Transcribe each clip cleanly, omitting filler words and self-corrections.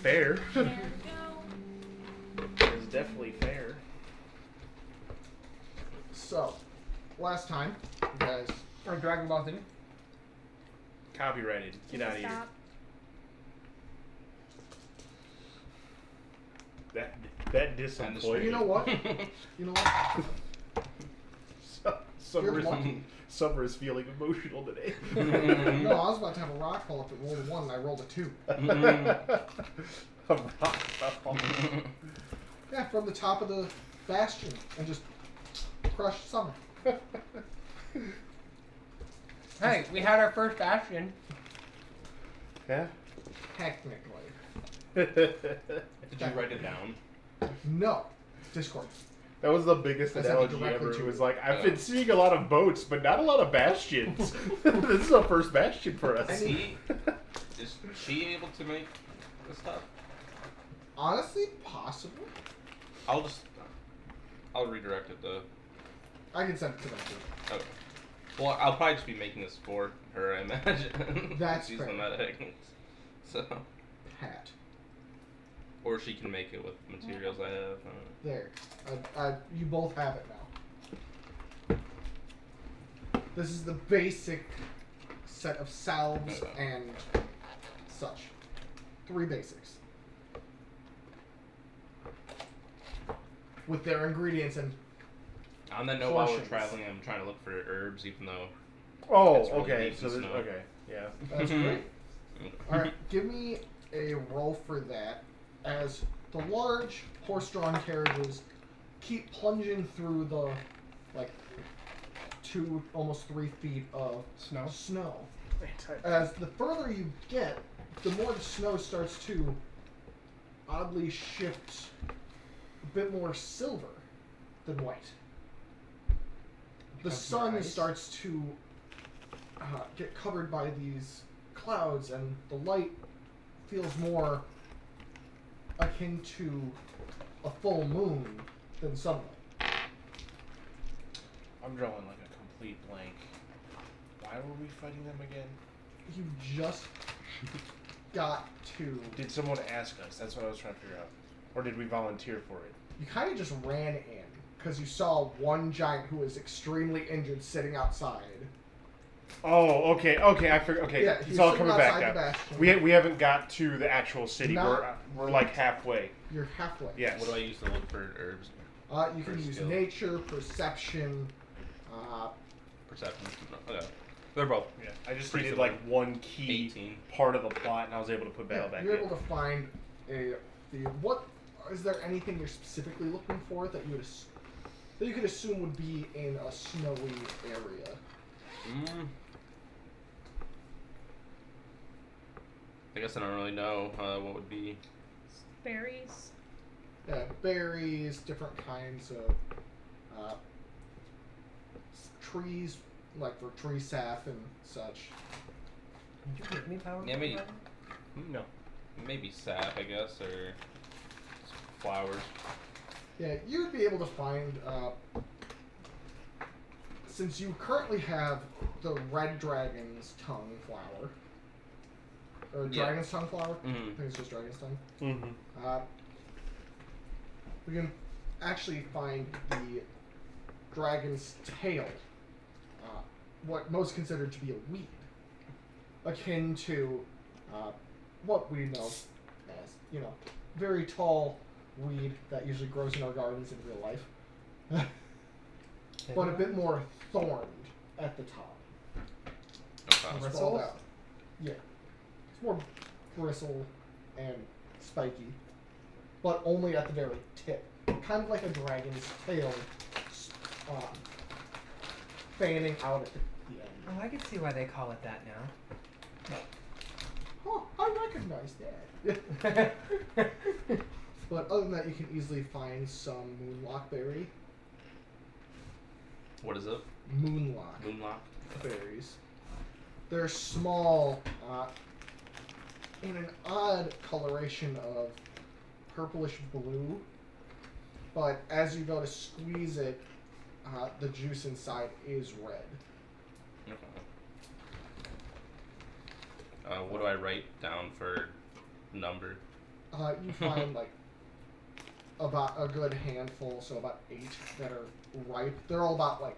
Fair. It's definitely fair. So, last time, you guys... Or Dragon Ball Z. Copyrighted. Get out of here. That disappointed. You know what? Summer is feeling emotional today. No, I was about to have a rock fall up at roll 1 and I rolled a 2. A rock fall. Yeah, from the top of the bastion and just crushed Summer. Hey, we had our first bastion. Yeah? Technically. Did you write it down? No. Discord. That was the biggest analogy ever. It was like, I've been seeing a lot of boats, but not a lot of bastions. This is our first bastion for us. Is she able to make this stuff? Honestly, possible. I'll redirect it to... I can send it to them too. Okay. Well, I'll probably just be making this for her, I imagine. That's She's fair. the medic. So... Pat. Or she can make it with materials I have. There. You both have it now. This is the basic set of salves and such. 3 basics. With their ingredients and On that note, while we're traveling, I'm trying to look for herbs, even though... Oh, it's really okay. deep So in there's... snow. Okay, yeah. That's great. Alright, give me a roll for that as the large horse-drawn carriages keep plunging through the, 2, almost 3 feet of snow. As the further you get, the more the snow starts to oddly shift a bit more silver than white. The sun starts to get covered by these clouds, and the light feels more akin to a full moon than sunlight. I'm drawing like a complete blank. Why were we fighting them again? You just got to... Did someone ask us? That's what I was trying to figure out. Or did we volunteer for it? You kind of just ran in because you saw one giant who was extremely injured sitting outside. Oh, okay, I figured. Okay, yeah, it's all coming back now. We haven't got to the actual city. We're like halfway. You're halfway. Yes. What do I use to look for herbs? You can use nature, perception. Perception. Okay. They're both. Yeah. I just needed like one key 18. part of the plot, and I was able to put battle back You're in. able to find a field. What is there anything you're specifically looking for that you could assume would be in a snowy area? I guess I don't really know what would be. Berries. Yeah, berries, different kinds of trees, like for tree sap and such. Did you give me power? Yeah, maybe. No. Maybe sap, I guess, or flowers. Yeah, you would be able to find, since you currently have the red dragon's tongue flower, or dragon's tongue flower, I think it's just dragon's tongue. We can actually find the dragon's tail, what most considered to be a weed, akin to what we know as, very tall weed that usually grows in our gardens in real life, but a bit more thorned at the top. Sprawled out. Yeah, it's more bristle and spiky, but only at the very tip, kind of like a dragon's tail, fanning out at the end. Oh, I can see why they call it that now. Oh, I recognize that. But other than that, you can easily find some moonlock berry. What is it? Moonlock. Moonlock. Berries. They're small, in an odd coloration of purplish blue, but as you go to squeeze it, the juice inside is red. Okay. What do I write down for number? You find like about a good handful, so about 8 that are ripe. They're all about like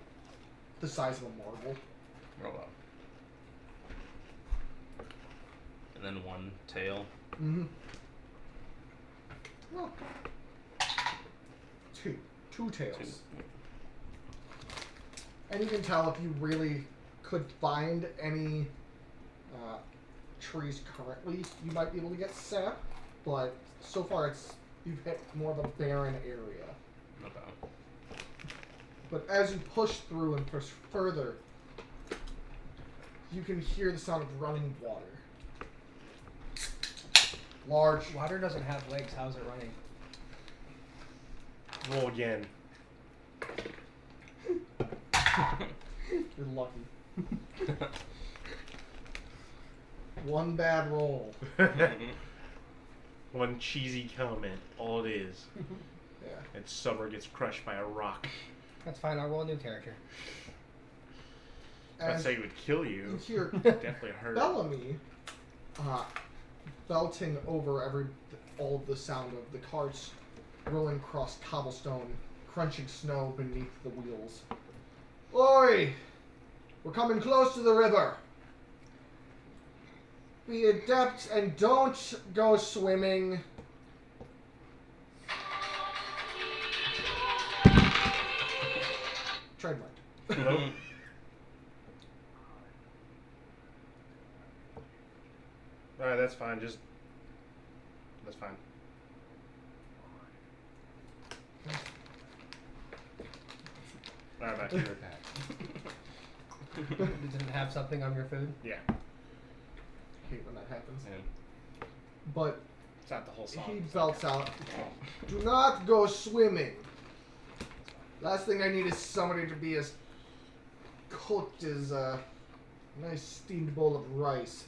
the size of a marble. Roll up. And then 1 tail. Mm-hmm. Well, 2 tails. 2. And you can tell if you really could find any trees currently, you might be able to get sap. But so far, you've hit more of a barren area. Okay. But as you push through and push further, you can hear the sound of running water. Large. Water doesn't have legs. How's it running? Roll again. You're lucky. One bad roll. One cheesy comment. All it is. Yeah. And Summer gets crushed by a rock. That's fine. I'll roll a new character. I'd As say it would kill you. you hear Definitely hurt. Bellamy belting over all of the sound of the carts rolling across cobblestone, crunching snow beneath the wheels. Oi! We're coming close to the river. Be adept and don't go swimming. Trademark. Nope. Alright, that's fine. That's fine. Alright, back to your attack. Does it have something on your food? Yeah. Hate when that happens. And But It's not the whole song. he belts out, "Do not go swimming. Last thing I need is somebody to be as cooked as a nice steamed bowl of rice."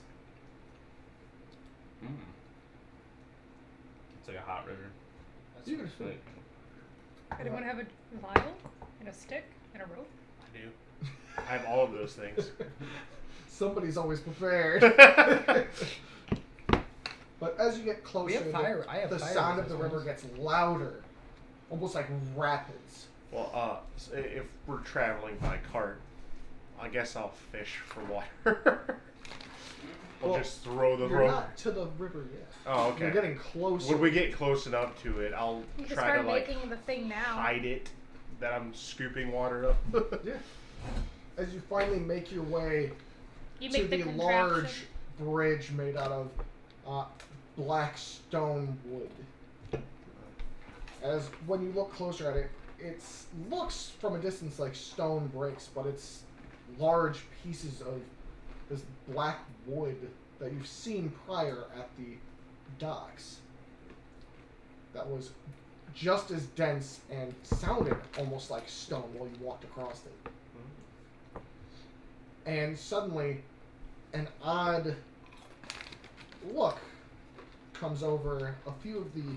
It's like a hot river. Beautiful. Like, Anyone have a vial and a stick and a rope? I do. I have all of those things. Somebody's always prepared. But as you get closer, We have fire. I have the fire sound of the resistance. river gets louder, almost like rapids. Well, so if we're traveling by cart, I guess I'll fish for water. I'll Well, just throw the You're rope. not to the river yet. Oh, okay. You're getting closer. When we get close enough to it, I'll You can try start to like making the thing now. hide it that I'm scooping water up. Yeah. As you finally make your way You to make the the contraption. large bridge made out of black stone wood. As when you look closer at it, it looks from a distance like stone bricks, but it's large pieces of this black wood that you've seen prior at the docks. That was just as dense and sounded almost like stone while you walked across it. And suddenly, an odd look comes over a few of the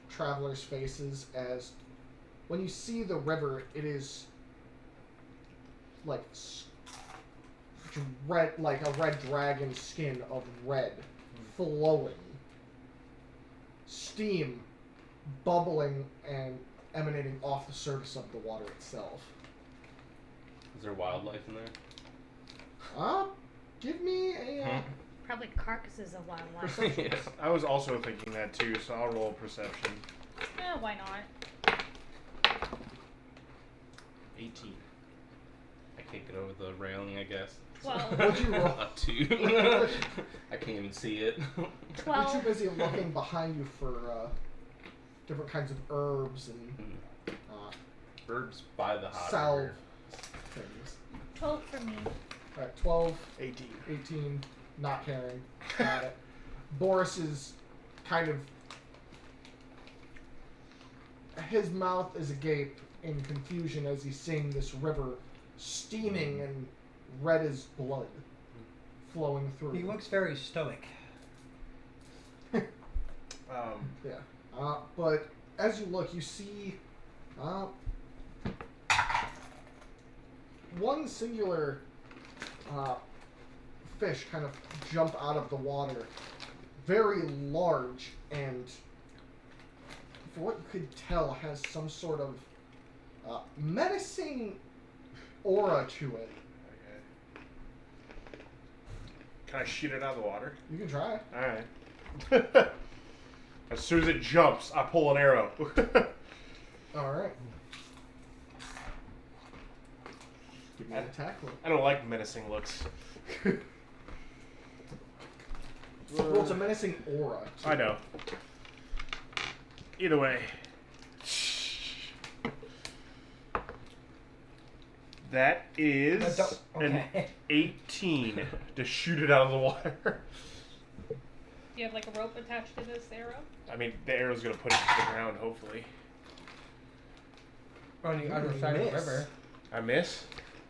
travelers' faces as when you see the river, it is like red, like a red dragon skin of red, flowing, steam bubbling and emanating off the surface of the water itself. is there wildlife in there? Give me a Probably carcasses of wildlife. Yeah. I was also thinking that too, so I'll roll perception. Yeah, why not? 18. I can't get over the railing, I guess. 12. What'd you roll? A 2. I can't even see it. You're 12. too busy looking behind you for different kinds of herbs and Birds by the hot salve river. things. 12 for me. Alright, 12, 18. 18, not caring. Got it. Boris is kind of... His mouth is agape in confusion as he's seeing this river steaming and red as blood flowing through. He looks very stoic. Yeah. But as you look, you see one singular fish kind of jump out of the water, very large and for what you could tell, has some sort of menacing aura to it. Okay. Can I shoot it out of the water? You can try. Alright. As soon as it jumps, I pull an arrow. Alright. Give me an attack roll. I don't like menacing looks. Well, it's a menacing aura. I know. Either way. That is an 18 to shoot it out of the water. You have like a rope attached to this arrow? I mean, the arrow's gonna put it to the ground, hopefully. On the other side of the river. I miss?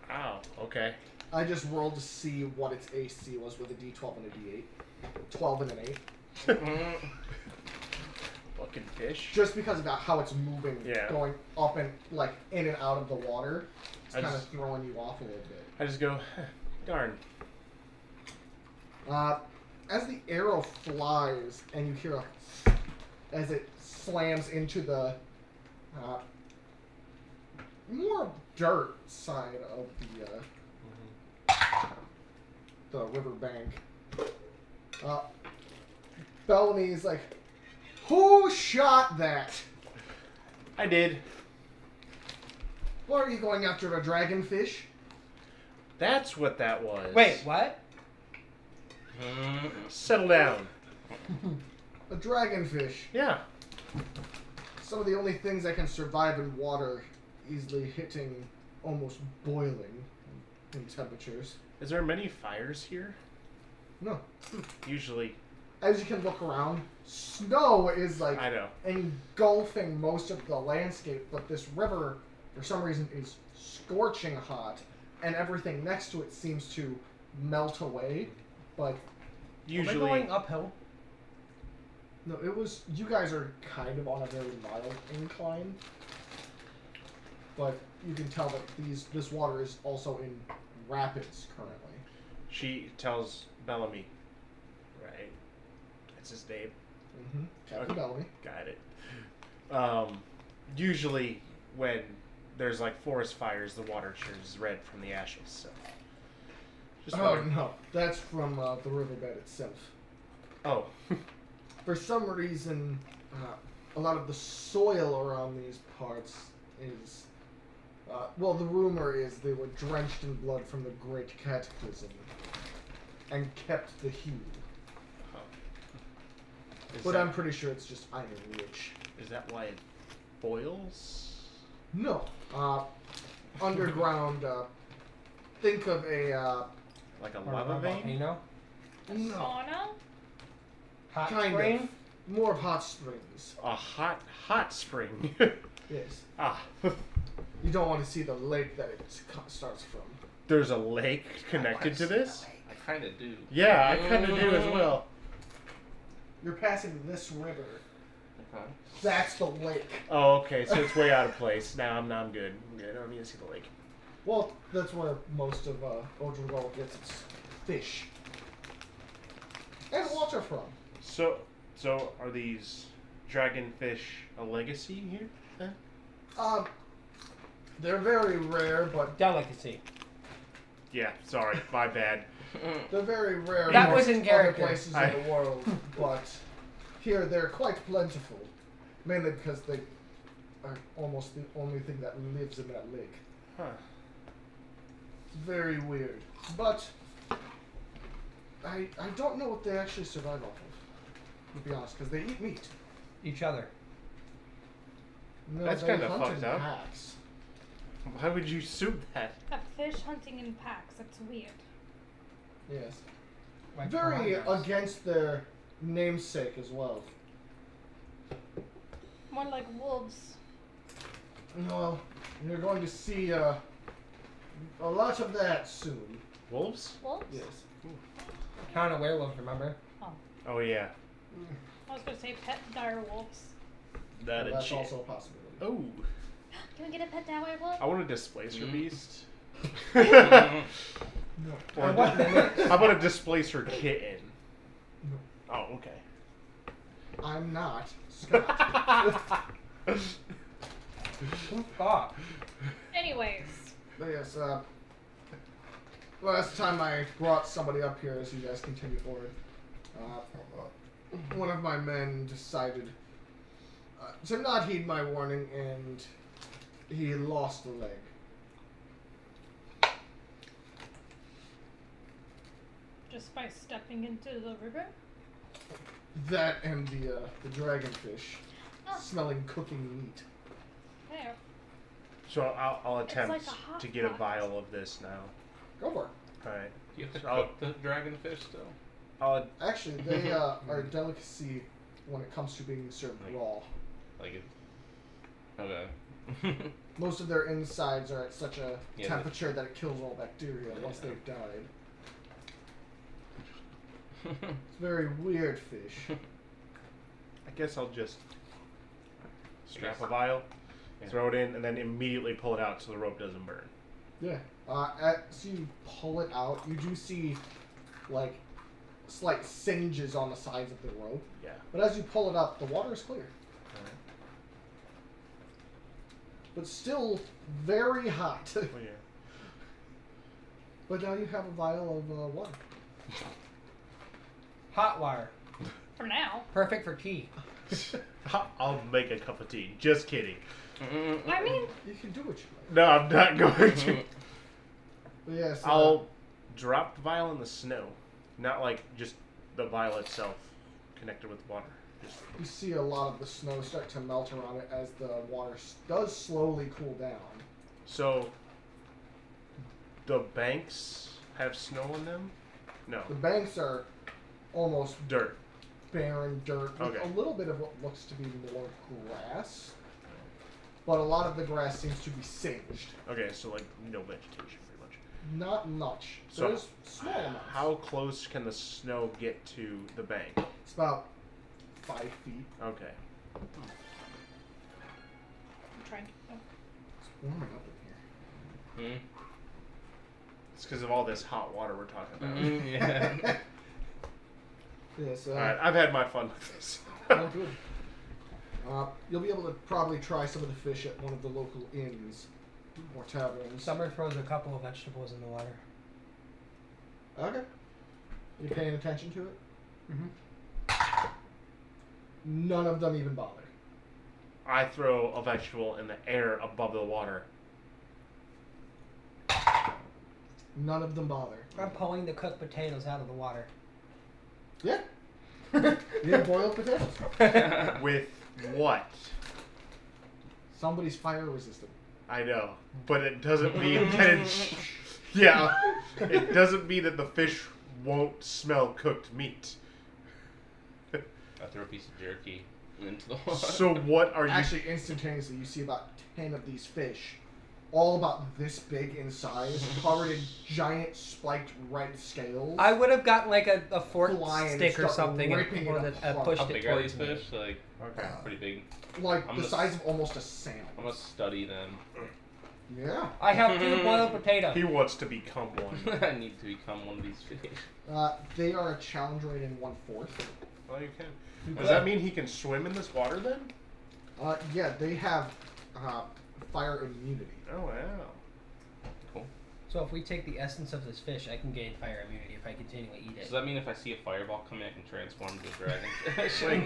Oh, okay. I just rolled to see what its AC was with a D12 and a D8. 12 and an 8. Fucking fish. Just because of how it's moving, Yeah. going up and like in and out of the water, it's I kind of just- throwing you off a little bit. I just go, darn. As the arrow flies and you hear a as it slams into the more dirt side of the river bank, Bellamy's like, "Who shot that? I did. Why are you going after a dragonfish?" That's what that was. Wait, what? Settle down. A dragonfish. Yeah. Some of the only things that can survive in water, easily hitting almost boiling in temperatures. Is there many fires here? No. Usually. As you can look around, snow is like I know. engulfing most of the landscape, but this river, for some reason, is scorching hot, and everything next to it seems to melt away. But Usually. Are we going uphill? no, it was. You guys are kind of on a very mild incline, but you can tell that this water is also in rapids currently. She tells Bellamy. Right. That's his name. Mm-hmm. Captain Bellamy. Got it. Usually when there's like forest fires, the water turns red from the ashes. So. Just Oh wondering. no, that's from the riverbed itself. Oh. For some reason, a lot of the soil around these parts is. Well, the rumor is they were drenched in blood from the Great Cataclysm and kept the hue. Is But that- I'm pretty sure it's just iron rich. Is that why it boils? No. Underground, think of a, Like a Or lava a vein? volcano? no, Sauna? Hot kind spring? of. More of hot springs. A hot spring. Yes. Ah. You don't want to see the lake that it starts from. There's a lake connected to this? I kind of do. Yeah, I kind of do as well. You're passing this river. Okay. That's the lake. Oh, okay, so it's way out of place. Now I'm good. I'm good. I don't need to see the lake. Well, that's where most of Odrogol gets its fish. And water from. So are these dragonfish a legacy here? Then? They're very rare, but Delicacy. Yeah, sorry, my bad. they're very rare That in was in most character. other places I- in the world. But here they're quite plentiful, mainly because they are almost the only thing that lives in that lake. Huh. It's very weird, but I don't know what they actually survive off of. To be honest, because they eat meat. Each other. No, That's they kinda hunt fucked in up. packs. Why would you suit that? A fish hunting in packs. That's weird. Yes. Like Very piranhas. against their namesake as well. More like wolves. Well, you're going to see a lot of that soon. Wolves? Wolves? Yes. Kind of werewolves, remember? Oh. Oh yeah. I was going to say pet dire wolves. That Well, a that's shit. also a possibility. Oh. Can we get a pet dire wolf? I want to displace her beast. No. Or what limit? how about a displace her kitten? No. Oh, okay. I'm not Scott. Oh, Anyways, But yes, last time I brought somebody up here as you guys continue forward, one of my men decided to not heed my warning, and he lost a leg. just by stepping into the river. That and the dragonfish Oh. smelling cooking meat. There. So I'll attempt like a hot to get a pot. vial of this now. Go for it. Alright. You have to So I'll- cook the dragonfish still. I'll Actually, they are a delicacy when it comes to being served Like- raw. Like it. Okay. Most of their insides are at such a Yeah, temperature that it kills all bacteria once Yeah. they've died. It's a very weird fish. I guess I'll just strap a vial, Yeah. throw it in, and then immediately pull it out so the rope doesn't burn. Yeah. As you pull it out, you do see, like, slight singes on the sides of the rope. Yeah. But as you pull it up, the water is clear. Alright. But still very hot. Oh, yeah. But now you have a vial of water. hot water. For now. Perfect for tea. I'll make a cup of tea. Just kidding. I mean, You can do what you like. No, I'm not going to. But yes, I'll drop the vial in the snow. Not like just the vial itself connected with water. Just you see a lot of the snow start to melt around it as the water does slowly cool down. so the banks have snow on them? No. The banks are almost Dirt. barren dirt with Okay. a little bit of what looks to be more grass. But a lot of the grass seems to be singed. Okay, so like no vegetation pretty much. Not much. So There's small amounts. how close can the snow get to the bank? It's about 5 feet. Okay. I'm trying to. Oh. It's warming up in here. It's because of all this hot water we're talking about. Yeah. Yes, Alright, I've had my fun with this. oh, good. You'll be able to probably try some of the fish at one of the local inns or taverns. Summer throws a couple of vegetables in the water. Okay. You paying attention to it? Mm-hmm. None of them even bother. I throw a vegetable in the air above the water. None of them bother. I'm pulling the cooked potatoes out of the water. Yeah. Yeah, boiled potatoes. With what? Somebody's fire resistant. I know, but it doesn't mean that it's... Yeah, it doesn't mean that the fish won't smell cooked meat. I throw a piece of jerky into the water. So what are you... Actually, instantaneously, you see about 10 of these fish, all about this big in size, covered in giant spiked red scales. I would have gotten like a fork Fly and stick or start something ripping and it apart. pushed How it big are towards these me. fish? Like, Okay. pretty big. Like I'm the gonna- size of almost a salmon. I'm gonna study them. Yeah. I have 2 boiled potatoes. He wants to become one. I need to become one of these fish. They are a challenge rate in 1/4. Well, you can. You Does could. that mean he can swim in this water then? Yeah, they have fire immunity. Oh, wow. Cool. So if we take the essence of this fish, I can gain fire immunity if I continually eat Does it. that mean if I see a fireball coming, I can transform into a dragon fish? I mean,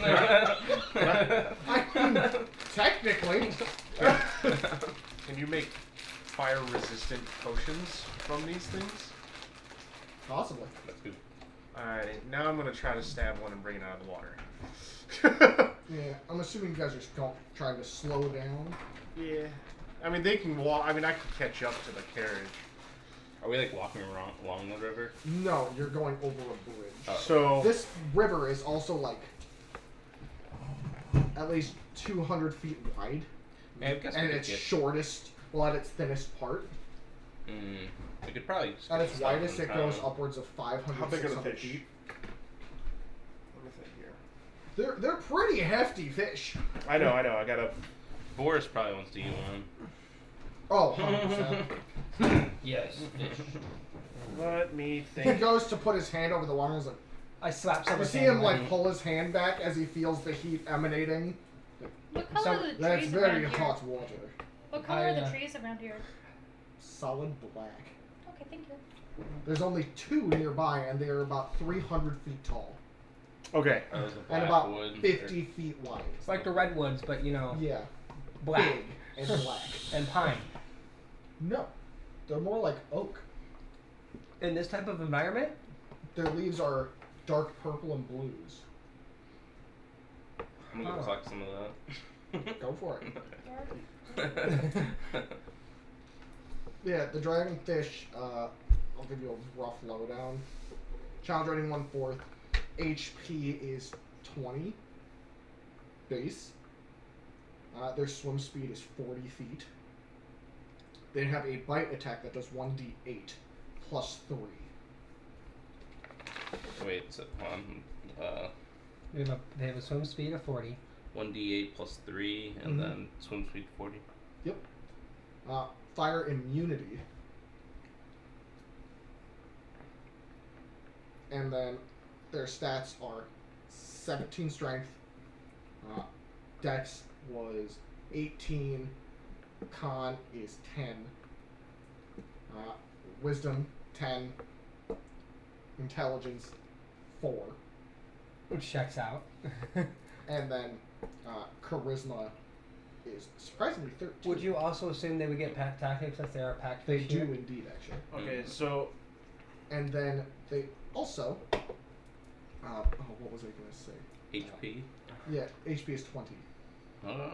technically. Can you make fire-resistant potions from these things? Possibly. That's good. Alright, now I'm gonna try to stab one and bring it out of the water. Yeah, I'm assuming you guys are trying to slow down. Yeah. I mean, they can walk. I mean, I could catch up to the carriage. Are we like walking along the river? No, you're going over a bridge. Oh. So, This river is also like at least 200 feet wide, Yeah, I guess we and could its get- shortest, well, at its thinnest part. We could probably just At get its stuff widest, in it goes town. upwards of 500, how big are the 600 fish? feet. Let me think here. They're pretty hefty fish. I know. I gotta. Boris probably wants to eat one. Oh, 100%. Yes, fish. Let me He think. goes to put his hand over the water and is like, I slap You someone's see hand him like away. pull his hand back as he feels the heat emanating. What color So- are the That's trees very around hot here? water. What color are the I, trees around here? Solid black. Okay, thank you. There's only 2 nearby, and they are about 300 feet tall Okay. That was a and black about wood. 50 feet wide. It's like the redwoods, but you know, Yeah, black big and black. and pine. No, they're more like oak. In this type of environment, Their leaves are dark purple and blues. I'm gonna go Huh. collect some of that. Go for it. Yeah, the dragonfish, I'll give you a rough lowdown. Challenge rating 1/4. HP is 20. Base. Their swim speed is 40 feet. They have a bite attack that does 1d8 plus 3. Wait, so, hold on. they have a swim speed of 40. 1d8 plus 3, and Mhm. then swim speed 40. Yep. Fire immunity. And then their stats are 17 strength. Dex was 18. Con is 10. Wisdom 10. Intelligence 4. Which checks out. And then charisma is surprisingly 13. Would you also assume they would get pack tactics since they are packed They fish do here? indeed, actually. Okay, so And then they also. What was I going to say? HP? Yeah, HP is 20. Oh.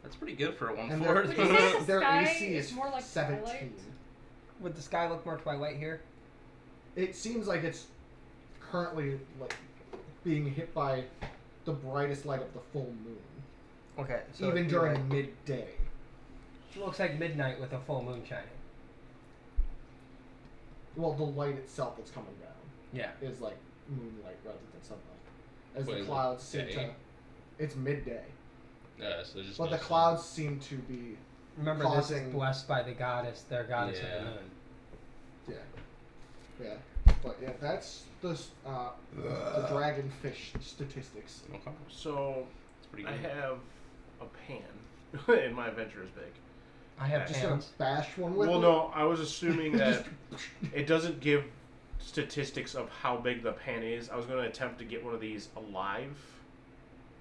That's pretty good for a And 1/4. Would you say the their sky AC is is more like 17. Twilight? Would the sky look more Twilight here? It seems like it's currently like being hit by the brightest light of the full moon, Okay. even during midday. It looks like midnight with a full moon shining. Well, the light itself that's coming down Yeah. is like moonlight rather than sunlight. As Wait, the is it clouds seem day? to, it's midday, Yeah, so there's just but no the sun. clouds seem to be Remember, this is Causing- blessed by the goddess, their goddess of Yeah. the moon. yeah. But yeah, that's the dragonfish statistics. Okay. so That's pretty I good. have a pan, and my adventure is big. I have Just gonna hands. bash one with Well, it. no, I was assuming that it doesn't give statistics of how big the pan is. I was going to attempt to get one of these alive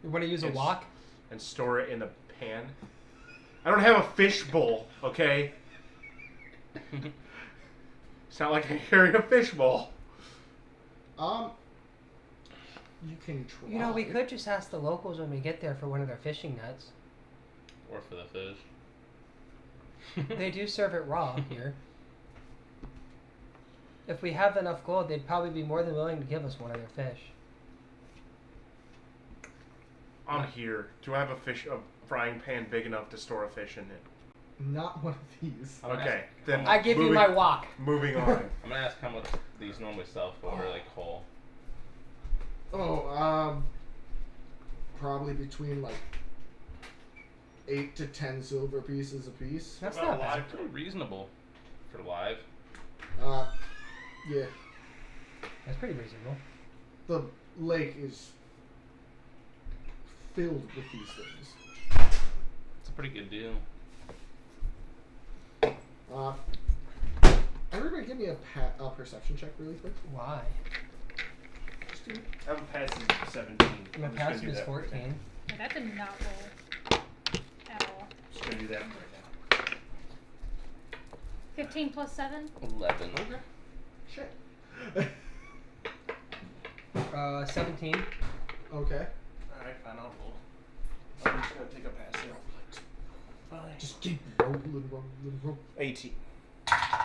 You want to use a It's- wok? and store it in the pan. I don't have a fish bowl, okay? It's not like I carry a fish bowl. You can try. You know, we could just ask the locals when we get there for one of their fishing nets. Or for the fish. They do serve it raw here. If we have enough gold, they'd probably be more than willing to give us one of their fish. I'm here. Do I have a frying pan big enough to store a fish in it? Not one of these. Okay, then I give you moving- my wok. Moving on. I'm gonna ask how much these normally sell for, like whole. Oh, probably between like 8 to 10 silver pieces a piece. That's Well, not a bad. lot. Pretty reasonable for live. Yeah, That's pretty reasonable. the lake is filled with these things. It's a pretty good deal. Everybody give me a perception check really quick. Why? Just do I have a passive 17. My I'm just gonna passive do is that right 14. Yeah, that did not roll at all. now. Just gonna do that right now. 15 plus 7? 11. Okay. Shit. 17. Okay. Alright, fine, I'll roll. I'm just gonna take a passive. Fine. Just keep rolling. 18.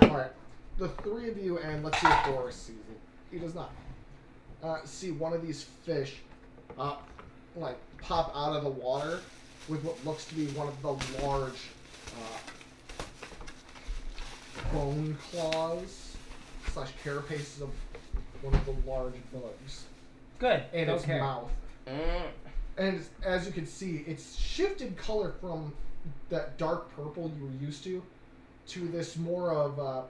Alright. The three of you, and let's see if Boris sees it. He does not. See one of these fish, like, pop out of the water with what looks to be one of the large, bone claws / carapaces of one of the large bugs Good. in Don't its care. mouth. And as you can see, it's shifted color from that dark purple you were used to this more of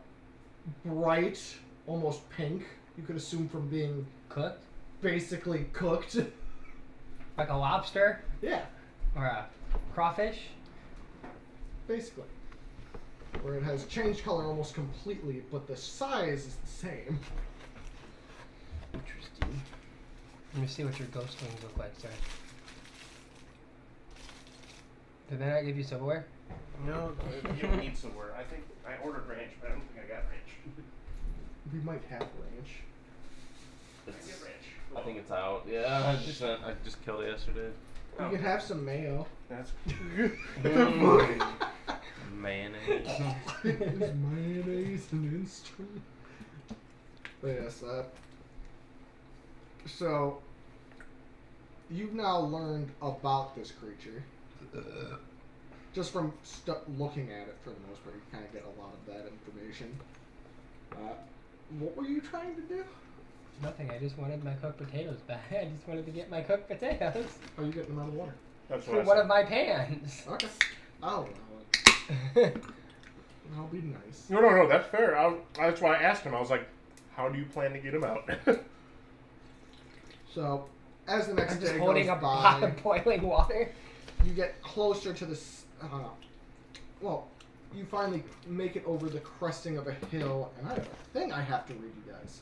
bright, almost pink you could assume from being Cooked? basically cooked. Like a lobster? Yeah, Or a crawfish? basically. Where it has changed color almost completely, but the size is the same. Interesting. Let me see what your ghost wings look like, sir. Did they not give you silverware? No, you don't need silverware. I think I ordered ranch, but I don't think I got ranch. We might have ranch. I get ranch. I think it's out. Yeah, I just killed it yesterday. You can have some mayo. That's Mayonnaise. Is mayonnaise an instrument? But yes, so you've now learned about this creature. Just from looking at it, for the most part, you kind of get a lot of that information. What were you trying to do? Nothing. I just wanted my cooked potatoes back. I just wanted to get my cooked potatoes Are you getting them out of water? That's for what one I of my pans. Okay. I'll allow it. I'll be nice. No, that's fair. That's why I asked him. I was like, how do you plan to get him out? So, as the next I'm just day holding goes a pot by, of boiling water. you get closer to this. Well, you finally make it over the cresting of a hill, and I have a thing I have to read you guys.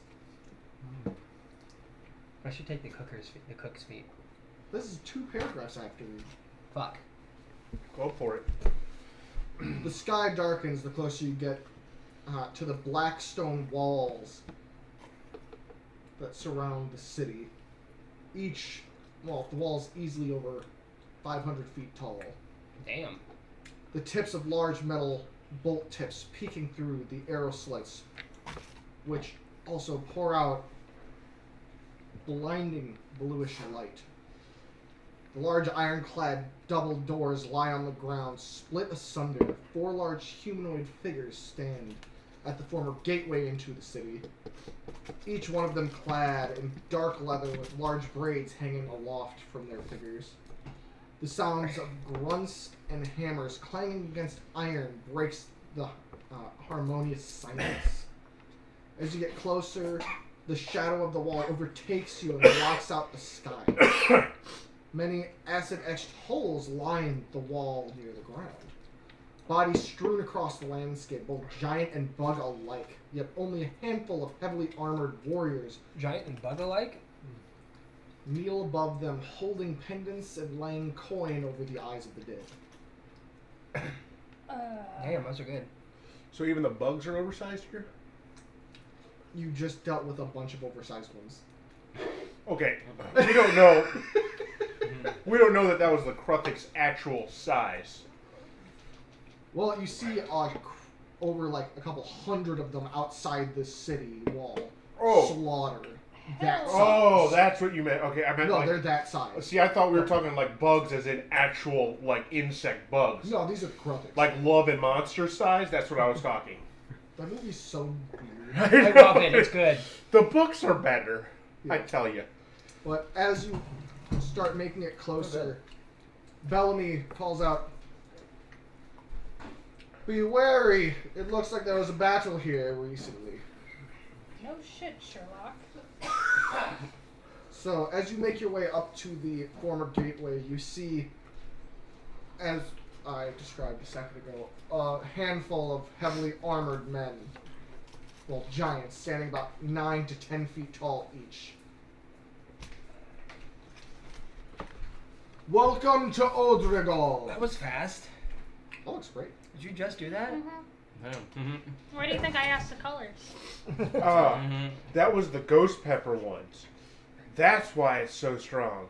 I should take the cook's feet. This is 2 paragraphs I have to read. Fuck. Go for it. The sky darkens the closer you get to the black stone walls that surround the city. The wall's easily over 500 feet tall. Damn. The tips of large metal bolt tips peeking through the arrow slits, which also pour out blinding bluish light. The large ironclad double doors lie on the ground, split asunder. 4 large humanoid figures stand at the former gateway into the city, each one of them clad in dark leather with large braids hanging aloft from their figures. The sounds of grunts and hammers clanging against iron breaks the harmonious silence. As you get closer, the shadow of the wall overtakes you and blocks out the sky. Many acid-etched holes line the wall near the ground. Bodies strewn across the landscape, both giant and bug alike, yet only a handful of heavily armored warriors Giant and bug alike? kneel above them, holding pendants and laying coin over the eyes of the dead. Damn, those are good. So even the bugs are oversized here? You just dealt with a bunch of oversized ones. Okay. We don't know. We don't know that was the Kruthick's actual size. Well, you see over like a couple hundred of them outside this city wall. Oh. Slaughtered. That size. Oh, that's what you meant. Okay, I meant No, like... they're that size. See, I thought we were talking like bugs as in actual like insect bugs. No, these are Kruthiks. Like Love and Monster size? That's what I was talking. That movie's so weird. I love it. It's good. The books are better. Yeah. I tell you. But as you start making it closer, Bellamy calls out, "Be wary! It looks like there was a battle here recently." No shit, Sherlock. So, as you make your way up to the former gateway, you see, as I described a second ago, a handful of heavily armored men, well, giants, standing about 9 to 10 feet tall each. "Welcome to Odrigal." That was fast. That looks great. Did you just do that? Mm-hmm. Where do you think I asked the colors? That was the ghost pepper ones. That's why it's so strong.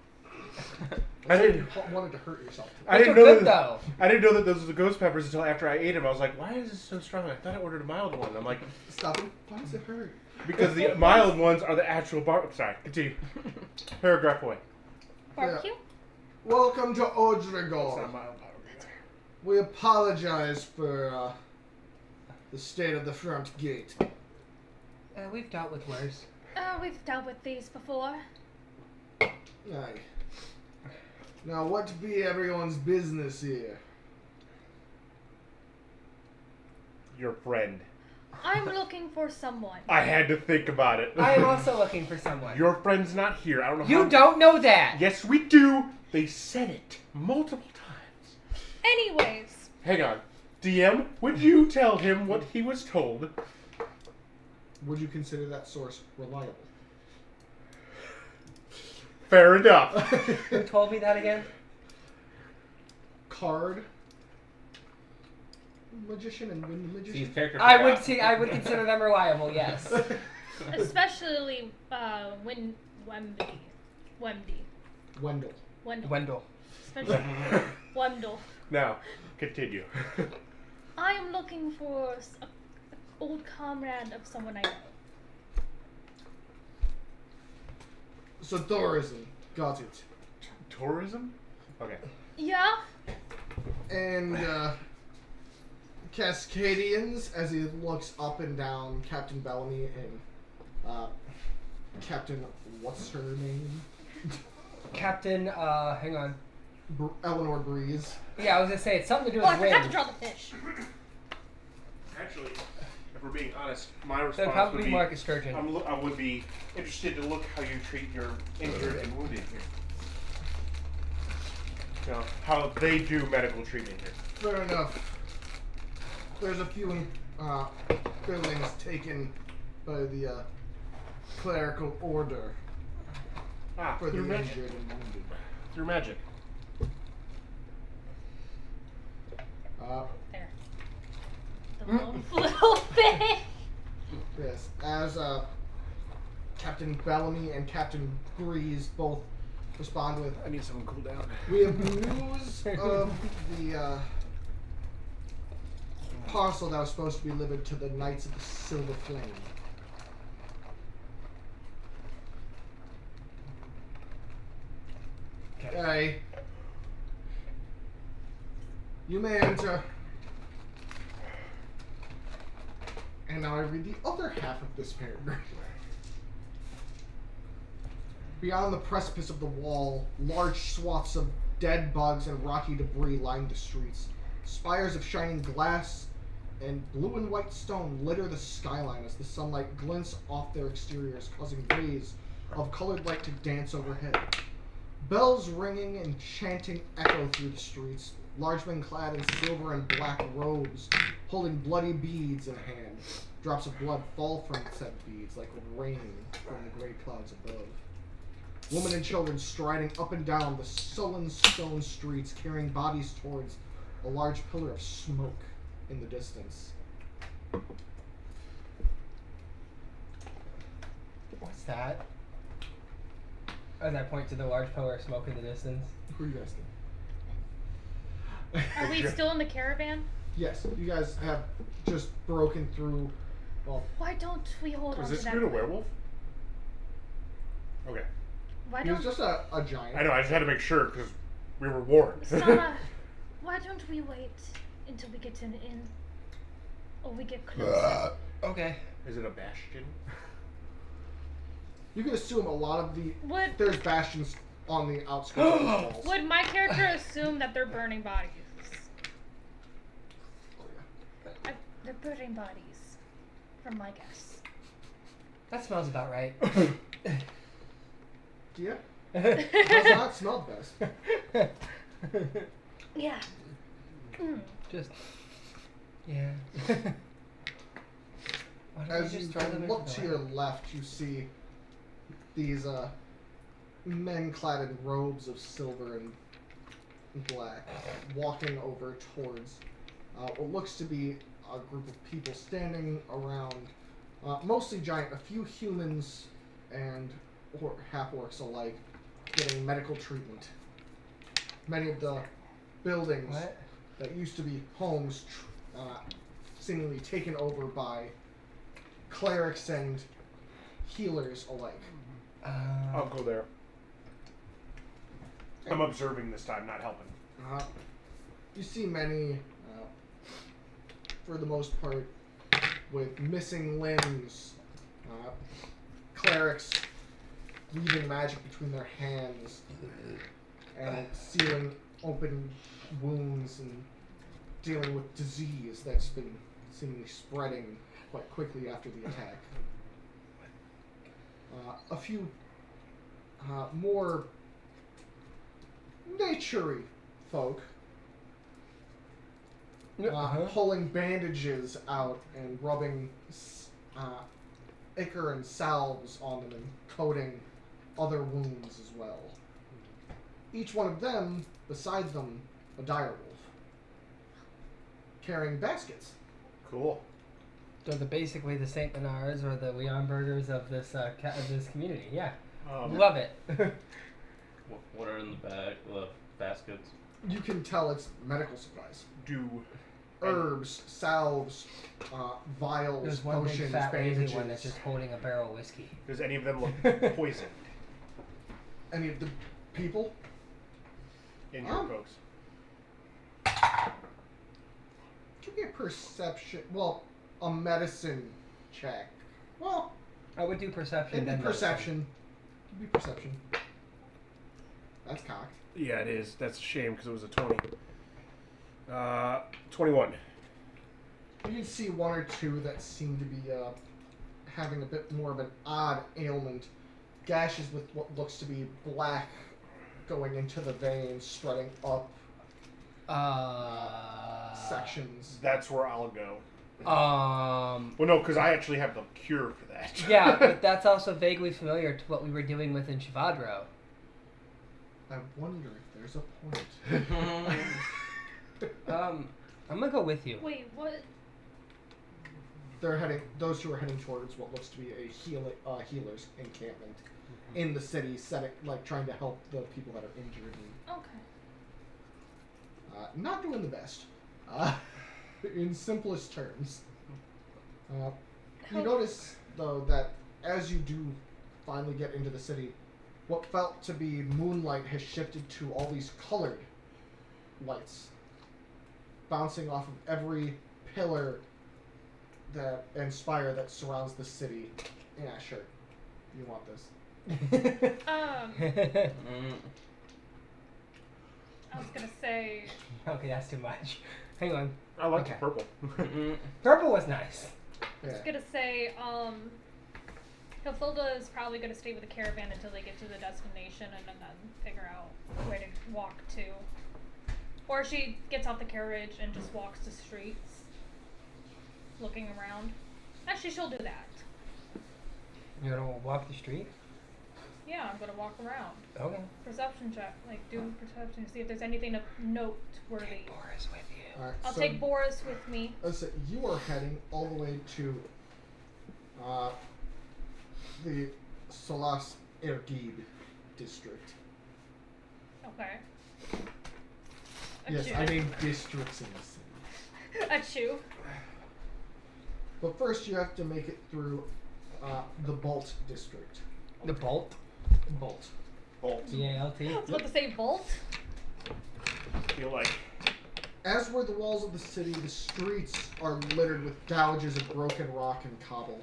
I didn't. You wanted to hurt yourself. I Those didn't are know good, that. though. I didn't know that those were the ghost peppers until after I ate them. I was like, "Why is this so strong?" I thought I ordered a mild one. I'm like, Stop it. Why does it hurt? because the mild ones are the actual Sorry, continue. Paragraph away. Barbecue? Welcome to It's not Odrigal. mild. We apologize for the state of the front gate. We've dealt with worse. We've dealt with these before. Aye. Now, what be everyone's business here? Your friend. I'm looking for someone. I had to think about it. I am also looking for someone. Your friend's not here. I don't know how. You don't know that. Yes, we do. They said it multiple times. Anyways, Hang on. DM, would you tell him what he was told? Would you consider that source reliable? Fair enough. Who told me that again? Card magician and wind See, his magician. character. I forgot. would consider them reliable. Yes. especially when Wemdy. Wendell. Wendell. Especially Wendell. Now, continue. I am looking for an old comrade of someone I know. So tourism. Got it. Tourism? Okay. Yeah? And Cascadians, as he looks up and down Captain Bellamy and Captain, what's her name? Captain. Hang on. Eleanor Breeze. Yeah, I was gonna say it's something to do Oh, with I forgot to wind. draw the fish. Actually, if we're being honest, my So response probably would be, Mark is sturgeon. I would be interested to look how you treat your injured and wounded here. You know, how they do medical treatment here. Fair enough. There's a few buildings taken by the clerical order Ah, for the through magic. injured and wounded. Through magic. There. The little fish. Yes, as Captain Bellamy and Captain Breeze both respond with, I need someone cool down. we have news of the parcel that was supposed to be delivered to the Knights of the Silver Flame. Okay. You may enter. And now I read the other half of this paragraph. Beyond the precipice of the wall, large swaths of dead bugs and rocky debris line the streets. Spires of shining glass and blue and white stone litter the skyline as the sunlight glints off their exteriors, causing rays of colored light to dance overhead. Bells ringing and chanting echo through the streets. Large men clad in silver and black robes, holding bloody beads in hand. Drops of blood fall from said beads like rain from the gray clouds above. Women and children striding up and down the sullen stone streets, carrying bodies towards a large pillar of smoke in the distance. What's that? As I point to the large pillar of smoke in the distance. Who are you guys think? Are we still in the caravan? Yes, you guys have just broken through. Well, Why don't we hold on Was to this that? dude a werewolf? Okay. Why he was don't just a giant. I know, I just had to make sure because we were warned. Sama, why don't we wait until we get to an inn? Or we get closer? Okay. Is it a bastion? You can assume a lot of the Would there's bastions on the outskirts of the walls. would my character assume that they're burning bodies? They're burning bodies. From my guess. That smells about right. Yeah, does not smell best. Yeah. Mm. Just. Yeah. Why don't As we you just throw them into look the to your lake? left, you see these men clad in robes of silver and black walking over towards what looks to be a group of people standing around, mostly giant, a few humans and half-orcs alike, getting medical treatment. Many of the buildings What? that used to be homes seemingly taken over by clerics and healers alike. I'll go there. I'm observing this time, not helping. You see many, for the most part, with missing limbs, clerics weaving magic between their hands and sealing open wounds and dealing with disease that's been seemingly spreading quite quickly after the attack. A few more naturey folk pulling bandages out and rubbing ichor and salves on them and coating other wounds as well. Each one of them, beside them, a direwolf, carrying baskets. Cool. So they're basically the Saint Bernards or the Leon Burgers of this this community. Yeah, love it. What are in the baskets? You can tell it's medical supplies. Do Herbs, salves, vials, There's one big potions, fat lazy bandages. one that's just holding a barrel of whiskey. does any of them look poisoned? Any of the people? Injured folks. Give me a perception. Well, a medicine check. Well, I would do perception. it'd be Then perception. It'd be perception. That's cocked. Yeah, it is. That's a shame because it was a 20. 21. You can see one or two that seem to be having a bit more of an odd ailment. Gashes with what looks to be black going into the veins, spreading up sections. That's where I'll go. Well, no, because I actually have the cure for that. yeah, but that's also vaguely familiar to what we were dealing with in Shavadro. I wonder if there's a point. I'm gonna go with you. Wait, what? They're heading. Those two are heading towards what looks to be a healer's encampment in the city, trying to help the people that are injured and Okay. not doing the best. In simplest terms, you notice though that as you do finally get into the city, what felt to be moonlight has shifted to all these colored lights bouncing off of every pillar and spire that surrounds the city. Yeah, sure. You want this. I was gonna say. Okay, that's too much. Hang on. I like Okay. the purple. Purple was nice. I was gonna say, Hilfilda is probably gonna stay with the caravan until they get to the destination and then figure out where to walk to. Or she gets off the carriage and just walks the streets, looking around. Actually, she'll do that. You're gonna walk the street? Yeah, I'm gonna walk around. Okay. Perception check, do perception, see if there's anything of noteworthy. Take Boris with you. Alright, I'll so take Boris with me. you are heading all the way to the Solas Ergib district. Okay. Yes, Achoo. I mean districts in the city. Achoo. But first, you have to make it through the Bolt district. The Bolt? Bolt. Bolt. B-A-L-T? I was about to say Bolt. Feel like As were the walls of the city, the streets are littered with gouges of broken rock and cobble.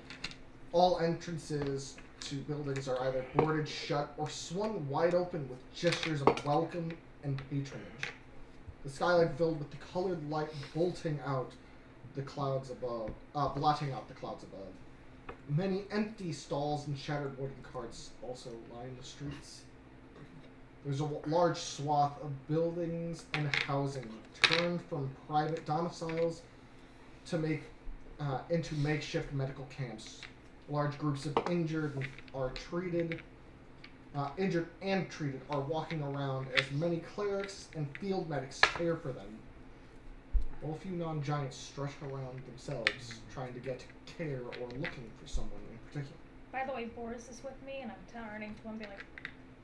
All entrances to buildings are either boarded shut or swung wide open with gestures of welcome and patronage. The skyline filled with the colored light bolting out the clouds above, blotting out the clouds above. Many empty stalls and shattered wooden carts also line the streets. There's a large swath of buildings and housing turned from private domiciles to make into makeshift medical camps. Large groups of injured and treated are walking around as many clerics and field medics care for them, while a few non-giants strut around themselves trying to get care or looking for someone in particular. By the way, Boris is with me, and I'm turning to him and be like,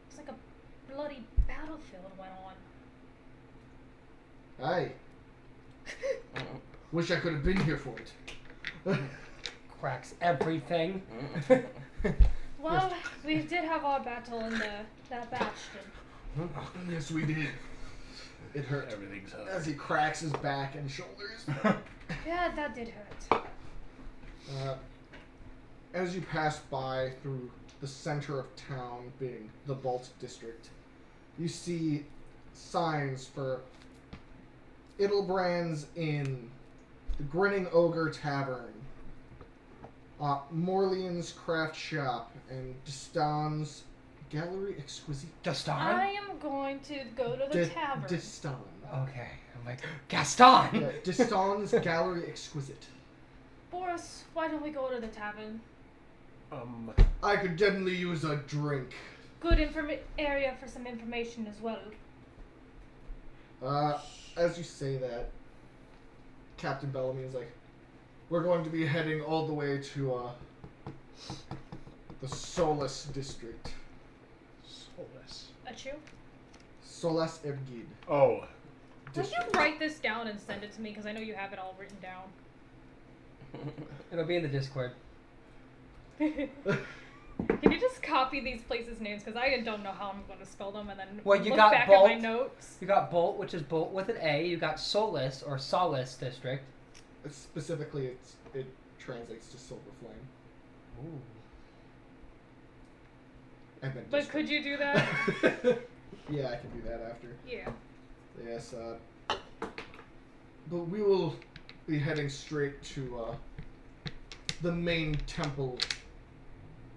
it's like a bloody battlefield went on. Hey, wish I could have been here for it. Cracks everything. Well, we did have our battle in that bastion. Yes, we did. It hurt. everything's up. As he cracks his back and shoulders. Yeah, that did hurt. As you pass by through the center of town, being the Bolt district, you see signs for Idelbrand's Inn, the Grinning Ogre Tavern, Morlian's Craft Shop, and Distan's Gallery Exquisite. Gaston? I am going to go to the tavern. Distan. Okay. I'm like, Gaston! Yeah, Distan's Gallery Exquisite. Boris, why don't we go to the tavern? I could definitely use a drink. Good area for some information as well. As you say that, Captain Bellamy is like, we're going to be heading all the way to, the Solace District. Solace. Achoo? Solace Evgid. Oh. Will you write this down and send it to me? Because I know you have it all written down. It'll be in the Discord. Can you just copy these places' names? Because I don't know how I'm going to spell them, and then Well, you look got back Bolt. at my notes. You got Bolt, which is Bolt with an A. You got Solace, or Solace District. Specifically, it translates to Silver Flame. Ooh. And then But district. could you do that? Yeah, I can do that after. Yeah. Yes, but we will be heading straight to, the main temple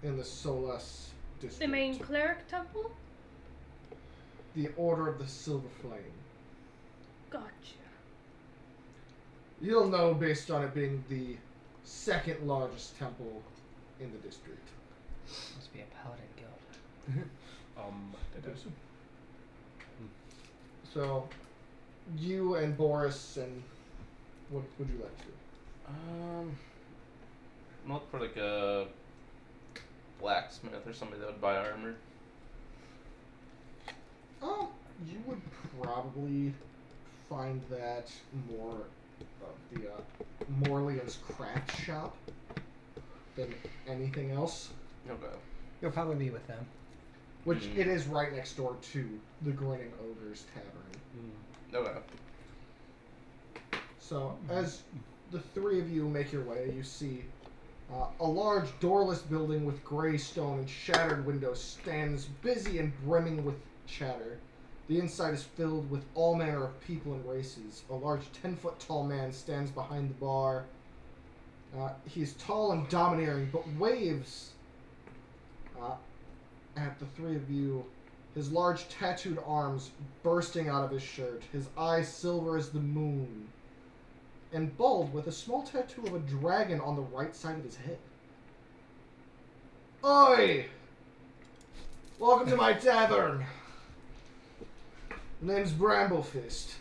in the Solace District. The main cleric temple? The Order of the Silver Flame. Gotcha. You'll know based on it being the second largest temple in the district. Must be a paladin guild. So, you and Boris and what would you like to do? Look for like a blacksmith or somebody that would buy armor. You would probably find that more of the Morlian's Craft Shop than anything else. Okay. You'll probably be with them. Which it is right next door to the Grinning Ogre's Tavern. Okay. So, as the three of you make your way, you see a large doorless building with gray stone and shattered windows stands busy and brimming with chatter. The inside is filled with all manner of people and races. A large 10-foot tall man stands behind the bar. He is tall and domineering, but waves at the three of you, his large tattooed arms bursting out of his shirt, his eyes silver as the moon, and bald with a small tattoo of a dragon on the right side of his head. Oi! Welcome to my tavern. My name's Bramblefist.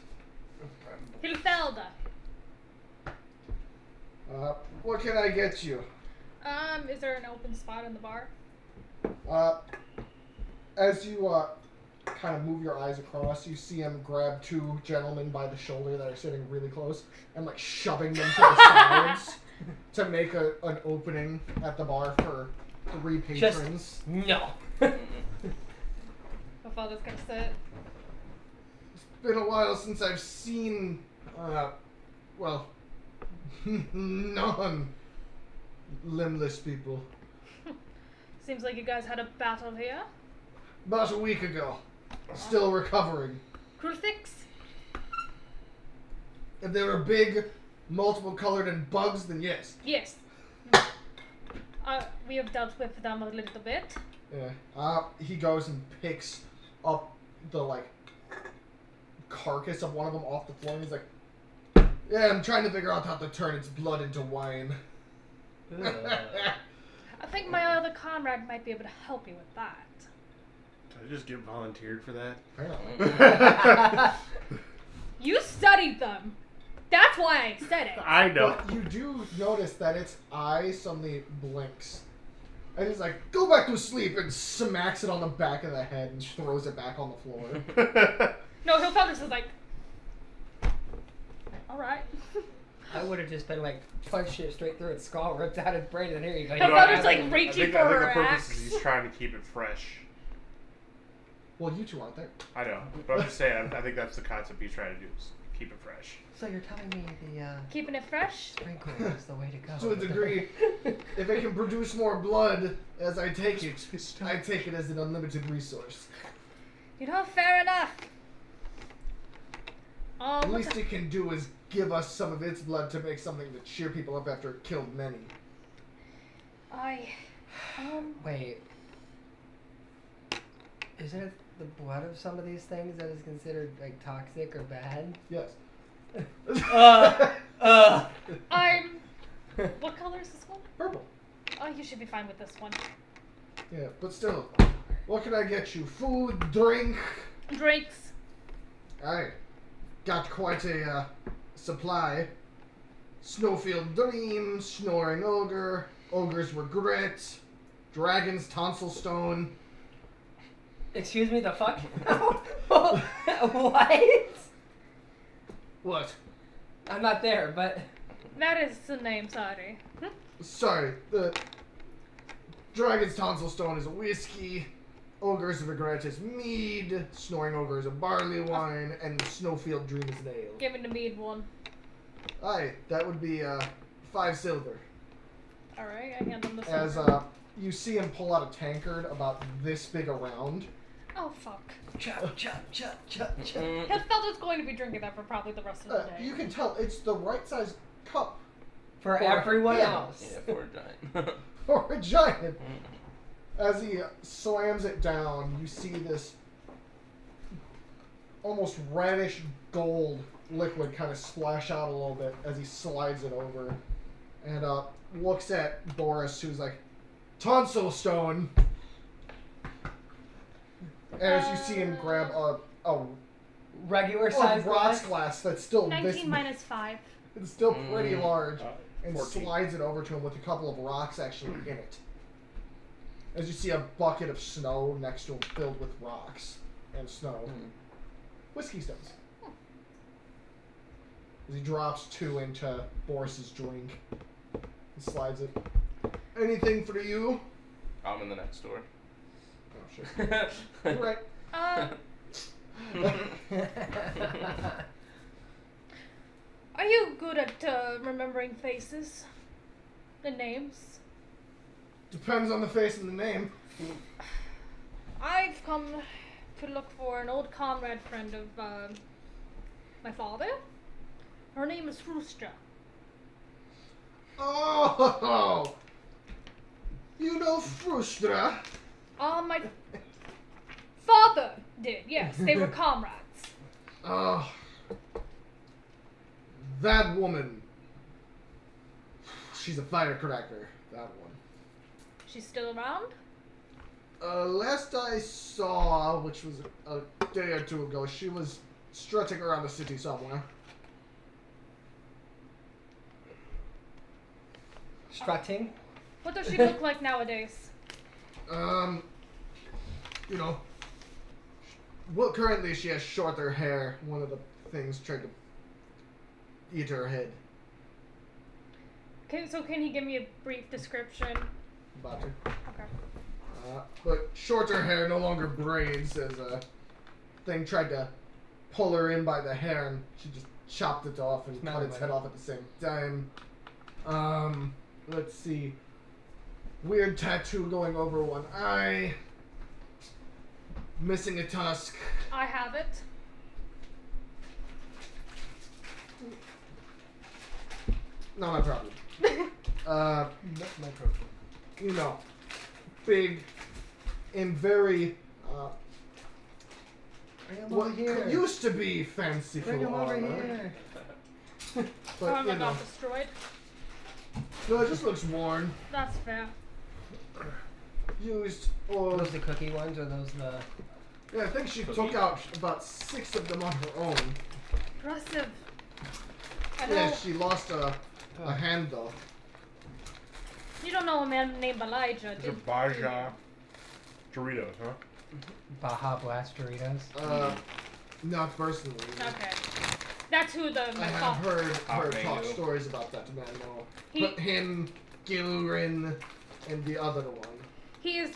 Hilfelda. What can I get you? Is there an open spot in the bar? As you kind of move your eyes across, you see him grab two gentlemen by the shoulder that are sitting really close and like shoving them to the sides to make an opening at the bar for three patrons. No. My father's gonna sit. It's been a while since I've seen, well, non-limbless people. Seems like you guys had a battle here. About a week ago. Still recovering. Crucifix? If they were big, multiple colored, and bugs, then yes. Yes. We have dealt with them a little bit. Yeah. He goes and picks up the, like, carcass of one of them off the floor, and he's like, yeah, I'm trying to figure out how to turn its blood into wine. I think my other comrade might be able to help you with that. Did I just get volunteered for that? Apparently. You studied them. That's why I said it. I know. But you do notice that its eye suddenly blinks. And he's like, go back to sleep, and smacks it on the back of the head and throws it back on the floor. No, Hilfelder's is like, alright. I would have just been like, punched it straight through its skull, ripped out its brain, and here you go. Her You father's have like it. reaching for I think her the purpose axe. is he's trying to keep it fresh. Well, you two aren't there. I know, but I'm just saying. I think that's the concept he's trying to do. Is keep it fresh. So you're telling me the Keeping it fresh? sprinkler is the way to go. To a degree, if it can produce more blood as I take it, I take it as an unlimited resource. You know, fair enough. The least it can do is give us some of its blood to make something to cheer people up after it killed many. Wait. Isn't it the blood of some of these things that is considered like toxic or bad? Yes. What color is this one? Purple. Oh, you should be fine with this one. Yeah, but still, what can I get you? Food, drink? Drinks. I got quite a supply. Snowfield Dream, Snoring Ogre, Ogre's Regret, Dragon's Tonsil Stone. Excuse me, the fuck? What? What? I'm not there, but That is the name, sorry. Sorry, the Dragon's Tonsil Stone is a whiskey, Ogre's Regret is mead, Snoring Ogre is a barley wine, and Snowfield Dream is an ale. Give me the mead one. Aye, that would be 5 silver. Alright, I hand him this As one. you see him pull out a tankard about this big around. Oh, fuck. chop, chop, chop, chop, chop. He felt it's going to be drinking that for probably the rest of the day. You can tell it's the right size cup For For- everyone yeah. else. Yeah, for a giant. for a giant. As he slams it down, you see this almost reddish gold liquid kind of splash out a little bit as he slides it over, and looks at Boris, who's like, "Tonsil stone." As you see him grab a Regular size rocks glass. glass that's still 19 minus 5. it's still pretty large, and 14. slides it over to him with a couple of rocks actually in it. As you see a bucket of snow next to him filled with rocks and snow. Whiskey stones. As he drops 2 into Boris's drink. He slides it. Anything for you? I'm in the next door. Oh, shit. You're right. Are you good at remembering faces? And names? Depends on the face and the name. I've come to look for an old comrade friend of my father. Her name is Frustra. Oh! You know Frustra? My father did, yes. They were comrades. Oh. That woman. She's a firecracker, that one. She's still around? Last I saw, which was a day or 2 ago, she was strutting around the city somewhere. Strutting. What does she look like nowadays? You know, well, currently she has shorter hair. One of the things tried to eat her head. So can he give me a brief description? About her. Okay. But shorter hair, no longer braids, as a thing tried to pull her in by the hair, and she just chopped it off and cut its head off at the same time. Let's see. Weird tattoo going over one eye. Missing a tusk. I have it. Not my problem. Not my problem. You know, big and very, Bring him what over here. used to be fanciful Bring him over armor. here. But, Armor you know, got destroyed. no, it just looks worn. That's fair. Used, or, Those the cookie ones or those the... yeah, I think she took out about 6 of them on her own. Impressive. I know. Yeah, she lost a hand though. You don't know a man named Elijah, These are do you? Baja Doritos, huh? Baja Blast Doritos. Not personally. Okay. That's who I my have father. heard her talk mango. stories about that man though. He- But him, Gilrin, and the other one. He is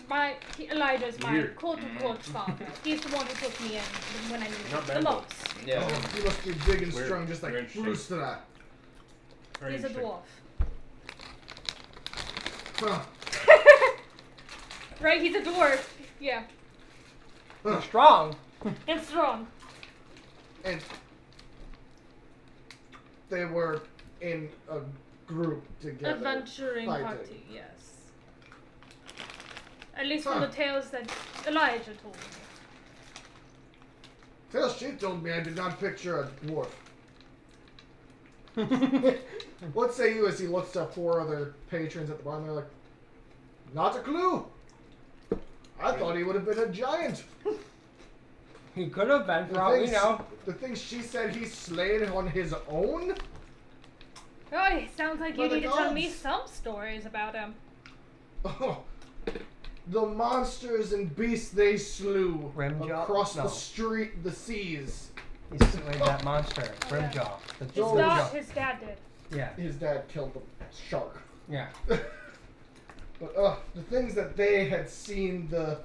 Elijah's my Weird. quote-unquote father. He's the one who took me in when I needed Not it the bad, though. most. Yeah. Oh, he must be big and Weird. strong, just like Very interesting. Brewster. Very He's a interesting. dwarf. Huh. Right? He's a dwarf. Yeah. Huh. Strong. It's strong. And they were in a group together. Adventuring fighting. party, yes. At least from the tales that Elijah told me. Till she told me I did not picture a dwarf. What say you as he looks to 4 other patrons at the bar and they're like, not a clue. I thought he would have been a giant. He could have been, for all we know. The things she said he slayed on his own? Oh, it sounds like you By the need to tell me gods. some stories about him. Oh, the monsters and beasts they slew Rimjaw? across No. the street, the seas. He slayed that monster, Grimjaw. The His, Grimjaw. his dad did. Yeah, His dad killed the shark. yeah. But the things that they had seen, the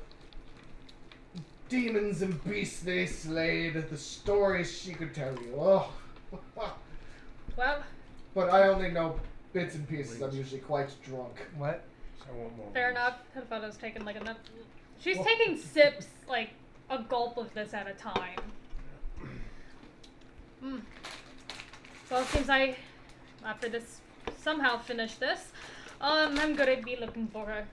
demons and beasts they slayed, the stories she could tell you. Oh. Well, But I only know bits and pieces. I'm usually quite drunk. What? I want more. fair enough. Hilfada's taking like enough. She's taking sips, like a gulp of this at a time. Well, it seems I, after this, somehow finish this, I'm gonna be looking for her.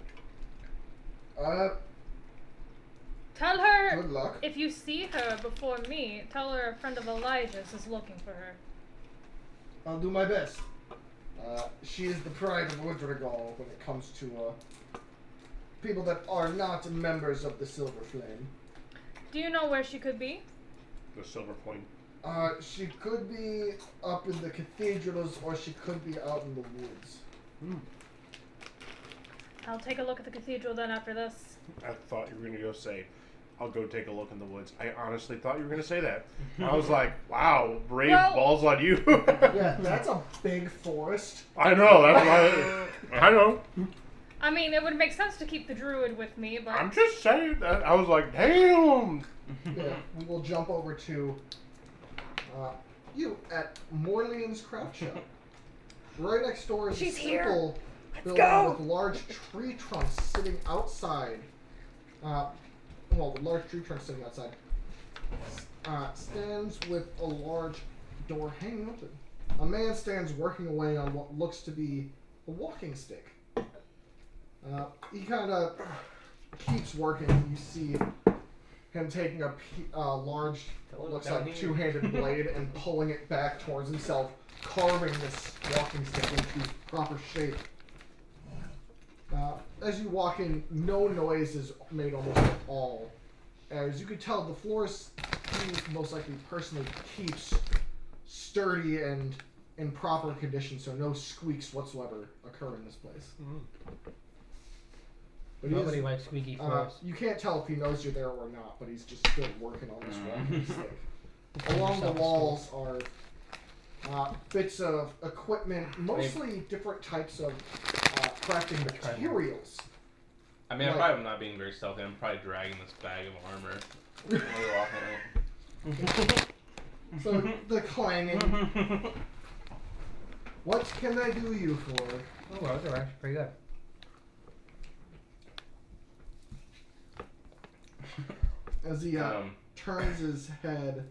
Tell her, Good luck. if you see her before me, tell her a friend of Elijah's is looking for her. I'll do my best. She is the pride of Woodregal when it comes to people that are not members of the Silver Flame. Do you know where she could be? The silver point. She could be up in the cathedrals or she could be out in the woods. I'll take a look at the cathedral then after this. I thought you were going to go say, I'll go take a look in the woods. I honestly thought you were going to say that. I was like, wow, brave Well- balls on you. Yeah, that's a big forest. I know. That's why. I know. I mean, it would make sense to keep the druid with me, but I'm just saying that. I was like, damn. Yeah, we will jump over to you at Morlean's Craft Shop. Right next door is She's a here. simple Let's building go. with large tree trunks sitting outside. The large tree trunk sitting outside stands with a large door hanging open. A man stands working away on what looks to be a walking stick. He kind of keeps working. You see him taking a large, looks down like here. two-handed blade and pulling it back towards himself, carving this walking stick into proper shape. As you walk in, no noise is made almost at all. As you can tell, the floors he most likely personally keeps sturdy and in proper condition, so no squeaks whatsoever occur in this place. But he Nobody is, likes squeaky floors. you can't tell if he knows you're there or not, but he's just still working on this walking stick. Along the walls are bits of equipment, mostly different types of crafting materials. I mean, I'm Like- probably not being very stealthy. I'm probably dragging this bag of armor. While we're walking out. So the clanging. What can I do you for? Oh, well, those are actually pretty good. As he turns his head,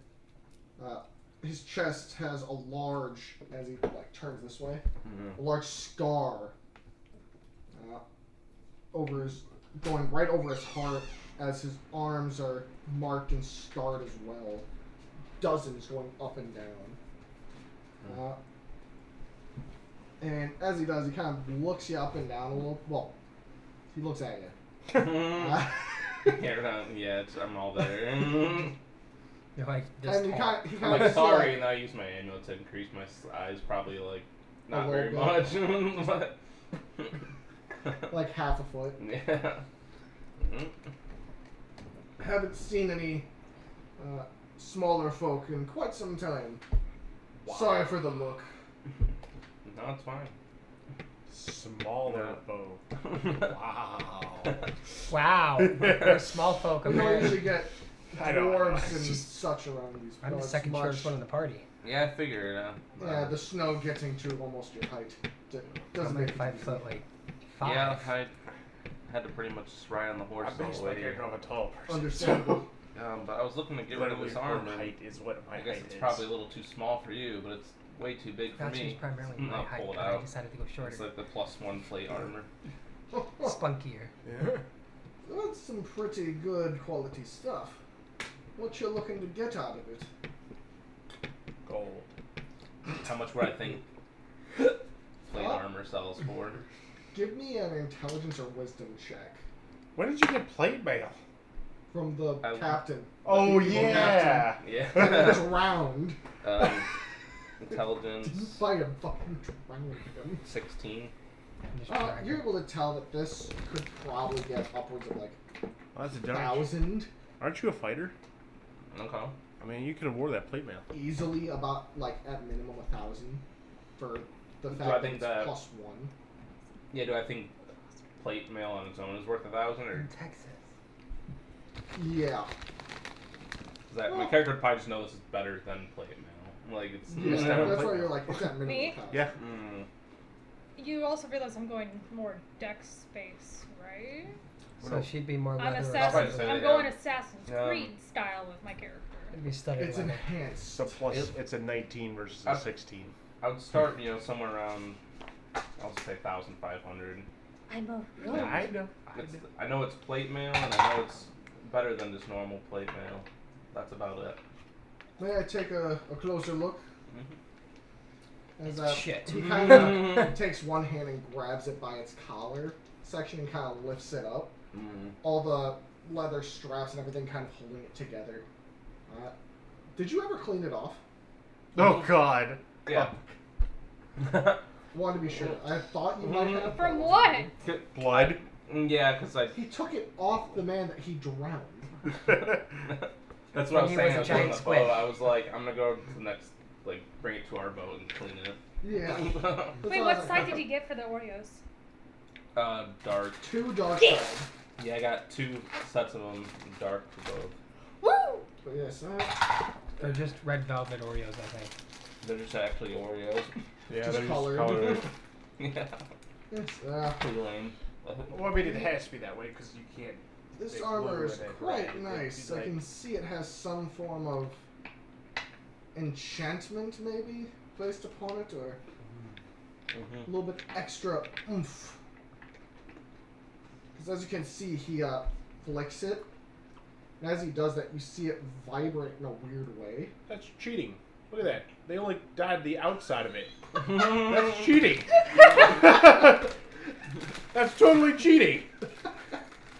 his chest has a large, as he turns this way, a large scar over his, going right over his heart, as his arms are marked and scarred as well. Dozens going up and down. And as he does, he kind of looks you up and down a little. Well, he looks at you. I'm all there. You're like this And he tall. kind I'm of like, sorry, and I use my amulet to increase my size, probably like not A very little much. But like half a foot. yeah. Haven't seen any smaller folk in quite some time. Sorry for the look. No, it's fine. Smaller bow. Wow. Wow. We're small folk. We don't Apparently. usually get I know, dwarves it's and just- such around these I'm the parts second much. shortest one in the party. Yeah, I figured it out. Yeah, the snow getting to almost your height doesn't I'm make like it 5 easy. foot, like 5. Yeah, I had to pretty much ride on the horse I'm all the based way like I here. know I'm a tall person. Understandable. But I was looking to get rid of Literally, this her armor. height is what my I guess height it's is. probably a little too small for you, but it's way too big for That's me. just primarily my I'll height, pull it but I out. decided to go shorter. It's like the +1 plate armor. Spunkier. Yeah. That's some pretty good quality stuff. What you looking to get out of it? Gold. How much would I think plate armor sells for? Give me an intelligence or wisdom check When did you get plate mail? from the captain. Oh The evil yeah. Yeah. captain. Drowned. Intelligence. Didn't fight him, fucking drowned him. 16. Just drag You're it. able to tell that this could probably get upwards of like Well, that's a donut. 1,000. Aren't you a fighter? Okay. I mean, you could have wore that plate mail. Easily about like at minimum 1,000 for the Do fact I that think it's that- +1. Yeah, do I think plate mail on its own is worth 1,000 or In Texas. Yeah. is that my character would probably just know this is better than plate mail? Like it's Yeah, Just have a that's plate why mail. you're like, it's at minimum Me? 1,000. Yeah. You also realize I'm going more deck space, right? So No. she'd be more I'm leather. or Assassin's. say something. I'm that, going yeah. Assassin's Yeah. Creed style with my character. It'd be studded It's leather. enhanced. So plus, it's a 19 versus a 16. I would start, somewhere around, I'll say 1,500. I'm a Yeah, I know. I know it's plate mail, and I know it's better than just normal plate mail. That's about it. May I take a closer look? As Shit. he kind of takes one hand and grabs it by its collar section and kind of lifts it up. All the leather straps and everything kind of holding it together. Did you ever clean it off? Oh God. Yeah. Wanted to be sure. I thought you might have. From what? Blood. Yeah, because He took it off the man that he drowned. that's what I was He saying. was a I was on giant the squid. boat. I was like, I'm gonna go to the next, bring it to our boat and clean it. Yeah. That's Wait, I was what like, side did you get for the Oreos? Dark. 2 dark Yeah. side. Yeah, I got 2 sets of them, dark for both. Woo! But yes, They're just red velvet Oreos, I think. They're just actually Oreos. Yeah, Just they're colored. colored. Yeah. it's, Pretty lame. Well, I mean, it has to be that way because you can't. this They armor glue is in it, quite right? nice. It's I like- can see it has some form of enchantment, maybe, placed upon it, or a little bit extra oomph. Because as you can see, he flicks it, and as he does that, you see it vibrate in a weird way. That's cheating. Look at that. They only dyed the outside of it. That's cheating. That's totally cheating.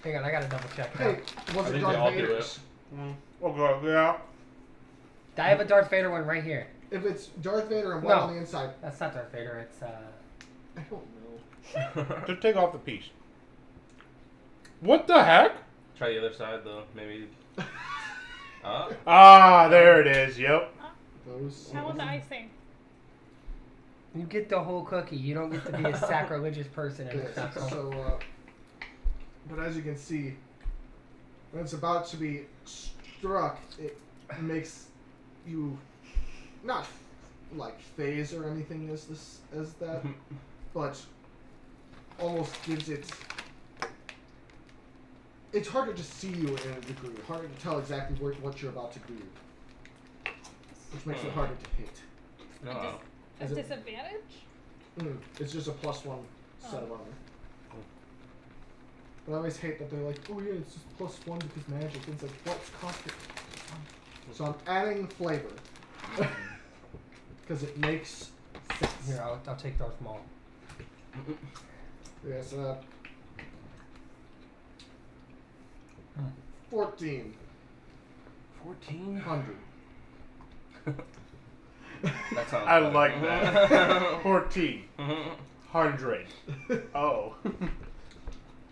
Hang on, I gotta double check. Hey, I was it think they Darth all do Vader's? Okay, yeah. I have a Darth Vader one right here. If it's Darth Vader and white No. on the inside, That's not Darth Vader. It's I don't know. Just take off the piece. What the heck? Try the other side though, maybe. Ah, there it is. Yep. Those. How was the icing? you get the whole cookie. You don't get to be a sacrilegious person in this Yes, episode. so, but as you can see, when it's about to be struck, it makes you not like phase or anything as that, but almost gives it. It's harder to see you in a degree, harder to tell exactly what you're about to do, which makes it harder to hit. No. A Is it- disadvantage? It's just a +1 set of armor. But I always hate that they're like, oh yeah, it's just +1 because magic. And it's like, what's costing? So I'm adding flavor. Because it makes sense. Here, I'll take Darth Maul. Yes, 14. 1400. 100. That sounds I better. like that. 1400. Oh.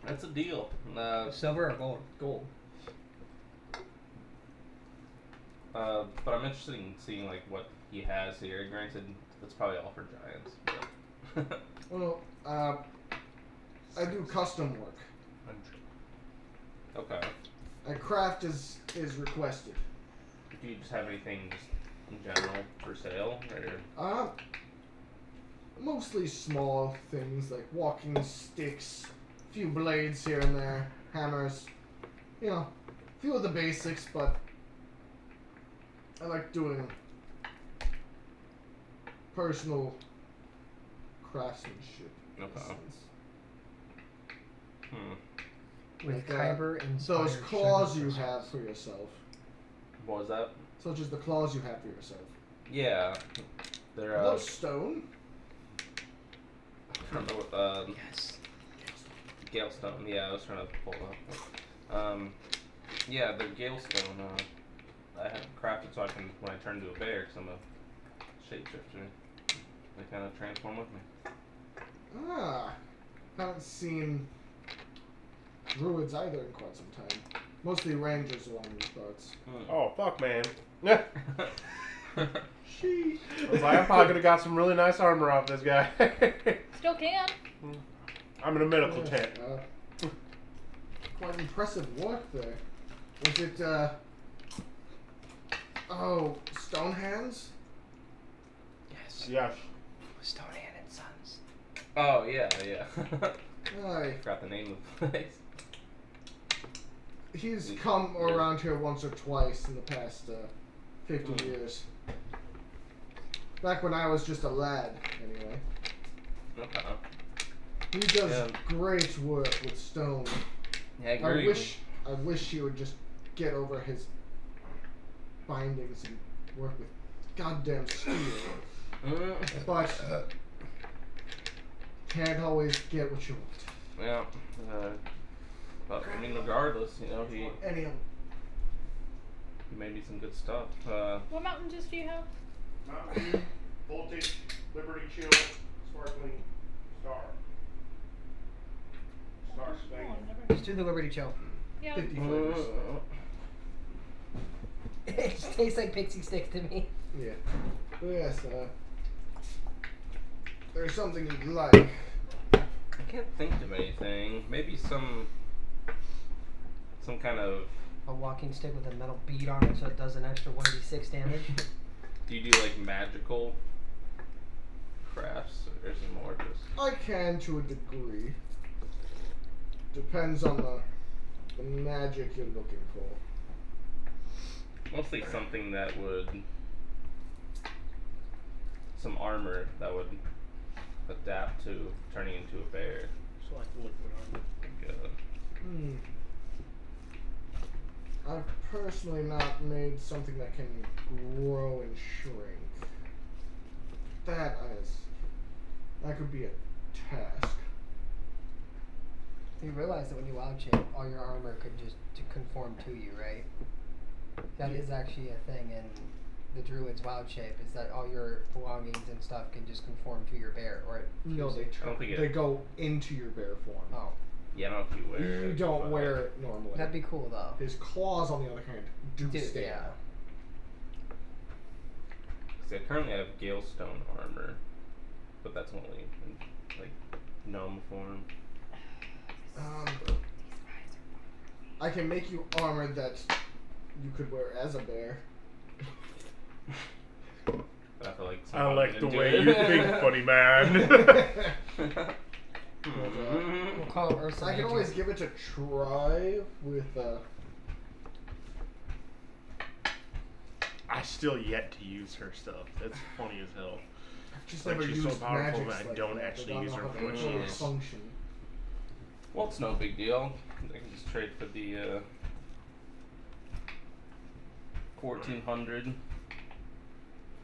That's a deal. Silver or gold? Gold. But I'm interested in seeing what he has here. Granted, that's probably all for giants. But Well, I do custom work. okay. And craft is requested. Do you just have anything just in general for sale, or? Mostly small things like walking sticks, few blades here and there, hammers, few of the basics, but I like doing personal craftsmanship. in a Okay. sense. With Like, Kyber inspired those claws sugar you crystals. have for yourself, What was that? such as the claws you have for yourself. Yeah. They're, Are those stone? I don't know what, Yes. Galestone. Yeah, I was trying to pull it up. Yeah, they're Galestone. I have them crafted so I can, when I turn into a bear, because I'm a shapeshifter, they kind of transform with me. Ah, haven't seen druids either in quite some time. Mostly rangers along these parts. Oh fuck, man. She. I was like, I probably could have got some really nice armor off this guy. Still can. I'm in a medical Yes, tent. quite impressive work there. Was it, oh, stone hands? Yes. Yes. Stonehand and Sons. Oh, yeah. Aye. Forgot the name of the place. He's come around here once or twice in the past 50 years. Back when I was just a lad, anyway. Okay. He does Yeah. great work with stone. Yeah, I agree. I wish he would just get over his bindings and work with goddamn steel. But can't always get what you want. Yeah. But I mean, regardless, you know, he Any of made me some good stuff. What mountain juice do you have? Mountain Dew, Voltage, Liberty Chill, Sparkling, Star. Star Oh, Spain. never- Just do the Liberty Chill. Yeah. 50 flavors. It just tastes like pixie sticks to me. Yeah. But yes, there's something you'd like. I can't think of anything. Maybe some kind of. A walking stick with a metal bead on it so it does an extra 1d6 damage. Do you do like magical crafts, or is it more just? I can to a degree. Depends on the magic you're looking for. Mostly something that would. Some armor that would adapt to turning into a bear. So like liquid armor. Like, I've personally not made something that can grow and shrink. That could be a task. You realize that when you wild shape, all your armor could just conform to you, right? That is actually a thing in the druid's wild shape, is that all your belongings and stuff can just conform to your bear, or No, they I don't think they go into your bear form. oh, yeah, I don't know if you wear. You it, don't but- wear it normally. that'd be cool though. His claws, on the other hand, do Dude, stay. yeah. See, I currently have Galestone armor, but that's only in like gnome form. I can make you armor that you could wear as a bear. But I feel like I like the into way it. you think, funny man. We'll call it Ursa I can Major. always give it a try with I still yet to use her stuff. That's funny as hell. just Like, never she's so used powerful magics that I like don't that. actually don't use know her how for what they she really is. function. Well, it's no big deal. I can just trade for the 1400.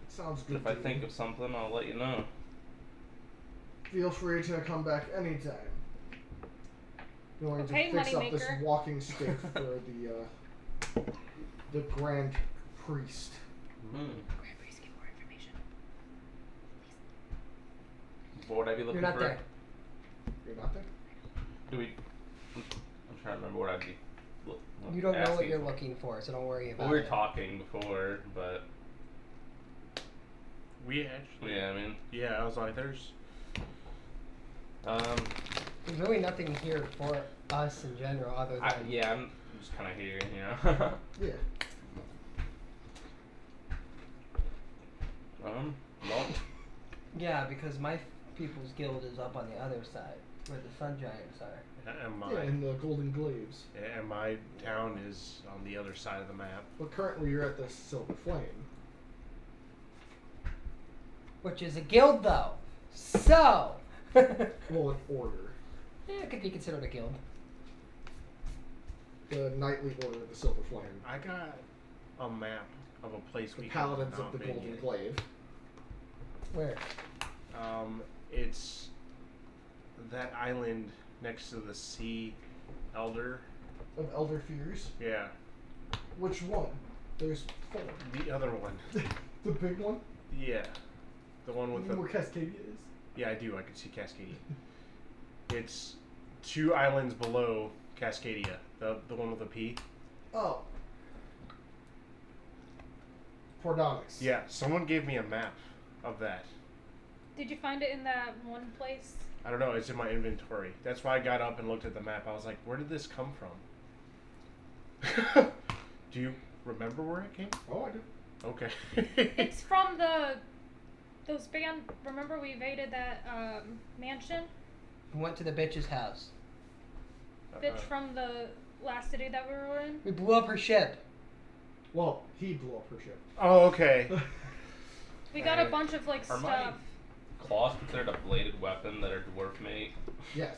Sounds good. If I to think me. of something, I'll let you know. Feel free to come back anytime. Going Okay, to fix up this moneymaker. walking stick for the Grand Priest. Grand Priest, get more information. What would I be looking You're not for? there. You're not there? Do we? I'm trying to remember what I'd be. You don't know what asking you're for. looking for, so don't worry about Well, we were it. talking before, but We actually. yeah, I mean, Yeah, I was like, there's. There's really nothing here for us in general other than... yeah, I'm just kind of here, you know. Yeah. Well, Yeah, because my people's guild is up on the other side, where the Sun Giants are. And Yeah, in the Golden Glaives. my town is on the other side of the map. But currently you're at the Silver Flame. which is a guild, though. So. Well, an order. Yeah, it could be considered a guild. The Knightly Order of the Silver Flame. I got a map of a place The we Paladins have of the not been Golden yet. Glaive. Where? It's that island next to the Sea Elder. Of Elder Fears. Yeah, Which one? There's 4. the other one. The big one? Yeah, the one with the. Where Cascadia is? Yeah, I do. I can see Cascadia. It's 2 islands below Cascadia. The one with the P. Oh. Pordonix. Yeah, someone gave me a map of that. Did you find it in that one place? I don't know. It's in my inventory. That's why I got up and looked at the map. I was like, where did this come from? Do you remember where it came? Oh, I do. Okay. It's from those band. Remember we invaded that mansion? We went to the bitch's house. Bitch from the last city that we were in. We blew up her ship. Well, he blew up her ship. Oh, okay. We got a bunch of like Are my stuff. claws considered a bladed weapon that are dwarf made? Yes.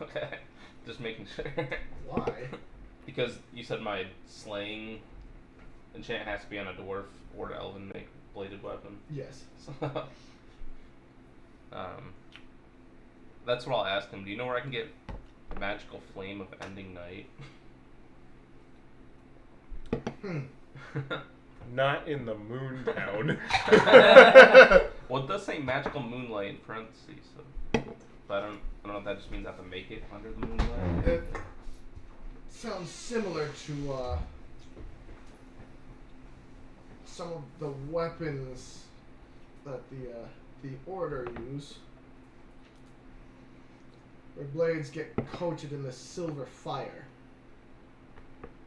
Okay. Just making sure. Why? Because you said my slaying enchant has to be on a dwarf or an elven make bladed weapon. Yes. So, that's what I'll ask him. Do you know where I can get magical flame of ending night? Not in the moon town. Well, it does say magical moonlight in parentheses, so but I don't know if that just means I have to make it under the moonlight. It sounds similar to some of the weapons that the Order use. Their blades get coated in the silver fire.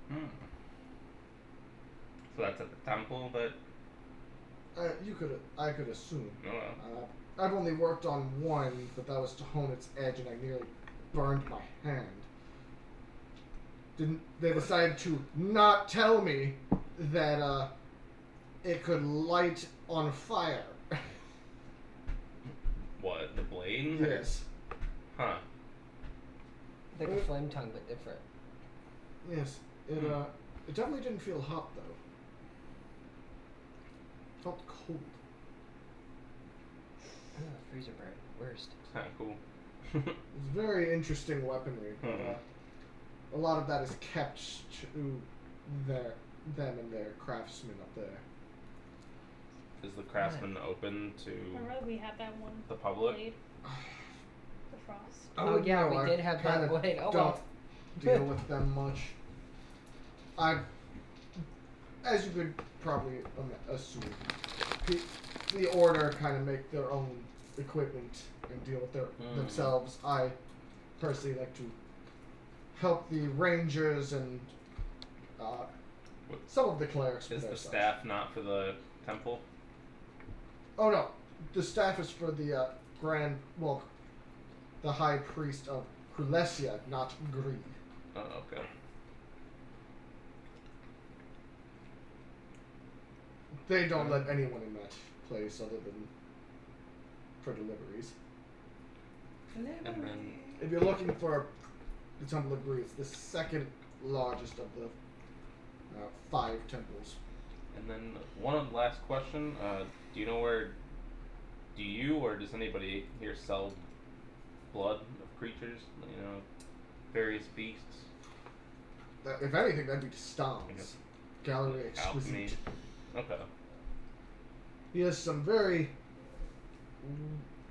Hmm. So that's at the temple, but I could assume. oh, I've only worked on one, but that was to hone its edge, and I nearly burned my hand. They decided to not tell me that it could light on fire. what, the blade? Yes. Huh. Like a flame tongue, but different. Yes. It definitely didn't feel hot though. It felt cold. Oh, freezer burn. Worst. It's kind of cool. It's very interesting weaponry. But, Mhm. a lot of that is kept to them and their craftsmen up there. Is the craftsman open to Remember we had that one the public? blade? The frost. Oh, yeah, no, we I did have that kinda blade. Oh, don't well. deal with them much. As you could probably assume, the Order kind of make their own equipment and deal with themselves. I personally like to help the Rangers and some of the clerics. Is with the their stuff. staff not for the temple? Oh no, the staff is for the the High Priest of Krulesia, not Greed. Oh, okay. They don't let anyone in that place other than for deliveries. And then If you're looking for the Temple of Greed, it's the second largest of the 5 temples. And then one last question. Do you know where? Do you or does anybody here sell blood of creatures? You know, various beasts. If anything, that'd be I Stom's guess. Gallery Alchemy. Exquisite. Okay. He has some very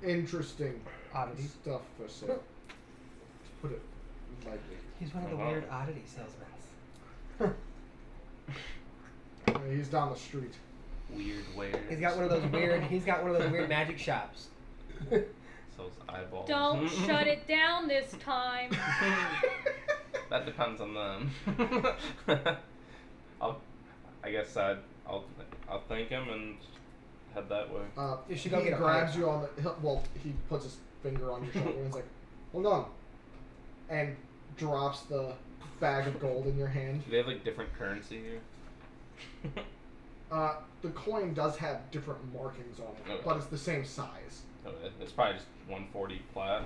interesting Oddities. stuff for sale. To put it lightly. He's one of the Oh, wow. weird oddity salesmen. He's down the street. Weird wares. He's got one of those weird. He's got one of those weird magic shops. Sells eyeballs. Don't shut it down this time. That depends on them. I guess I'll thank him and head that way. You should He go get a grabs pipe. you on the. He puts his finger on your shoulder and he's like, "Hold on," and drops the bag of gold in your hand. Do they have like different currency here? The coin does have different markings on it, Okay. but it's the same size. Oh, it's probably just 140 plat.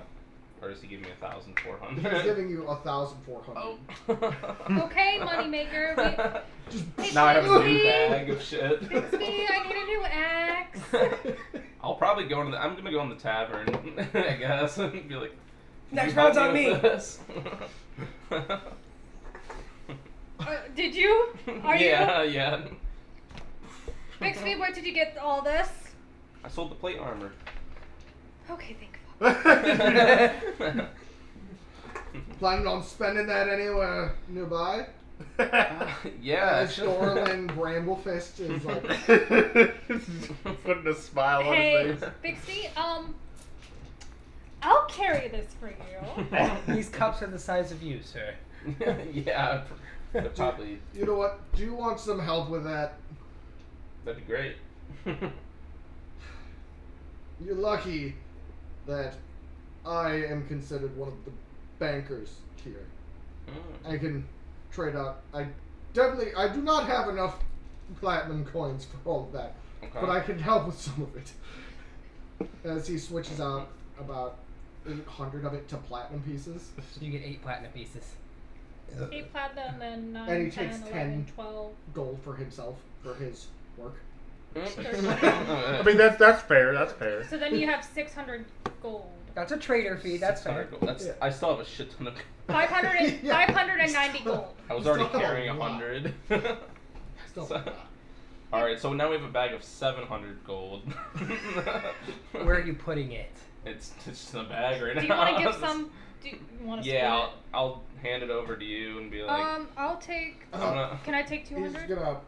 Or does he give me 1,400? He's giving you 1,400. Oh. Okay, moneymaker. Just Now I have a new Bixby. bag of shit. Bixby, I need a new axe. I'll probably go into I'm gonna go in the tavern, I guess, and be like, Next "You help round's on me me." with this?" Did you? Are yeah, you? yeah. Bixby, where did you get all this? I sold the plate armor. Okay, thank you. Planning on spending that anywhere nearby? Yeah. Storlin Bramblefist is like, Putting a smile Hey, on his face. Bixby, I'll carry this for you. These cups are the size of you, sir. Yeah, probably. you know what? Do you want some help with that? That'd be great. You're lucky that I am considered one of the bankers here. I can trade out. I do not have enough platinum coins for all of that, Okay. but I can help with some of it. As he switches out about 800 of it to platinum pieces. So you get 8 platinum pieces. 8 platinum and 9, And he 10, takes 11, 10. 12. Gold for himself, for his work. I mean, that's fair. That's fair. So then you have 600 gold. That's a trader fee. That's fair. 600 gold. That's. Yeah. I still have a shit ton of. 500, Yeah. 590 gold. I was Still already have a carrying lot. 100. Still So- like that. All right, so now we have a bag of 700 gold. Where are you putting it? It's in a bag right now. Do you want to give some? Do you want to Yeah, I'll hand it over to you and be like, I'll take. I'm gonna. Can I take He's 200? gonna.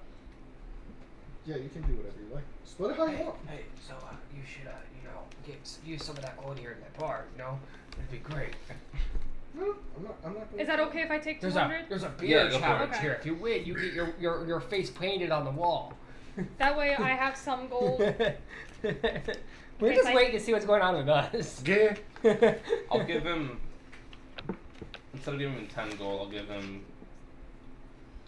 Yeah, you can do whatever you like. Split it how you want. Hey, so you should, use some of that gold here in that bar. You know, it'd be great. No, I'm not. Is that okay if I take There's 200? a Yeah, beer go for it. challenge Okay. here. If you win, you get your face painted on the wall. That way I have some gold. We're Okay, just so waiting to see what's going on with us. Yeah. I'll give him. Instead of giving him 10 gold, I'll give him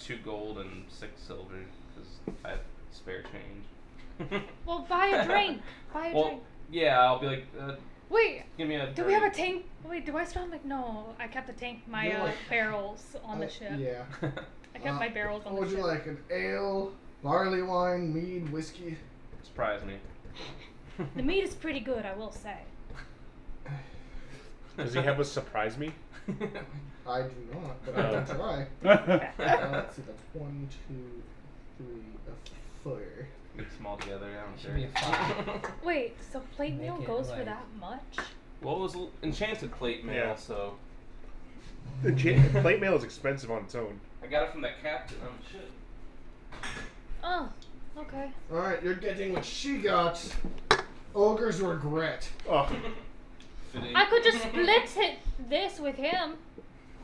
2 gold and 6 silver because I have spare change. Well, buy a drink. Buy a Well, drink. yeah, I'll be like, Wait, give me a. do we have a tank? Wait, do I still have no? I kept my You're like- barrels on the ship. Yeah. I kept my barrels on What the would ship. you like? An ale, barley wine, mead, whiskey? Surprise me. The meat is pretty good, I will say. Does he have a surprise me? I do not, but I can try. Let's see, that's 1, 2, 3, 4. Mix them all together. I don't Should be a care. 5. Wait, so plate Make meal it goes for like- that much? Well, it was enchanted plate mail, Yeah. so The plate mail is expensive on its own. I got it from that captain on the ship. Oh, okay. Alright, you're getting what she got. Ogre's regret. Oh, Fitting. I could just split this with him,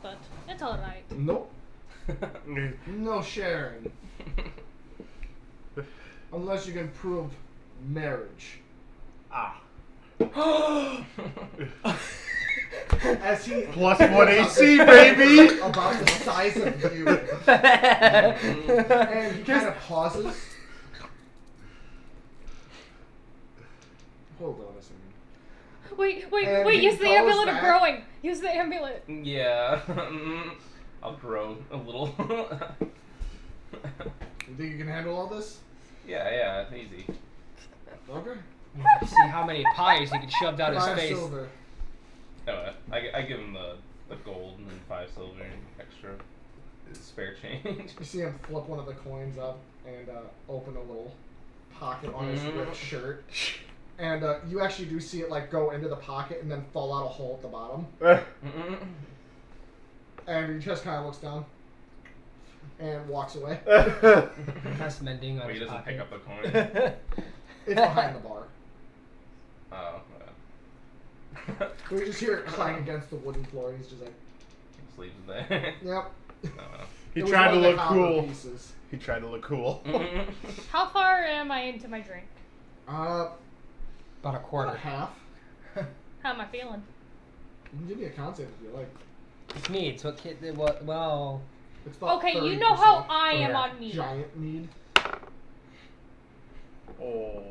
but it's alright. Nope. No sharing. Unless you can prove marriage. ah. As he Plus 1 AC, baby. about the size of you, and he kind of pauses. Hold on a second. Wait, And wait, he use the goes amulet of back. growing. Use the amulet. Yeah. I'll grow a little. You think you can handle all this? yeah, easy. Okay. See how many pies he can shove down his 5 face. silver. Oh, I give him the gold and then 5 silver and extra spare change. You see him flip one of the coins up and open a little pocket on his Mhm. ripped shirt. And you actually do see it like go into the pocket and then fall out a hole at the bottom. And he just kind of looks down and walks away. That's mending on Wait, he his doesn't pick up pocket. the coin. It's behind the bar. Oh, yeah. So you just hear it clang against the wooden floor. And he's just like, Just leaves it there. "Yep." He It was tried one to of the look copper cool. pieces. He tried to look cool. How far am I into my drink? About a About quarter. half. How am I feeling? You can give me a con save if you like. It's mead. So what? Well, It's about Okay, you know how 30% I am Yeah. on meat. giant mead. Oh.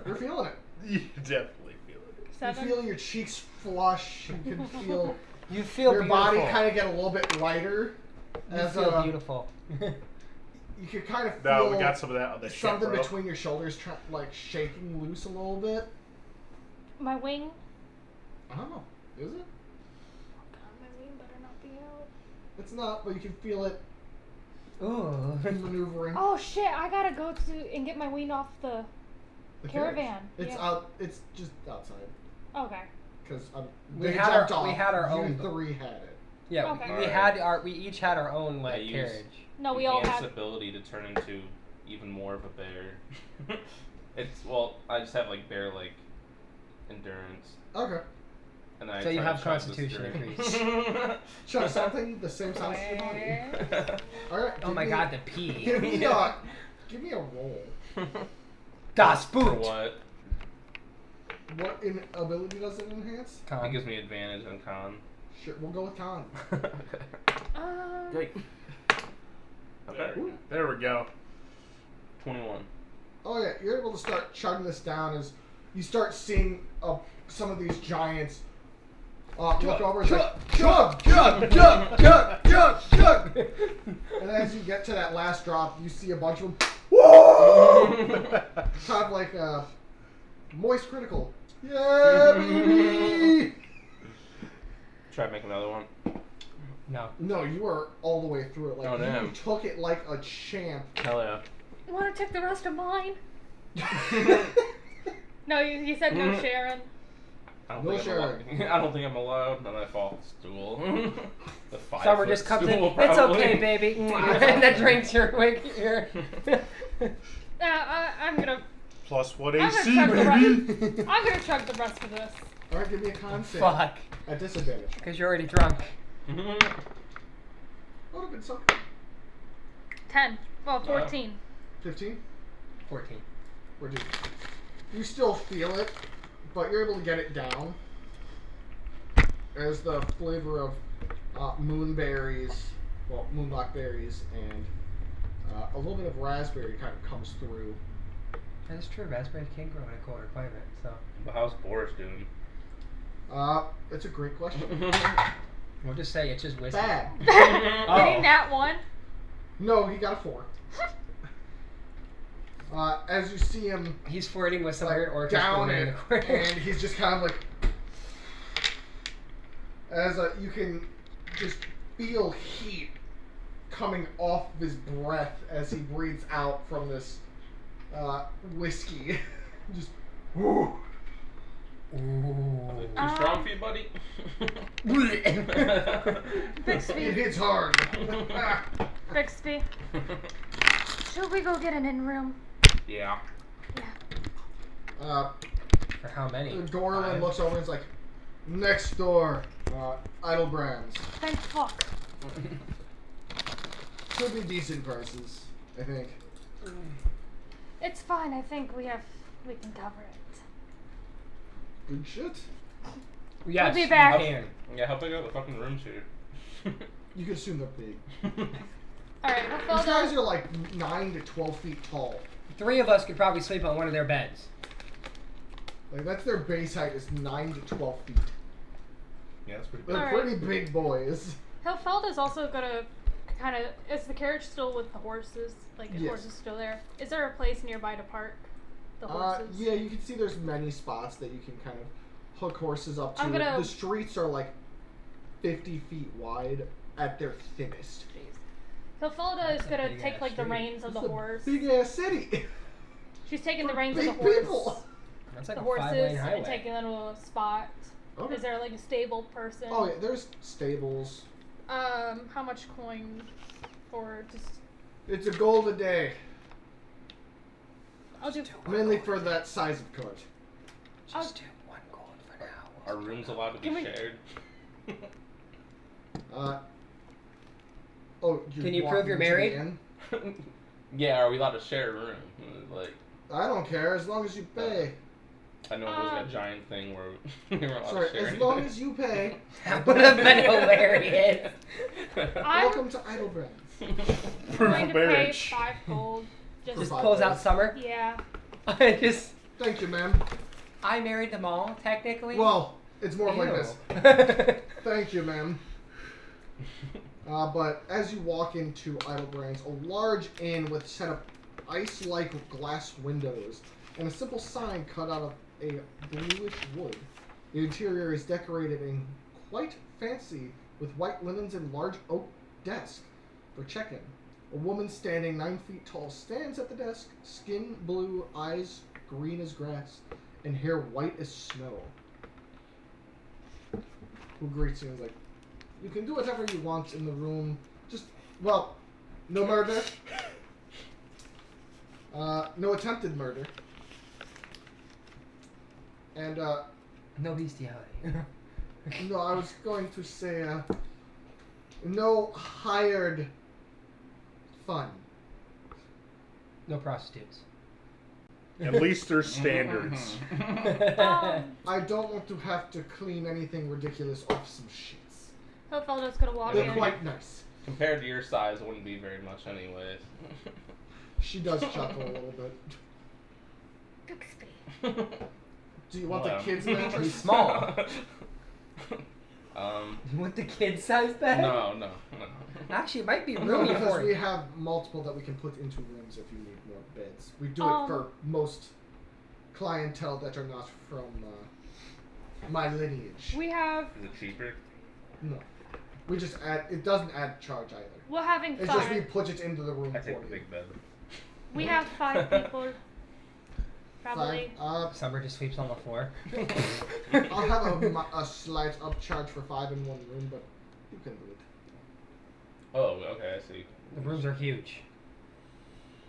You're feeling it. You definitely feel it. 7. You feel your cheeks flush. You can feel You feel your beautiful. body kind of get a little bit lighter. You As feel beautiful. You can kind of No, feel we got some of that on the ship, something bro. between your shoulders, like shaking loose a little bit. My wing. I don't know. Is it? Oh god, my wing better not be out. It's not, but you can feel it Ooh. maneuvering. Oh shit, I gotta go to and get my wing off the The caravan. carriage. It's Yeah. out. It's just outside. Okay. Because We they had jumped our- off. we had our you own- three had it. Yeah, Okay. we each had our own like I use- carriage. No, we all Enhanced had. ability to turn into even more of a bear. I just have like bear like endurance, Okay. and then I So you try have to chug this constitution drink. increase. Try something the same size as your body. Where? All right. Oh give my me- god, the pee. Give me a roll. Das For Boot. what? What ability does it enhance? It gives me advantage on con. Sure, we'll go with con. Great. Okay. There we go. 21. Oh yeah, you're able to start chugging this down as you start seeing some of these giants look over. It's like chug, chug, chug, chug, chug, chug. And as you get to that last drop, you see a bunch of them. Whoa! Kind of like moist critical. Yeah, baby. Try to make another one. No. No, you were all the way through it. Like Oh, you damn. took it like a champ. Hell yeah. Want to take the rest of mine? No, you said no, Sharon. I don't No think I'm sharing. allowed. I don't think I'm allowed. And then I fall off the stool. The 5 Summer just comes in. stool, It's probably. okay, baby. And then drinks your wig. Your I'm gonna. Plus 1 I'm AC, gonna chug the baby. rest. I'm gonna chug the rest of this. All right, give me a con save. Fuck. At disadvantage. Because you're already drunk. Oh, good stuff. 10. Well, 14. 15. 14. Or do you still feel it, but you're able to get it down as the flavor of moonberries, well, moonlock berries, and a little bit of raspberry kind of comes through. That is true. Raspberries can grow in a colder climate. So But how's Boris doing? It's a great question. we'll just say it's just whiskey. Bad. Getting that one. No, he got a 4. As you see him He's flirting with some like, weird orchid down in it, the corner. and he's just kind of like, as you can just feel heat coming off of his breath as he breathes out from this whiskey. Just, whoo. Ooh. Too strong for you, buddy? It Bixby. hits hard. Bixby. Should we go get an in room? Yeah. Yeah. For how many? Dorlin 5? looks over and is like, next door, Idle Brands. Thank fuck. Could be decent prices, I think. It's fine. I think we can cover it. Good shit. Yes, We'll be back. you can. Yeah, how big are the fucking rooms here? You can assume they're big. All right. These guys are like 9 to 12 feet tall. 3 of us could probably sleep on one of their beds. Like that's their base height is 9 to 12 feet. Yeah, that's pretty They're big. Alright. pretty big boys. Hilfelda's also gonna kind of. Is the carriage still with the horses? Like the Yes. horses still there? Is there a place nearby to park the horses? Yeah, you can see there's many spots that you can kind of hook horses up to. I'm gonna- The streets are like 50 feet wide at their thinnest. Hilfelda That's is a gonna big take ass like the street. reins of the It's a horse. big ass city. She's taking the For reins of the big horse. people. That's like The a 5-lane horses highway. and taking them to a spot. Okay. Is there like a stable person? Oh yeah, there's stables. How much coin for just? It's a gold a day, I'll do. mainly for that size of cart. Just do 1 gold for now. Are rooms allowed to be Give me- shared? Can you prove you're walking into the married? inn? Yeah, are we allowed to share a room? Like, I don't care as long as you pay. I know it was that giant thing where we weren't allowed Sorry, to share as long as you pay. That would have been hilarious. I'm Welcome to Idle Brands. going to pay marriage. 5 gold Just Just 5 pulls out days. Summer. yeah. Just Thank you, ma'am. I married them all, technically. Well, it's more like this. Ew. Thank you, ma'am. But as you walk into Idlebrand's, a large inn with set of ice-like glass windows and a simple sign cut out of a bluish wood. The interior is decorated in quite fancy with white linens and large oak desk for check-in. A woman standing 9 feet tall stands at the desk, skin blue, eyes green as grass, and hair white as snow. Who greets you and is like, you can do whatever you want in the room. Just, well, no murder. No attempted murder. And, No bestiality. no, I was going to say, no hired fun. No prostitutes. At least there's standards. I don't want to have to clean anything ridiculous off some sheets. Hilfelda's gonna walk They're in. quite nice. Compared to your size, it wouldn't be very much anyways. She does chuckle a little bit. Bixby. Do you want Well, the kids' mattress? He's small. um, You want the kid size bed? no. Actually, it might be No, roomy because for we you. have multiple that we can put into rooms if you need more beds. We do it Um, for most clientele that are not from my lineage. We have. Is it cheaper? No. We just add, it doesn't add charge either. We're having It's just we five. put it into the room I for take you. the big bed. We have 5 people. Probably. Summer just sweeps on the floor. I'll have a slight upcharge for 5 in one room, but you can do it. Oh, okay, I see. The rooms are huge.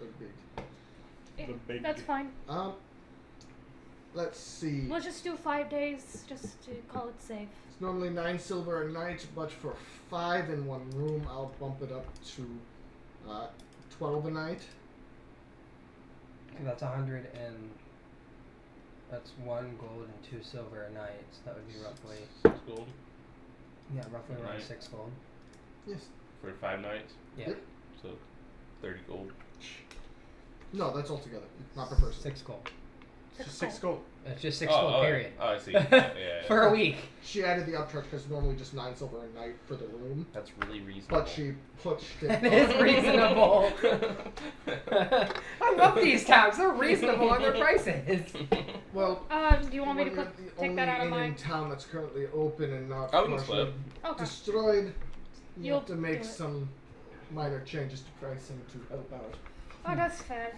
They're big. Yeah, the big- that's fine. Let's see. We'll just do 5 days just to call it safe. It's normally 9 silver a night, but for 5 in one room, I'll bump it up to 12 a night. So that's 100 and that's 1 gold and 2 silver a night. So that would be roughly, 6 gold roughly A around night. 6 gold. Yes. for 5 nights. Yeah, Yep. So 30 gold. No, that's all together, not per person. 6 gold. It's just 6 gold. It's just 6 gold, period. Oh, I see. Yeah. For a week. She added the upcharge because normally just 9 silver a night for the room, That's really reasonable. but she pushed it. That is reasonable. I love these towns. They're reasonable on their prices. Well, Do you want me to when put you're the take that out of only inn in my? town that's currently open and not I can commercially split. Okay. destroyed, you You'll have to make do it. some minor changes to pricing to help out. Oh, that's fair.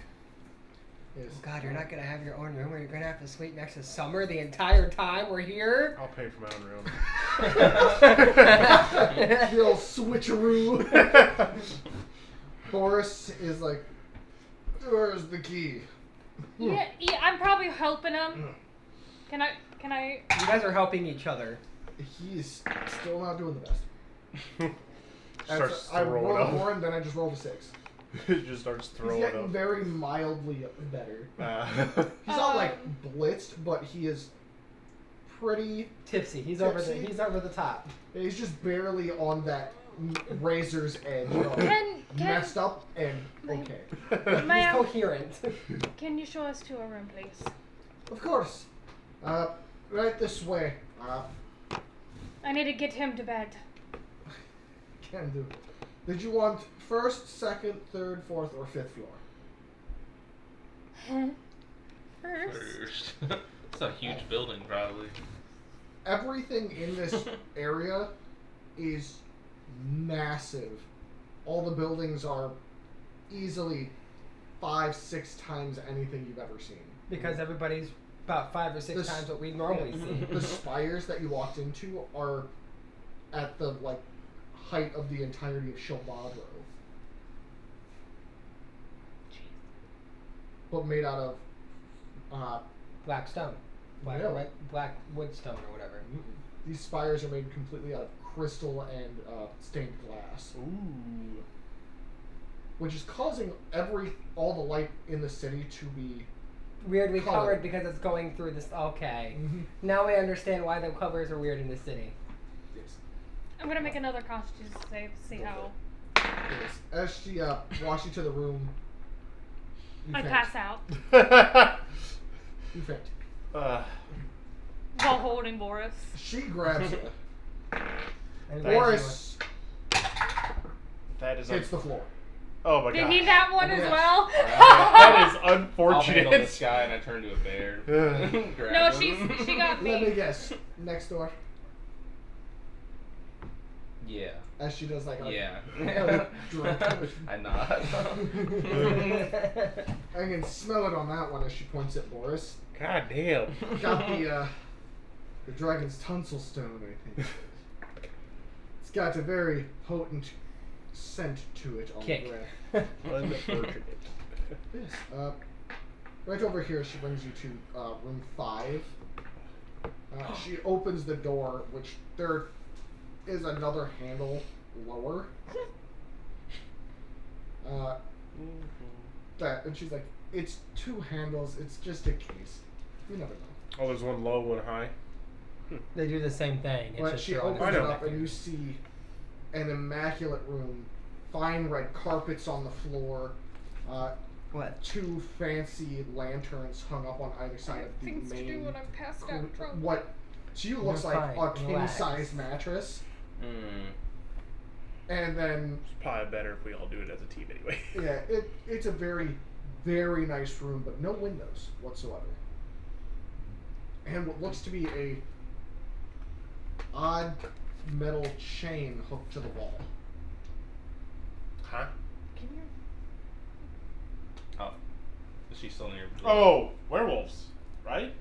Yes. Oh God, you're not gonna have your own room where you're gonna have to sleep next to Summer the entire time we're here. I'll pay for my own room. The old switcheroo. Boris is like, where's the key? Yeah, I'm probably helping him. Can I? You guys are helping each other. He's still not doing the best. Starts I throwing rolled a up. 4 and then I just rolled a 6. It just starts He's throwing getting up. very mildly better. He's Um, not like blitzed, but he is pretty. Tipsy. He's Tipsy? over the top. He's just barely on that razor's edge. Of Can messed up and okay. He's ma'am, coherent. can you show us to a room, please? Of course. Right this way. I need to get him to bed. Can do. Did you want first, second, third, fourth, or fifth floor? First. It's a huge building, probably. Everything in this area is massive. All the buildings are easily 5-6 times anything you've ever seen. Because everybody's about 5 or 6 This- times what we normally see. The spires that you walked into are at the height of the entirety of Shilbadro. But made out of Black stone. Black, Really? black wood stone or whatever. these spires are made completely out of crystal and stained glass, Ooh. which is causing all the light in the city to be Weirdly Colored. colored because it's going through this. Okay. Now we understand why the colors are weird in the city. yes. I'm gonna make another constitution save. See how. Yes. As she walks you to the room, You I faint. pass out You faint. uh, while holding Boris. She grabs you. And Boris that is hits the floor. oh my Did god. he have one as Yes. well? That is I'll handle unfortunate. this guy, and I turn to a bear. Grab No, him. she got Let me me. guess. Next door. Yeah. As she does like a Yeah. drunk. I nod. I can smell it on that one as she points at Boris. God damn. Got the dragon's tonsil stone, I think. It's got a very potent scent to it on Kick. the breath. Unfortunate. Yes. Right over here, she brings you to room 5. She opens the door, which there is another handle lower. And she's like, it's 2 handles. It's just a case. You never know. Oh, there's one low, one high. They do the same thing. It's But just she they're on opens a it know. up, and you see an immaculate room, fine red carpets on the floor, What? 2 fancy lanterns hung up on either side of the Things to do main. when I'm passed out drunk. What to you looks You're like fine, a king relax. size mattress, Mm. and then It's probably better if we all do it as a team anyway. yeah, it's a very, very nice room, but no windows whatsoever, and what looks to be a odd metal chain hooked to the wall. Huh? Can you? Oh. Is she still near? Oh, werewolves, right?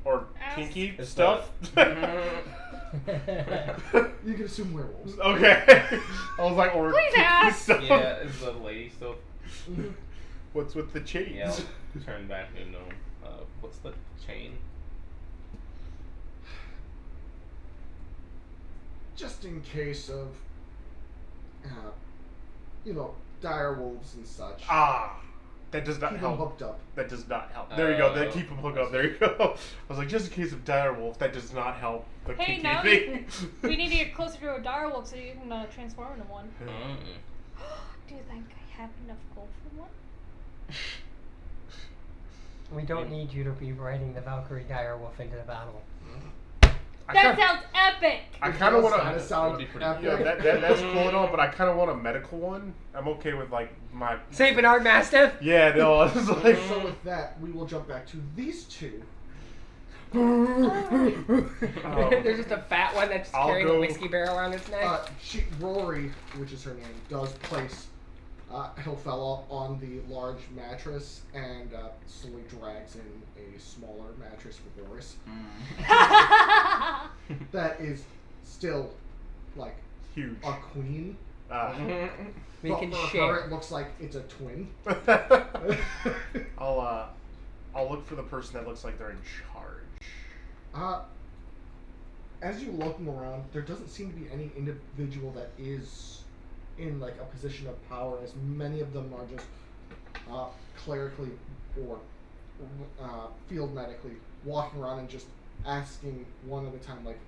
Or Ask- kinky It's stuff? You can assume werewolves. Okay. I was like, or Please kinky ask. stuff. Yeah, is the lady still? What's with the chains? Yeah, I'll turn back and what's the chain? Just in case of, dire wolves and such. Ah, that does not Keep them help. hooked up. That does not help. There you go. Then Oh. keep them hooked up. There you go. I was like, just in case of dire wolf, that does not help the Hey, kinky now thing. we need to get closer to a direwolf so you can transform into one. Mm. Do you think I have enough gold for one? We don't need you to be riding the Valkyrie direwolf into the battle. That sounds epic! I kind of want Kinda to. sound That'd be pretty epic. Yeah, that's cool and all, but I kind of want a medical one. I'm okay with like my. Saint Bernard Mastiff. Yeah, no, it's like. So with that, we will jump back to these 2. There's just a fat one that's I'll carrying go- a whiskey barrel around its neck. Rory, which is her name, does place Hilfella on the large mattress and slowly drags in a smaller mattress for Boris. That is still like Huge. a queen. We but can for share. her, it looks like it's a twin. I'll look for the person that looks like they're in charge. As you're looking around, there doesn't seem to be any individual that is in like a position of power, as many of them are just clerically or field medically walking around and just asking one at a time, like,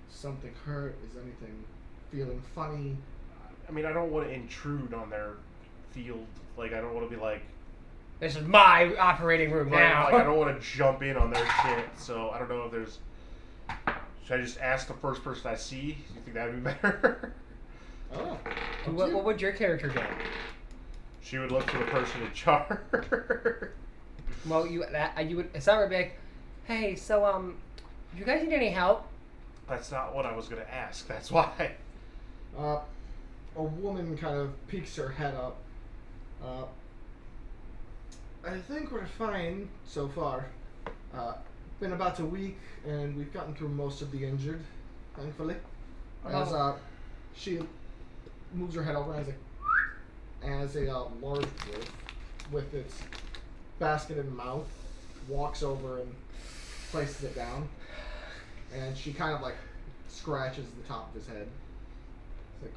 something hurt, is anything feeling funny? I mean, I don't want to intrude on their field. Like, I don't want to be like. This is my operating room now. Like, I don't want to jump in on their shit. So I don't know if there's. Should I just ask the first person I see? Do you think that'd be better? Oh, What would your character do? She would look for the person in charge. Well, you would. Some would be like, hey, so do you guys need any help? That's not what I was gonna ask. That's why. A woman kind of peeks her head up. I think we're fine so far. Been about a week, and we've gotten through most of the injured, thankfully. As she moves her head over as a large wolf with its basket in mouth walks over and places it down, and she kind of like scratches the top of his head. It's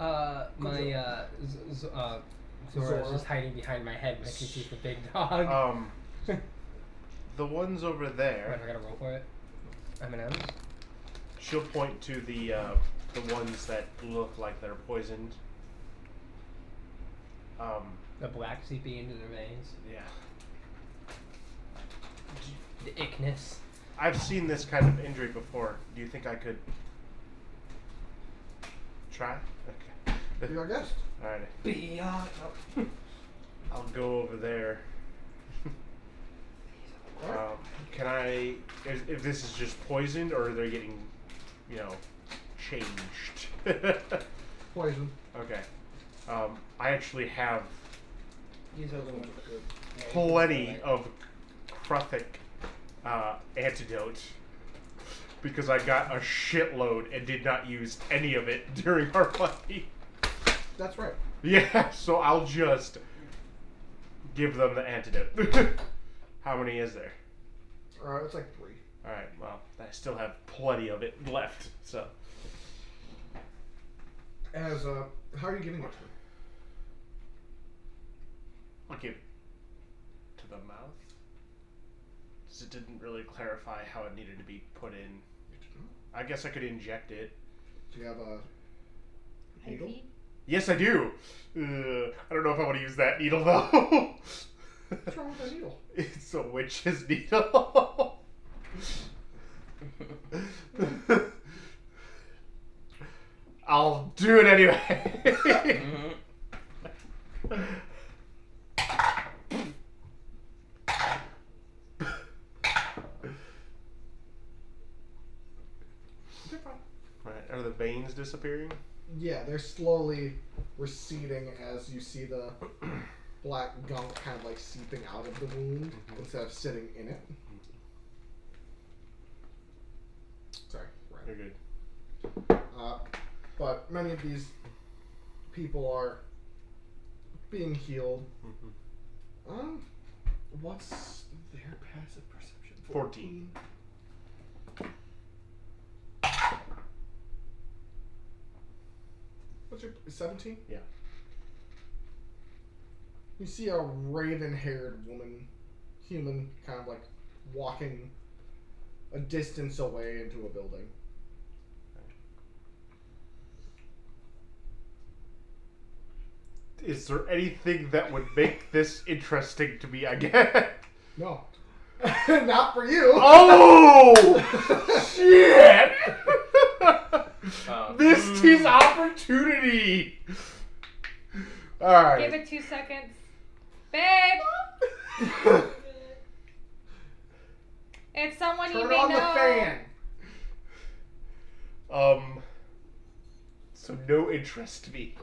like, Zora's Zora. just hiding behind my head because she's the big dog. The ones over Wait, there. I gotta roll for it. M&M's. She'll point to the ones that look like they're poisoned. The black seeping into their veins. Yeah. The ickness. I've seen this kind of injury before. Do you think I could try? Okay. Be our guest. All right. Beyond. I'll go over there. Alright. Can I? If this is just poisoned, or are they getting, changed? Poison. Okay. I actually have These are the ones with the plenty of Kruthic antidote because I got a shitload and did not use any of it during our fight. That's right. Yeah, so I'll just give them the antidote. How many is there? It's like 3. Alright, well, I still have plenty of it left, so. How are you giving it to him? I'll give it to the mouth. Because it didn't really clarify how it needed to be put in. I guess I could inject it. Do you have a needle? IV? Yes, I do. I don't know if I want to use that needle though. What's wrong with that needle? It's a witch's needle. I'll do it anyway. Right, are the veins disappearing? Yeah, they're slowly receding as you see the black gunk kind of like seeping out of the wound instead of sitting in it. Sorry. Right. You're good. But many of these people are being healed. What's their passive perception? 14. What's your 17? Yeah. You see a raven-haired woman, human, kind of like walking a distance away into a building. Is there anything that would make this interesting to me again? No. Not for you! Oh! Shit! Missed his opportunity! Alright. Give it 2 seconds. Babe! It's someone you Turn may on know. the fan! So no interest to me.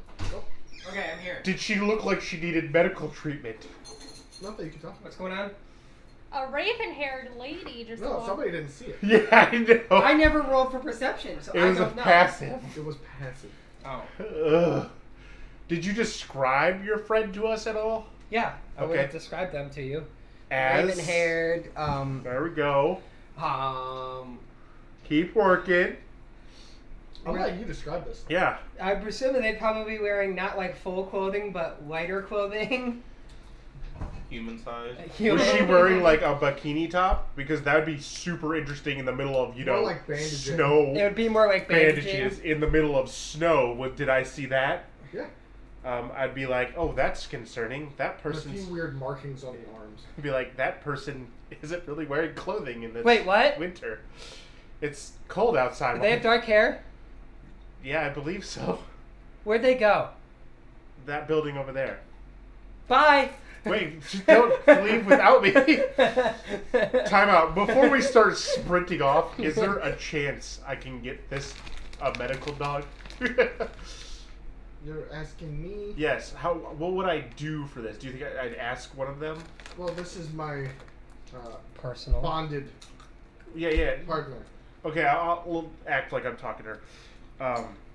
Okay, I'm here. Did she look like she needed medical treatment? Not that you can tell. What's going on? A raven-haired lady just No, walked. somebody didn't see it. Yeah, I know. I never rolled for perception, so It I was a don't know. passive. It was passive. Oh. Ugh. Did you describe your friend to us at all? Yeah, I would Okay. have described them to you. As Raven-haired, There we go. Keep working. I'll let you describe this. Yeah. I'm presuming they'd probably be wearing not like full clothing, but lighter clothing. Human size. Was she wearing like a bikini top? Because that would be super interesting in the middle of, More like bandaging. snow It would be more like bandaging. bandages in the middle of snow. Did I see that? Yeah. I'd be like, oh, that's concerning. That There's a person's... few weird markings on the arms. I'd be like, that person isn't really wearing clothing in this Wait, what? winter. It's cold outside. Do they have dark hair? Yeah, I believe so. Where'd they go? That building over there. Bye! Wait, don't leave without me. Time out. Before we start sprinting off, is there a chance I can get this a medical dog? You're asking me? Yes. What would I do for this? Do you think I'd ask one of them? Well, this is my Personal. bonded Yeah. partner. Okay, we'll act like I'm talking to her.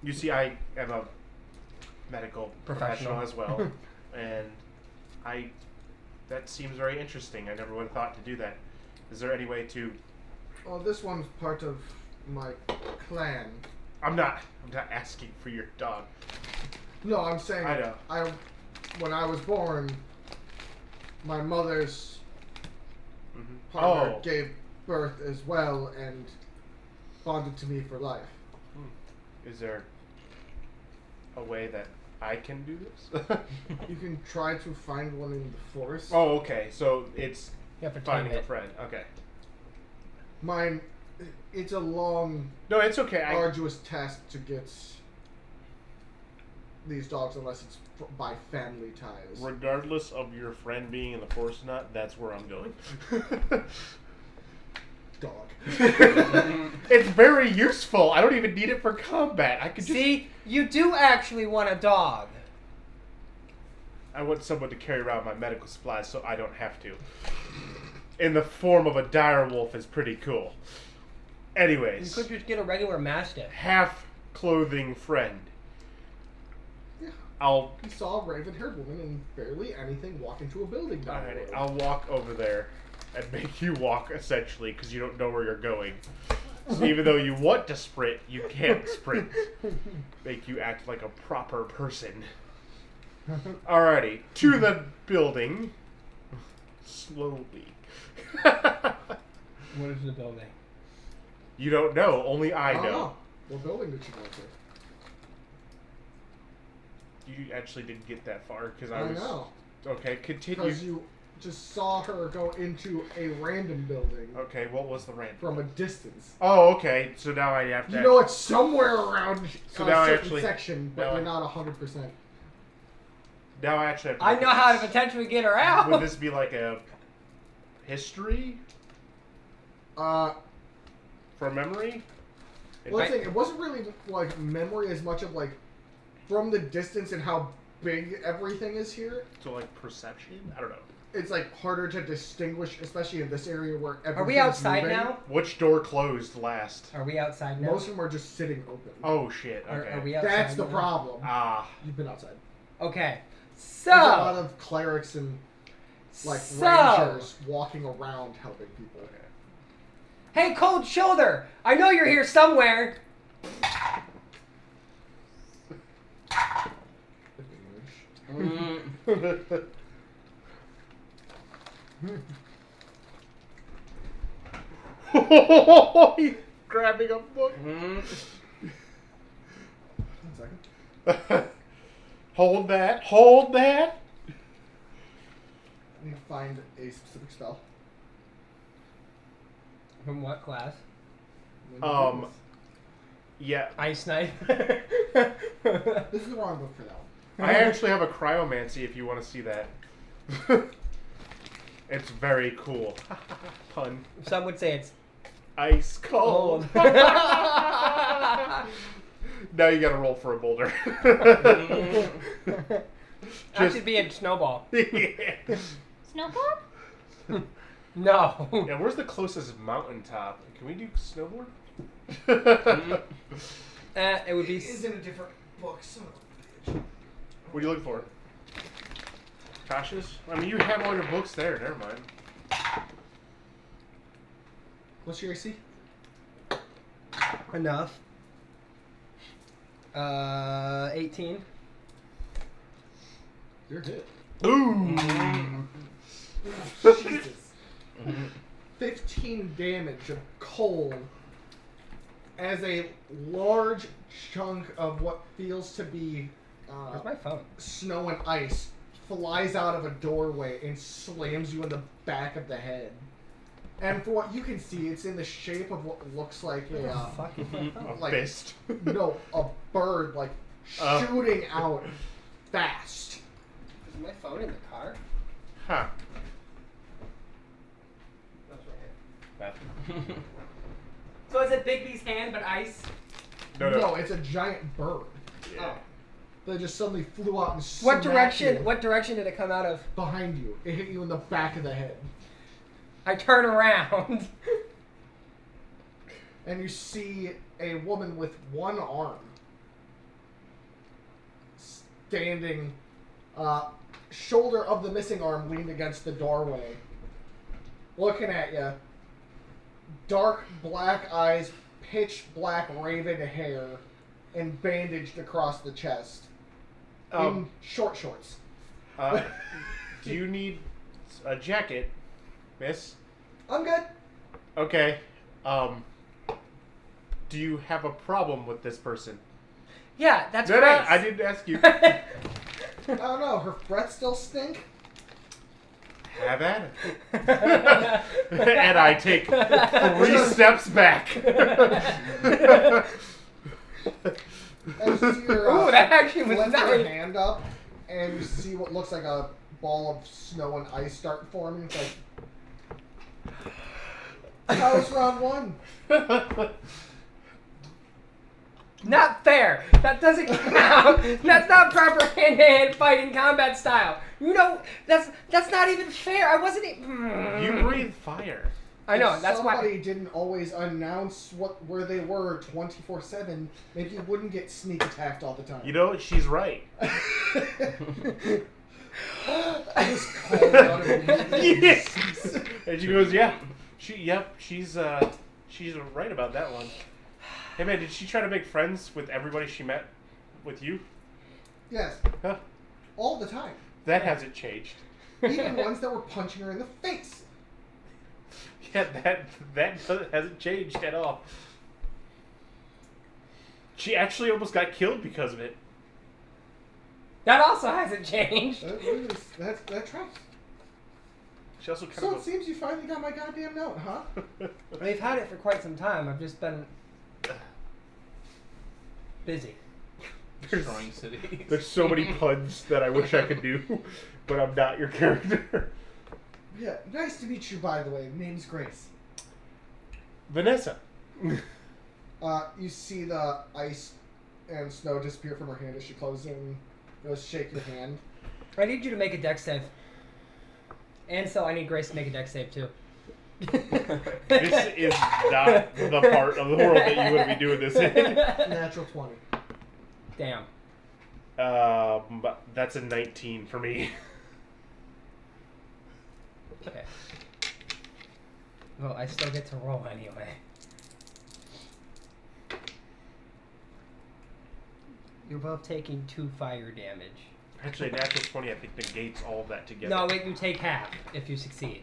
You see, I am a medical professional as well, and that seems very interesting. I never would have thought to do that. Is there any way to... Well, this one's part of my clan. I'm not asking for your dog. No, I'm saying I know. when I was born, my mother's Mm-hmm. partner gave birth as well and bonded to me for life. Is there a way that I can do this? You can try to find one in the forest. Oh, okay. So it's You have to finding time a it. friend. Okay. Mine, it's a long, No, it's okay. arduous task to get these dogs unless it's by family ties. Regardless of your friend being in the forest or not, that's where I'm going. Dog. It's very useful. I don't even need it for combat. I could just. See, you do actually want a dog. I want someone to carry around my medical supplies so I don't have to. In the form of a dire wolf is pretty cool. You Anyways, could just get a regular mastiff. half clothing friend. Yeah. I'll You saw a raven-haired woman in barely anything walk into a building down the road. I'll walk over there and make you walk essentially because you don't know where you're going. So even though you want to sprint, you can't sprint. Make you act like a proper person. Alrighty, to the building. Slowly. What is the building? You don't know, only I don't know. What building did you go to? You actually didn't get that far because I I was. know. Okay, continue. Because you just saw her go into a random building Okay, what was the random? from a distance. Oh, okay. So now I have to. You know it's somewhere around So a now I certain actually- section, but now I- you're not 100%. Now I actually have to. I look know at how to this. potentially get her out. Would this be like a history from memory? Well, the thing, it wasn't really like memory as much of like from the distance and how big everything is here. So like perception? I don't know. It's like harder to distinguish, especially in this area where everything Are we outside now? Which door closed last? Are we outside now? Most of them are just sitting open. Oh shit. Okay. Are we outside That's the now? problem. Ah. You've been outside. Okay. There's a lot So, of clerics and like So- rangers walking around helping people. hey, Cold Shoulder, I know you're here somewhere. Mm. He's grabbing a book. Mm. 1 second. Hold that. Hold that. I need to find a specific spell. From what class? Yeah. Ice Knife. This is the wrong book for that one. I actually have a cryomancy if you want to see that. It's very cool. Pun. Some would say it's Ice cold. old. Now you gotta roll for a boulder. Actually, be a snowball. Yeah. Snowboard? No. Yeah, where's the closest mountaintop? Can we do snowboard? It would be. It is in a different book. Son of a bitch. What are you looking for? Tasha's? I mean, you have all your books there. Never mind. What's your AC? Enough. 18. You're hit. Ooh. Jesus. 15 damage of cold as a large chunk of what feels to be Where's my phone? snow and ice flies out of a doorway and slams you in the back of the head. And for what you can see, it's in the shape of what looks like a Fuck is my phone? A like fist. no, a bird like shooting out fast. Is my phone in the car? Huh. That's right Bathroom. here. So is it Bigby's hand but ice? No. It's a giant bird Yeah. that just suddenly flew out and What smacked direction? you What direction did it come out of? behind you. It hit you in the back of the head. I turn around. And you see a woman with one arm standing, shoulder of the missing arm leaned against the doorway, looking at you. Dark black eyes, pitch black raven hair, and bandaged across the chest. In short shorts. Do you need a jacket, miss? I'm good. Okay. Do you have a problem with this person? Yeah, that's No, Grace. I didn't ask you. I don't know. Her breath still stink. Have at it. And I take 3 steps back. And you see her, Ooh, that actually was lift her nice. hand up, and you see what looks like a ball of snow and ice start forming. It's like, that was round 1. Not fair. That doesn't count. That's not proper hand-to-hand fighting combat style. You know, that's not even fair. I wasn't even... You breathe fire. I know, If that's somebody why... didn't always announce where they were 24/7, maybe you wouldn't get sneak attacked all the time. You know, she's right. I just called out immediately. Yes. And she goes, yeah. She's right about that one. Hey man, did she try to make friends with everybody she met with you? Yes, Huh. all the time. That hasn't changed. Even ones that were punching her in the face. Yeah, that hasn't changed at all. She actually almost got killed because of it. That also hasn't changed. That tracks. She also kind So of it seems you finally got my goddamn note, huh? We've had it for quite some time. I've just been... busy. Destroying cities. There's so many puns that I wish I could do, but I'm not your character. Yeah, nice to meet you, by the way. Name's Grace. Vanessa. You see the ice and snow disappear from her hand as she closes it and goes shake your hand. I need you to make a dex save. And so I need Grace to make a dex save too. This is not the part of the world that you would be doing this in. Natural 20. Damn. But that's a 19 for me. Okay. Well, I still get to roll anyway. You're both taking 2 fire damage. Actually, a natural 20, I think, negates all of that together. No, wait, you take half if you succeed.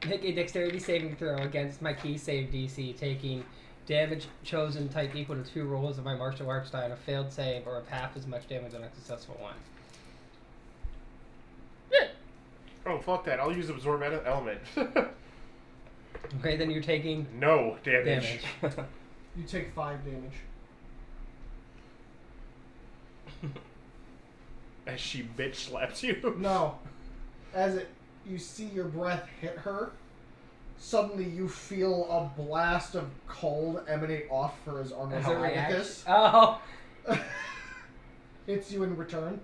Make a dexterity saving throw against my key save DC, taking damage chosen type equal to 2 rolls of my martial arts die on a failed save, or of half as much damage on a successful one. Oh, fuck that. I'll use absorb element. Okay, then you're taking No damage. damage. You take 5 damage. As she bitch slaps you. No. You see your breath hit her, suddenly you feel a blast of cold emanate off her as armor As a reaction. abacus. Oh, Hits you in return.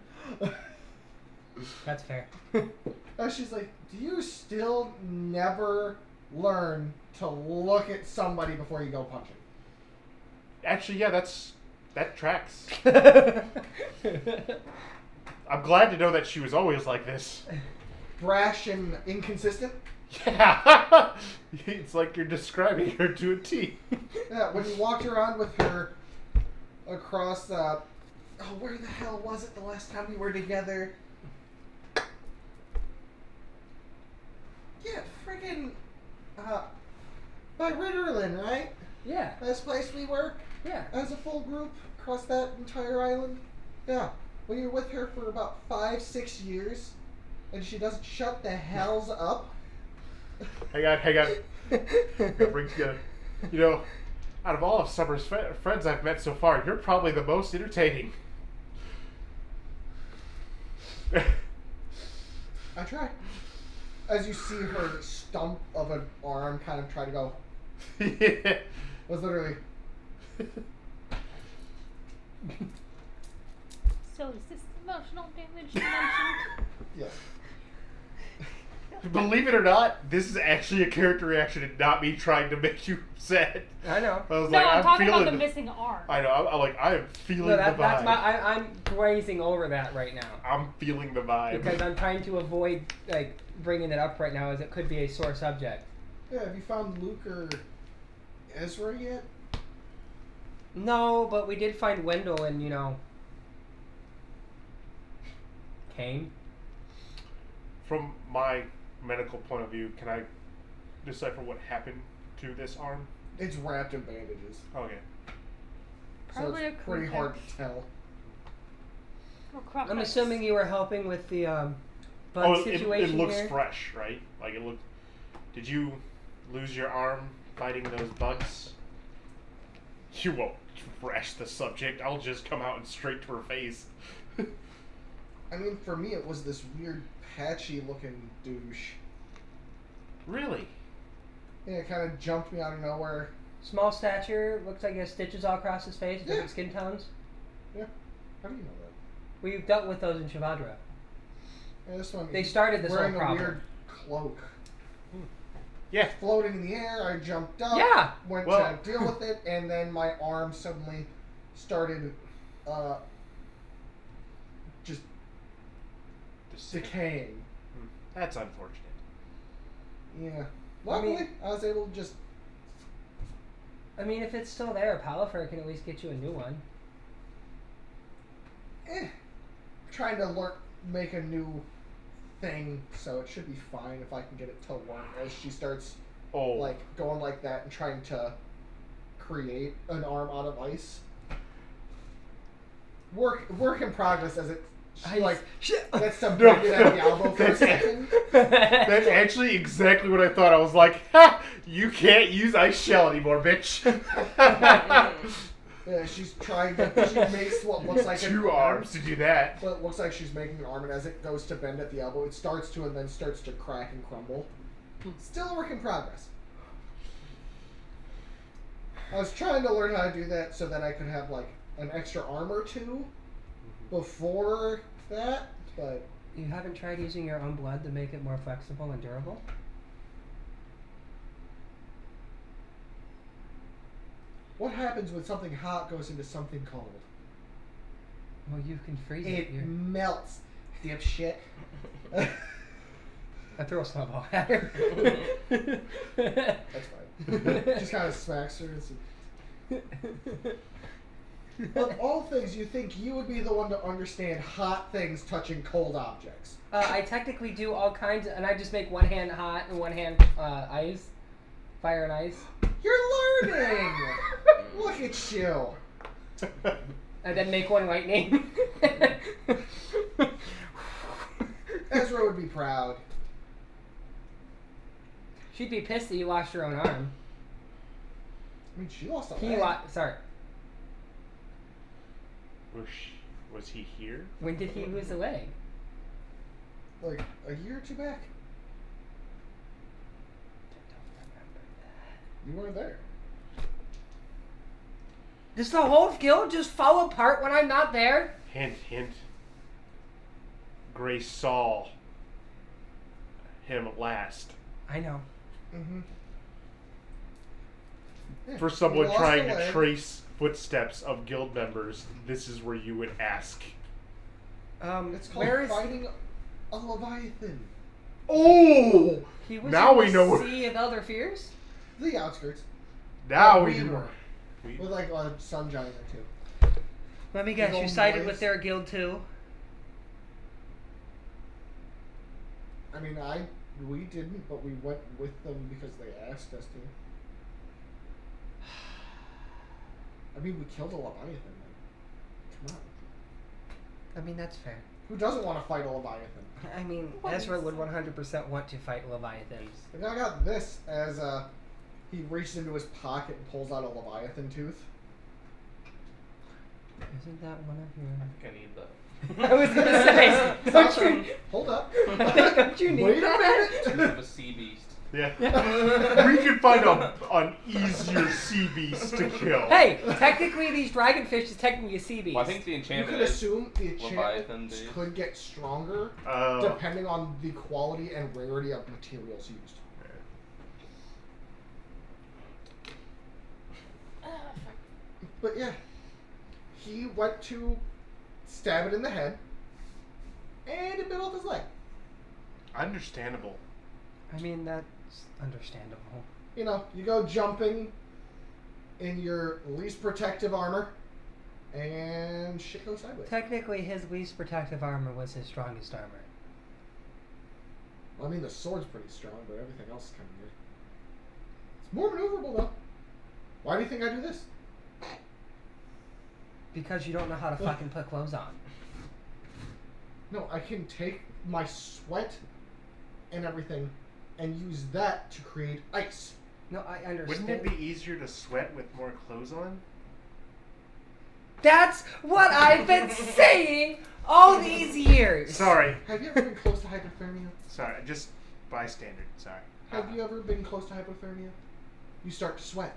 that's fair. And she's like, do you still never learn to look at somebody before you go punching? Actually, yeah, that tracks. I'm glad to know that she was always like this. Brash and inconsistent? Yeah. It's like you're describing her to a T. Yeah, when you walked around with her across the... Oh, where the hell was it the last time we were together? Yeah, friggin' by Ritterlin, right? Yeah, This place we were yeah. as a full group across that entire island. Yeah, when you're with her for about 5-6 years, and she doesn't shut the hells up. Hang on. That brings you, out of all of Summer's friends I've met so far, you're probably the most entertaining. I try. As you see her stump of an arm kind of try to go, Yeah. was literally, So is this emotional damage you mentioned? yes. Believe it or not, this is actually a character reaction and not me trying to make you upset. I know. I was No, like, I'm talking feeling about the missing arm. I know. I'm like, I am feeling No, that's the vibe. I'm grazing over that right now I'm feeling the vibe. because I'm trying to avoid bringing it up right now, as it could be a sore subject. Yeah, have you found Luke or Ezra yet? No, but we did find Wendell and Kane. From my medical point of view, can I decipher what happened to this arm? It's wrapped in bandages. Okay. Probably so it's a pretty hard crucifix. to tell. Or crocus. I'm assuming you were helping with the bug Oh, situation it looks here. fresh, right? Like it looked. Did you lose your arm fighting those bugs? You won't rash the subject. I'll just come out and straight to her face. I mean, for me, it was this weird, patchy-looking douche. Really? Yeah, it kind of jumped me out of nowhere. Small stature, looks like he has stitches all across his face, Yeah. different skin tones. Yeah. How do you know that? We've dealt with those in Shavadra. Yeah, this one. They started this wearing whole a problem. weird cloak. Yeah. Floating in the air, I jumped up. Yeah. Went Well- to deal with it, and then my arm suddenly started, just decaying. That's unfortunate. Yeah. Luckily, I was able to just. I mean, if it's still there, Palifer can at least get you a new one. Trying to make a new thing, so it should be fine if I can get it to work. As she starts going like that and trying to create an arm out of ice. Work in progress as it gets to bend it at the elbow for a second. That's actually exactly what I thought. I was like, ha! You can't use ice shell anymore, bitch. Yeah, she's trying to. She makes what looks like an Two arm. arms to do that. But it looks like she's making an arm, and as it goes to bend at the elbow, it starts to and then starts to crack and crumble. Still a work in progress. I was trying to learn how to do that so that I could have like an extra arm or two before that, but You haven't tried using your own blood to make it more flexible and durable? what happens when something hot goes into something cold? Well, you can freeze it. It melts, dipshit. I throw a snowball at her. That's fine. Just kind of smacks her. Of all things, you think you would be the one to understand hot things touching cold objects. I technically do all kinds of, and I just make one hand hot and one hand ice. Fire and ice. You're learning! Look at you. And then make one lightning. Ezra would be proud. She'd be pissed that you lost your own arm. I mean, she lost a He leg. sorry. Was he here? When did he lose a leg? Like a year or two back. You weren't there. Does the whole guild just fall apart when I'm not there? Hint, hint. Grace saw him last. I know. Mm-hmm. Yeah, For he someone lost trying a to leg. trace footsteps of guild members, this is where you would ask. It's called Where is fighting a Leviathan. Oh! he? Was Now in we the know where- Sea of Elder Fears? The outskirts. Now we we do. were. We- With like a sun giant or two. Let me guess. Big You old sided noise. with their guild too. I mean, we didn't, but we went with them because they asked us to. I mean, we killed a Leviathan. Man. Come on. I mean, that's fair. Who doesn't want to fight a Leviathan? I mean, What Ezra is would 100% want to fight Leviathans. Like, I got this as he reaches into his pocket and pulls out a Leviathan tooth. Isn't that one of your... I think I need that. I was gonna say, don't you... Hold up. Don't you need Wait that? a I minute. have a sea beast. Yeah. We could find an easier sea beast to kill. Hey, technically these dragonfish is technically a sea beast. Well, I think the You enchantment could is assume the Leviathan enchantment based. could get stronger Oh. depending on the quality and rarity of materials used. But yeah, he went to stab it in the head, and it bit off his leg. Understandable. I mean, that's understandable. You know, you go jumping in your least protective armor, and shit goes sideways. Technically, his least protective armor was his strongest armor. Well, I mean, the sword's pretty strong, but everything else is kind of good. It's more maneuverable, though. Why do you think I do this? Because you don't know how to fucking put clothes on. No, I can take my sweat and everything and use that to create ice. No, I understand. Wouldn't it be easier to sweat with more clothes on? That's what I've been saying all these years. Sorry. Have you ever been close to hypothermia? Sorry, just bystander. Sorry. Have you ever been close to hypothermia? You start to sweat.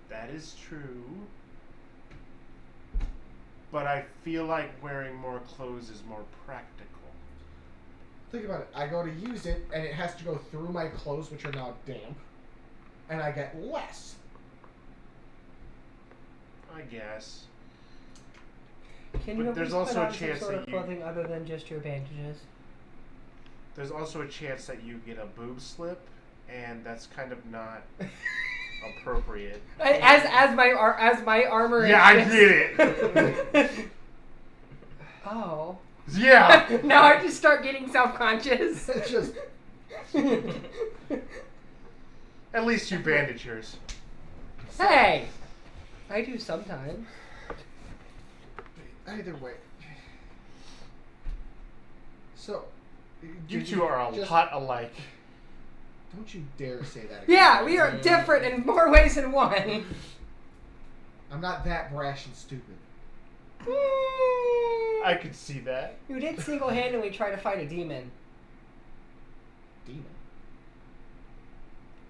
That is true. But I feel like wearing more clothes is more practical. Think about it. I go to use it, and it has to go through my clothes, which are now damp, and I get less. I guess. Can But you there's please also put a on some chance sort that of you- clothing other than just your bandages? There's also a chance that you get a boob slip, and that's kind of not appropriate. As my armor. Yeah, I exists. get it. Oh. Yeah. Now I just start getting self-conscious. It's just At least you bandage yours. Hey, I do sometimes. either way. So, You did two are a just- lot alike. Don't you dare say that again. Yeah, we are different in more ways than one. I'm not that brash and stupid. I could see that. You did single-handedly try to fight a demon. Demon.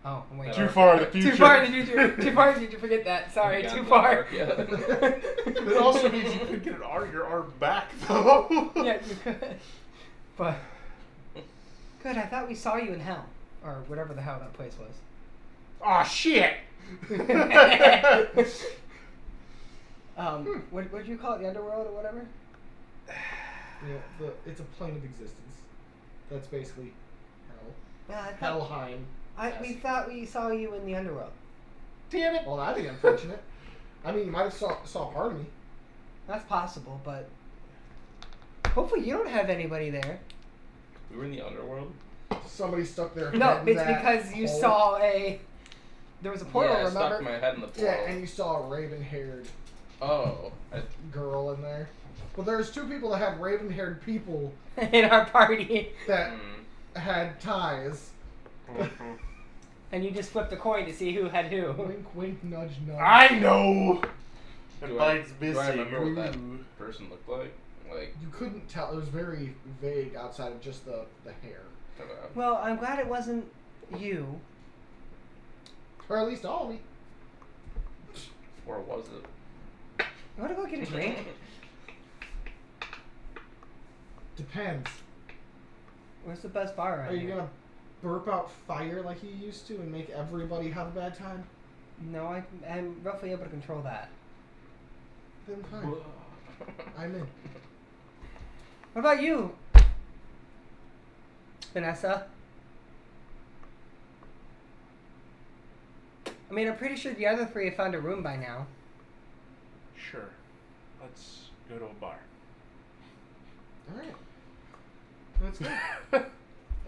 Oh, I'm waiting. Too far in the future. Too far in the future. Too far in the future. Forget that. Sorry, Yeah, too I'm far. not dark yet. That also means you could get your arm back, though. Yeah, you could. But good. I thought we saw you in hell, or whatever the hell that place was. Aw, shit! What did you call it? The underworld or whatever? Yeah, it's a plane of existence. That's basically hell. Yeah, I thought. Helheim. We thought we saw you in the underworld. Damn it! Well, that'd be unfortunate. I mean, you might have saw part of me. That's possible, but hopefully you don't have anybody there. We were in the underworld. Somebody stuck their No, head in it's that because you hole. saw a. There was a portal. Yeah, I remember? stuck my head in the portal. Yeah, and you saw a raven-haired Oh. girl in there. Well, there's two people that had raven-haired people In our party, that had ties. Mhm. and you just flipped a coin to see who had who. Wink, wink, nudge, nudge. I know! The Do I, bites do missing. I remember what that Ooh. person looked like? Like, You couldn't tell. It was very vague outside of just the hair. Well, I'm glad it wasn't you. Or at least all of me. or was it? You want to go get a drink? Depends. Where's the best bar around Are you here? gonna burp out fire like you used to and make everybody have a bad time? No, I'm roughly able to control that. Then fine. I'm in. What about you, Vanessa? I mean, I'm pretty sure the other three have found a room by now. Sure. Let's go to a bar. Alright. That's good.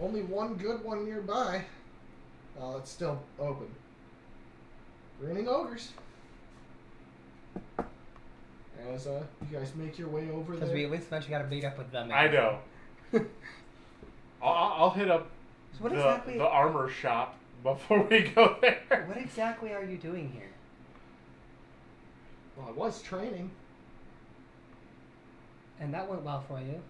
Only one good one nearby. Well, it's still open. Grinning Ogres. As you guys make your way over Because there. we at least eventually got to meet up with them. I know. I'll hit up So what the, exactly? the armor shop before we go there. What exactly are you doing here? Well, I was training. And that went well for you.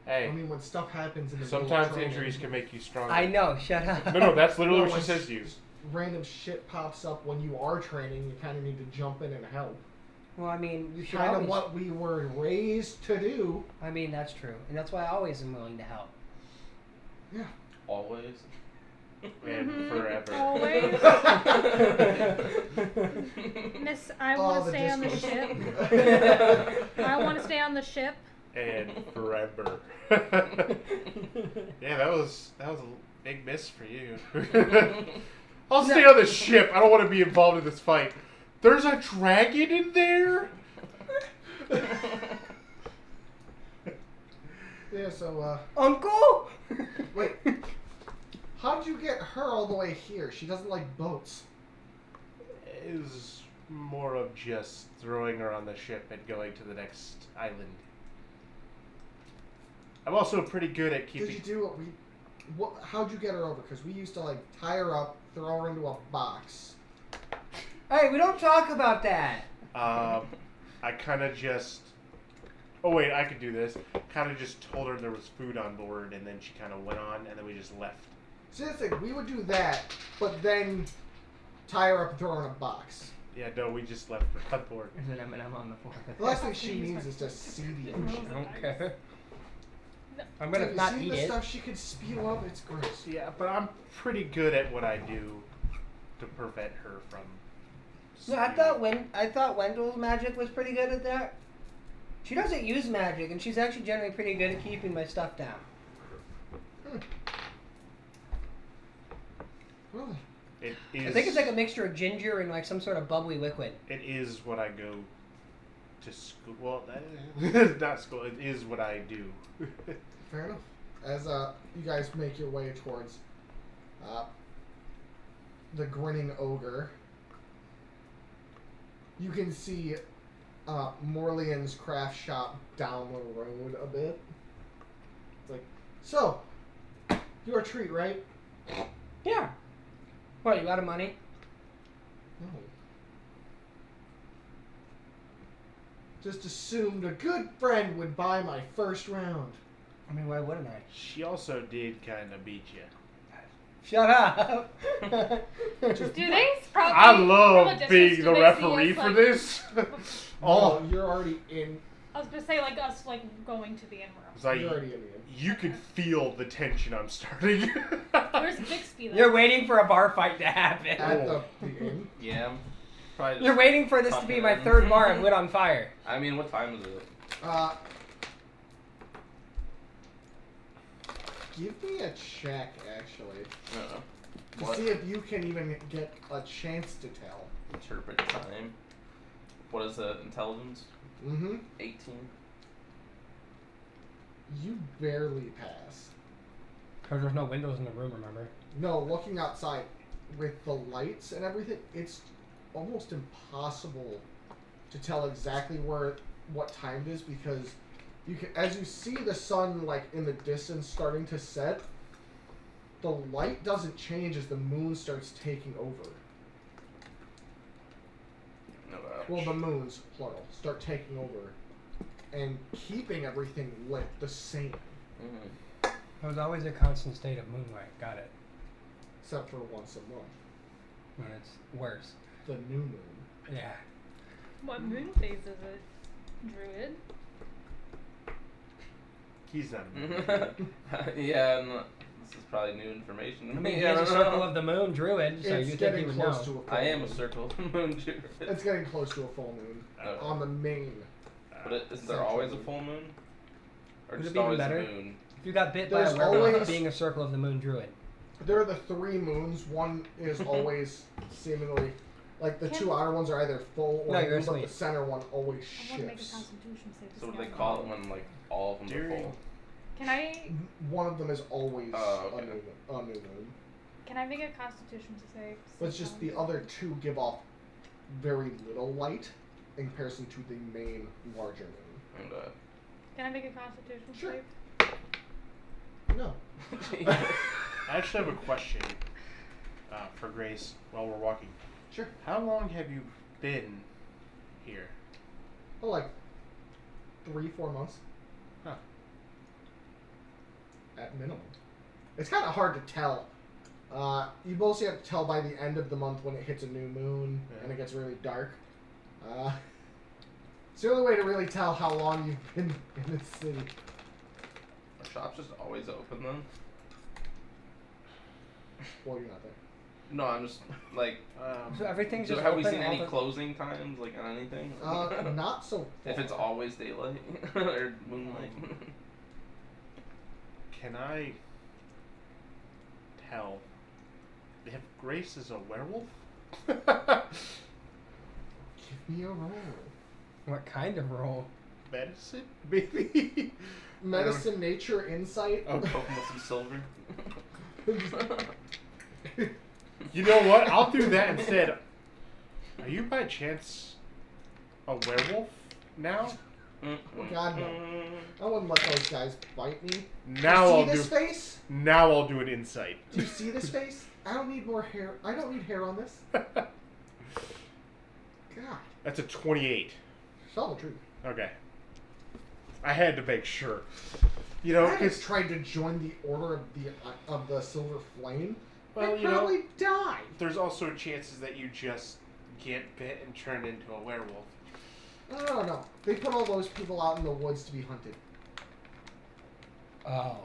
Hey, I mean, when stuff happens in the sometimes training, injuries can make you stronger. I know. Shut up. No, that's literally No, what she when says to you. Random shit pops up when you are training. You kind of need to jump in and help. Well, I mean, you should Kind always. of what we were raised to do. I mean, that's true, and that's why I always am willing to help. Yeah. Always. And Mhm. forever. Always. Miss, I want to stay on the ship. I want to stay on the ship. And forever. Yeah, that was a big miss for you. I'll stay on the ship. I don't want to be involved in this fight. There's a dragon in there? Yeah, so, Uncle. wait. How'd you get her all the way here? She doesn't like boats. Is more of just throwing her on the ship and going to the next island. I'm also pretty good at keeping. Did you do what? How'd you get her over? Because we used to like tie her up, throw her into a box. Hey, we don't talk about that. I kind of just. Oh wait, I could do this. Kind of just told her there was food on board, and then she kind of went on, and then we just left. See, the thing, we would do that, but then tie her up and throw her in a box. Yeah, no, we just left her on board. There's an M&M on the floor. The last thing she needs is to see the ocean. Okay. I'm Have gonna you not seen eat the it. stuff she could spew up? It's gross. Yeah, but I'm pretty good at what I do to prevent her from. No, I thought Wendell's magic was pretty good at that. She doesn't use magic, and she's actually generally pretty good at keeping my stuff down. Really? It is. I think it's like a mixture of ginger and like some sort of bubbly liquid. It is what I go to school. Well, that is not school. It is what I do. Fair enough. As you guys make your way towards the grinning ogre, you can see Morlian's craft shop down the road a bit. It's like, so, your treat, right? Yeah. What, you out of money? No. Just assumed a good friend would buy my first round. I mean, why wouldn't I? She also did kind of beat you. Shut up. Do they probably? I from a love distance, being do the they see referee us, for like- this. Oh, you're already in. I was gonna say like us like going to the in room. It's like, You're already in the you could feel the tension I'm starting. Where's Bixby then? You're waiting for a bar fight to happen. At the inn. Yeah. I'm probably just You're waiting for this to be fucking my in. third bar I've lit on fire. I mean, what time is it? Give me a check, actually, to What? see if you can even get a chance to tell. Interpret time. What is the intelligence? Mm-hmm. 18. You barely pass. Because there's no windows in the room, remember? No, looking outside with the lights and everything, it's almost impossible to tell exactly what time it is because you can, as you see the sun like in the distance starting to set, the light doesn't change as the moon starts taking over. No, Well, the moons, plural, start taking over and keeping everything lit the same, Mhm. It was always a constant state of moonlight. Got it. except for once a month, When it's worse. the new moon. Yeah. What moon phase is it? Druid. He's not. Yeah, no, this is probably new information. I mean, he Yeah, is I a don't circle know. of the moon druid, so It's you think getting he would close know. to a full I am a moon. circle of the moon too. It's getting close to a full moon Okay. on the main. But isn't there always a full moon? Or Would it just be even always better? a moon? If you got bit by There's a werewolf, always- being a circle of the moon druid. There are the three moons. One is always seemingly, like the two outer ones are either full or No, you're moon, but the asleep. center one always I want to make a shifts. Constitution save. to So what see do they how call long- it when like all of them are During- full? Can I One of them is always Oh, okay. a new moon. make a Constitution save? to But it's see just how the long- other two give off very little light in comparison to the main larger moon. And Can I make a Constitution Sure. save? No. I actually have a question for Grace while we're walking. Sure. How long have you been here? Oh, like 3-4 months Huh. at minimum. It's kind of hard to tell. You mostly have to tell by the end of the month when it hits a new moon Yeah. and it gets really dark. It's the only way to really tell how long you've been in this city. Are shops just always open then? Well, you're not there. No, I'm just like. So everything's So just have we open seen all any the- closing times like on anything? Not so far. If it's always daylight or moonlight. Can I tell if Grace is a werewolf? Give me a roll. What kind of roll? Medicine, maybe. Medicine, nature, insight. Oh, poke him with some silver. You know what? I'll do that instead. Are you by chance a werewolf now? Oh, God, no. I wouldn't let those guys bite me. Now You see this face? Now I'll do an insight. Do you see this face? I don't need more hair. I don't need hair on this. God. That's a 28. Tell the truth. Okay. I had to make sure. You know, I just because tried to join the Order of the Silver Flame. well, I'd you know, probably die. there's also chances that you just get bit and turn into a werewolf. I don't know. They put all those people out in the woods to be hunted. Oh.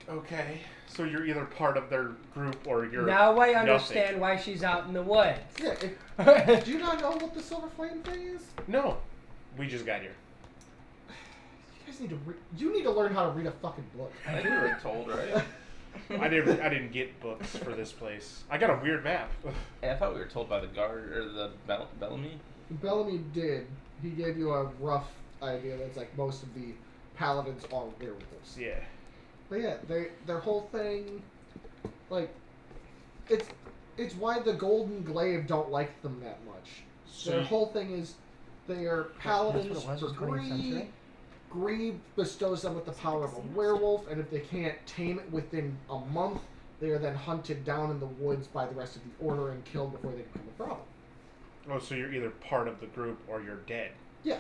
Okay. So you're either part of their group or you're Now I nothing. understand why she's out in the woods. Yeah. Do you not know what the Silver Flame thing is? No. We just got here. You guys need to. You need to learn how to read a fucking book. I think we were told, right? I didn't get books for this place. I got a weird map. Hey, I thought we were told by the guard or the Bellamy. Bellamy did. He gave you a rough idea that's like most of the paladins are werewolves. Yeah. But yeah, their whole thing, like, it's why the Golden Glaive don't like them that much. So Their whole thing is they are paladins That's what it was, for 20th century. greed. Greed bestows them with the power of a werewolf, and if they can't tame it within a month, they are then hunted down in the woods by the rest of the Order and killed before they become a problem. Oh, so you're either part of the group or you're dead. Yeah,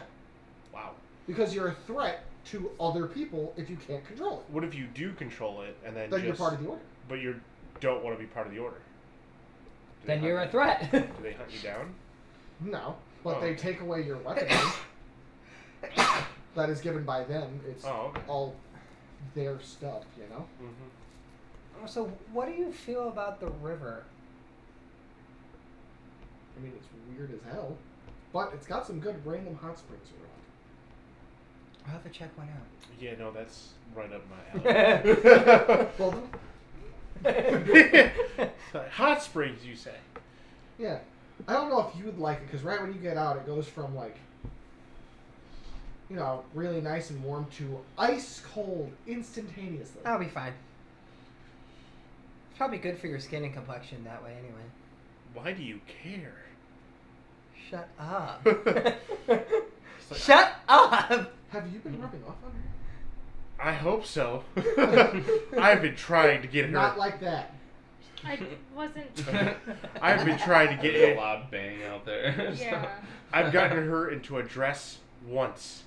Wow. because you're a threat to other people if you can't control it. What if you do control it and then Then just, you're part of the Order. but you don't want to be part of the order? Do Then they you're a hunt threat. you- Do they hunt you down? No, but Oh. they take away your weaponry. That is given by them. It's Oh, okay. all their stuff, you know? Mm-hmm. So, what do you feel about the river? I mean, it's weird as hell. But it's got some good random hot springs around. I'll have to check one out. Yeah, no, that's right up my alley. Well, Hot springs, you say? yeah. I don't know if you would like it, because right when you get out, it goes from, like, you know, really nice and warm to ice cold instantaneously. That'll be fine. It's probably good for your skin and complexion that way, anyway. Why do you care? Shut up. It's like, Shut up! Have you been rubbing off on her? I hope so. I've been trying to get her. Not like that. I wasn't. I've been trying to get There's a it. loud bang out there. Yeah. I've gotten her into a dress once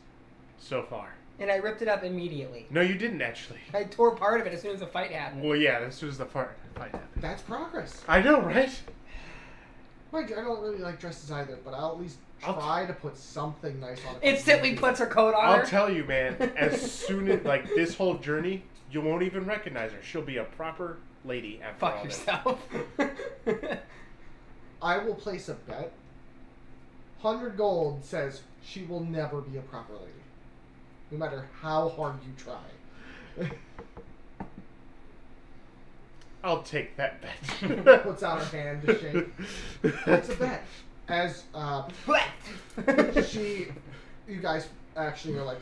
so far. And I ripped it up immediately. No, you didn't actually. I tore part of it as soon as the fight happened. Well, yeah, this was the fight happened. That's progress. I know, right? Mind you, I don't really like dresses either, but I'll at least I'll try to put something nice on it. Instantly puts her coat on I'll her. tell you, man. As soon as like this whole journey, you won't even recognize her. She'll be a proper lady after all Fuck this. yourself. I will place a bet. 100 gold says she will never be a proper lady. No matter how hard you try. I'll take that bet. Puts out her hand to shake. It's a bet. As you guys actually are like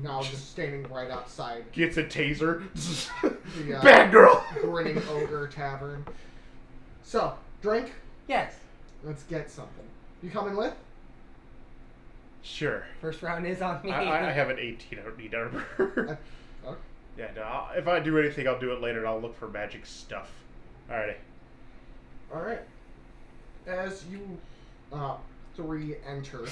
now just standing right outside Gets a taser. the Bad girl. Grinning Ogre Tavern. So, drink. Yes. Let's get something. You coming with? Sure. First round is on me. I have an 18. I don't need armor. Okay. Yeah, no. If I do anything, I'll do it later. And I'll look for magic stuff. Alrighty. All right. As you three enter,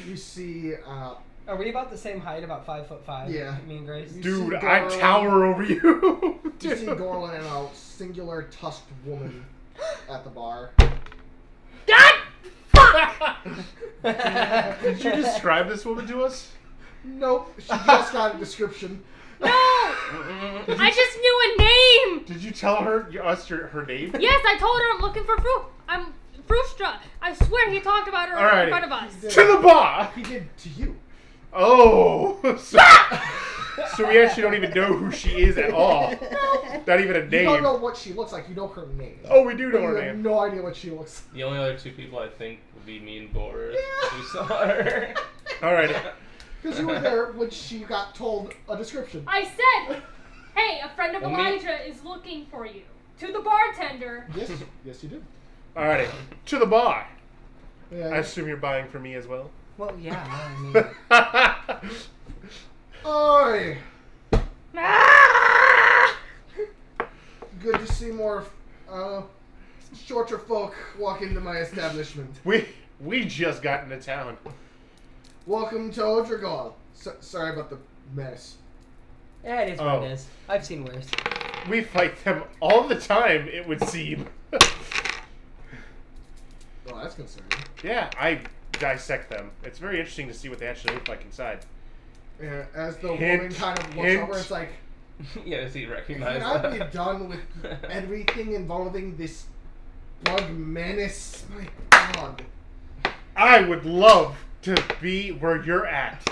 you see. Are we about the same height, about 5'5"? Yeah. Me and Grace. You Dude, see I Gorlin. tower over you. You see Gorlin and a singular tusked woman at the bar. Did you describe this woman to us? Nope, she just got a description. No! I just knew a name! Did you tell her her name? Yes, I told her I'm looking for fruit. I'm Frustra. I swear he talked about her Alrighty. in front of us. He did. To the bar. He did to you. Oh. So we actually don't even know who she is at all. Not even a You don't name. know what she looks like. You know her name. Oh, we do know you her have name. no idea what she looks The only other two people I think would be me and Boris. Yeah. Who saw her. Alrighty. like. Because you were there when she got told a description. I said, hey, a friend of Well, me- Elijah is looking for you. To the bartender. Yes, yes, you did. Alrighty. To the bar. Yeah, I assume you're buying for me as well. Well, yeah. I mean, Oi! Ah! Good to see more shorter folk walk into my establishment. We just got into town. Welcome to Odragal. Sorry about the mess. yeah, it is what it is. I've seen worse. We fight them all the time, it would seem. Oh, that's concerning. Yeah, I dissect them. It's very interesting to see what they actually look like inside. Yeah, as the Hint, woman kind of looks hint. over, it's like, Yeah, does he can recognize I that? be done with everything involving this bug menace? My God. I would love to be where you're at.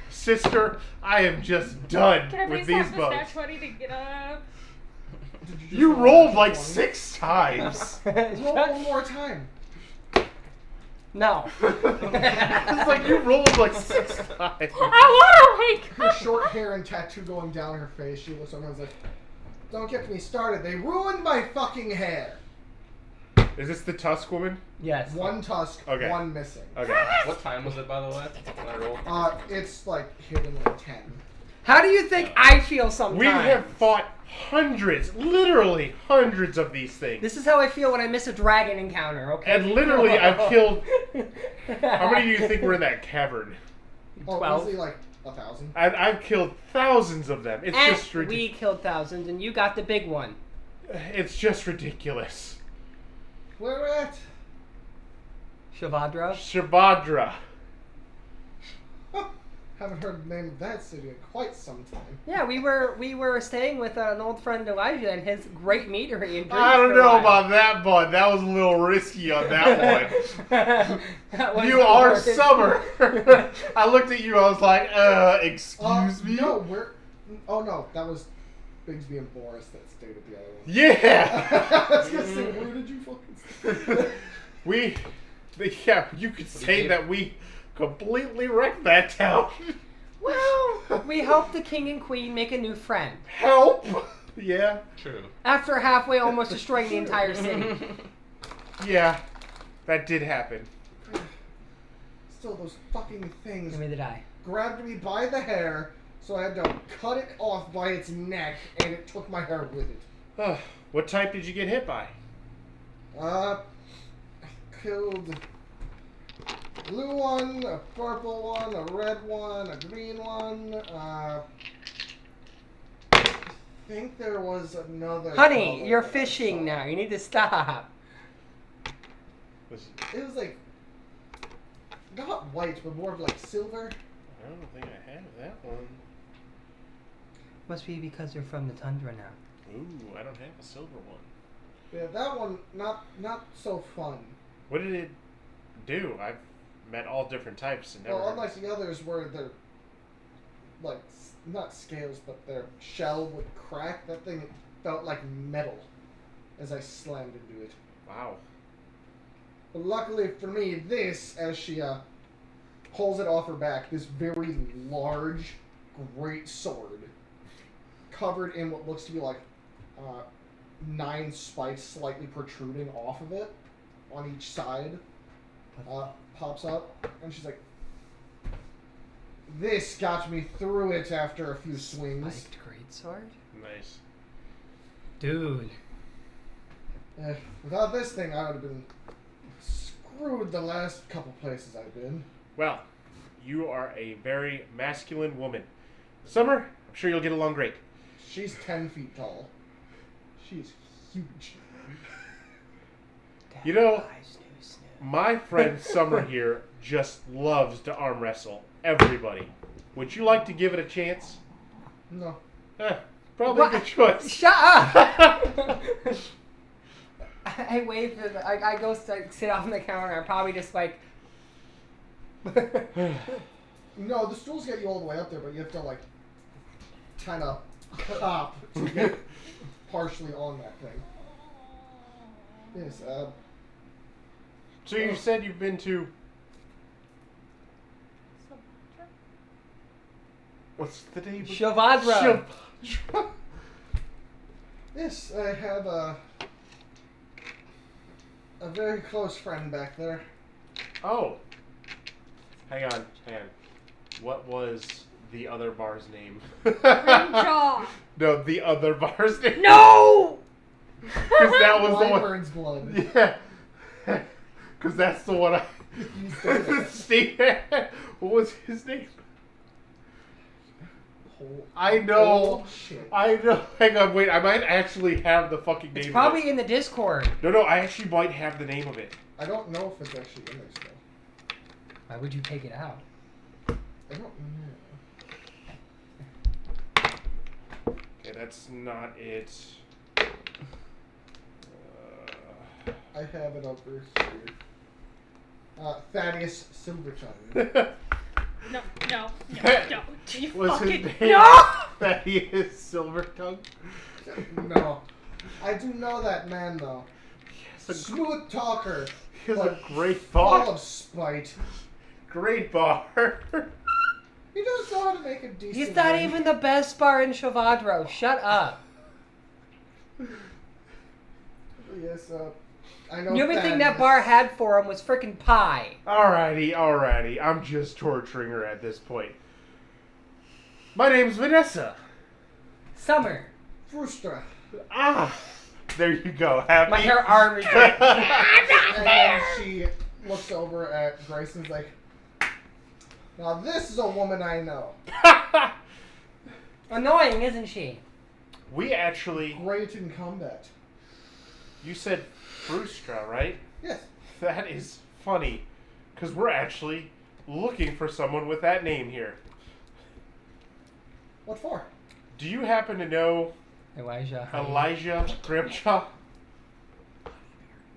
Sister, I am just done Can I with please these have the bugs. stat 20 to get up? Did just You roll rolled a like 20? 6 times. Roll one more time. No. It's like you rolled like 6 times. I want to Her wake short hair and tattoo going down her face. She looks over and is like, don't get me started. They ruined my fucking hair. Is this the Tusk woman? Yes. One tusk, Okay. one missing. Okay. What time was it, by the way, when I rolled? It's like hitting like 10. How do you think I feel sometimes? We have fought hundreds, literally hundreds of these things. This is how I feel when I miss a dragon encounter, okay? And literally, I've killed. How many of you think were in that cavern? Oh, 12. easily like 1,000. I've killed thousands of them. It's And just ridiculous. we killed thousands, and you got the big one. It's just ridiculous. Where at? Shavadra? Shabadra. Haven't heard the name of that city in quite some time. Yeah, we were staying with an old friend Elijah and his great meadery and drinks I don't for a know while. about that, bud. That was a little risky on that one. That was You the are worst. Summer. I looked at you. I was like, excuse me? No, we're... Oh, no, that was Bigsby and Boris that stayed at the other one. Yeah. I was gonna say, where did you fucking Yeah, you could say did? that we completely wrecked that town. Well, we helped the king and queen make a new friend. Help. Yeah. True. After halfway almost destroying the entire city. Yeah. That did happen. Still, those fucking things Give me the die. grabbed me by the hair, so I had to cut it off by its neck, and it took my hair with it. What type did you get hit by? I killed a blue one, a purple one, a red one, a green one. I think there was another. Honey, color you're that I fishing saw. now. You need to stop. It was like not white, but more of like silver. I don't think I have that one. Must be because you're from the tundra now. Ooh, I don't have a silver one. Yeah, that one not so fun. What did it do? I've met all different types and never. Well, unlike the others where they're like not scales, but their shell would crack. That thing felt like metal as I slammed into it. Wow. But luckily for me, this, as she pulls it off her back, this very large, great sword, covered in what looks to be like 9 spikes slightly protruding off of it on each side, pops up, and she's like, this got me through it after a few swings. Spiked greatsword? Nice. Dude. Without this thing, I would have been screwed the last couple places I've been. Well, you are a very masculine woman. Summer, I'm sure you'll get along great. She's 10 feet tall. She's huge. You know, my friend Summer here just loves to arm wrestle everybody. Would you like to give it a chance? No. Probably a good choice. Shut up! I wave to the, I go sit on the counter. I probably just like. No, the stools get you all the way up there, but you have to like kind of hop to get partially on that thing. Yes, So you said you've been to... What's the name? Shavadra. Shavadra. yes, I have a very close friend back there. Oh. Hang on. What was the other bar's name? Grimjaw. No, the other bar's name. No! Because that was the one. Wyvern's blood. Yeah. Because that's the one I... You said it. Steve, what was his name? I know. Oh, shit. I know. Hang on, wait. I might actually have the fucking name It's of probably it. in the Discord. No, I actually might have the name of it. I don't know if it's actually in there still. Why would you take it out? I don't know. Okay, that's not it. I have it over here. Thaddeus Silvertongue. No. You Was his fucking name no! Thaddeus Silvertongue? No. I do know that man, though. He has Smooth talker. a but great full bar. of spite. Great bar. He does know how to make a decent He's not win. even the best bar in Shavadro. Shut up. Yes, I know The only thing that Thaddeus. bar had for him was frickin' pie. Alrighty. I'm just torturing her at this point. My name's Vanessa. Summer. Frustra. Ah, there you go. Happy. My hair arm And then she looks over at Grace and's like, now this is a woman I know. Annoying, isn't she? We actually... Great in combat. You said Frustra, right? Yes. That is funny. Because we're actually looking for someone with that name here. What for? Do you happen to know Elijah. Elijah Grimshaw?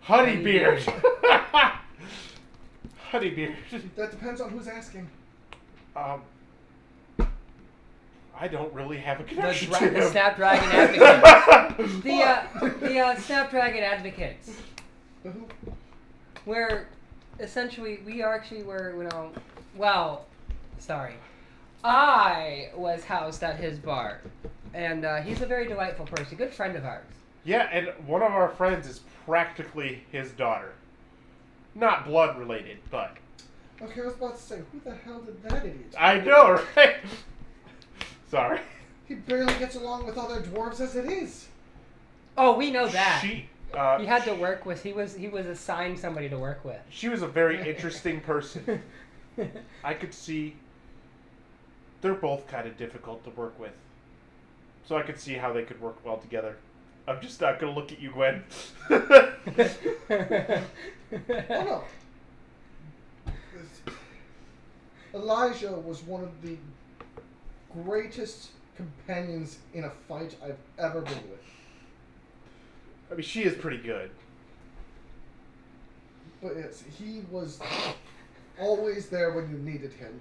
Honeybeard. Honeybeard. That depends on who's asking. I don't really have a The, connection dra- to the him. Snapdragon Advocates. the Snapdragon Advocates. Who? Where essentially we actually were, well, sorry. I was housed at his bar. And he's a very delightful person, a good friend of ours. Yeah, and one of our friends is practically his daughter. Not blood related, but... Okay, I was about to say, who the hell did that idiot? I know, right? Sorry. He barely gets along with other dwarves as it is. Oh, we know that. She had to work with, he was assigned somebody to work with. She was a very interesting person. I could see they're both kind of difficult to work with. So I could see how they could work well together. I'm just not going to look at you, Gwen. Oh no. Elijah was one of the greatest companions in a fight I've ever been with. I mean, she is pretty good. But yes, he was always there when you needed him.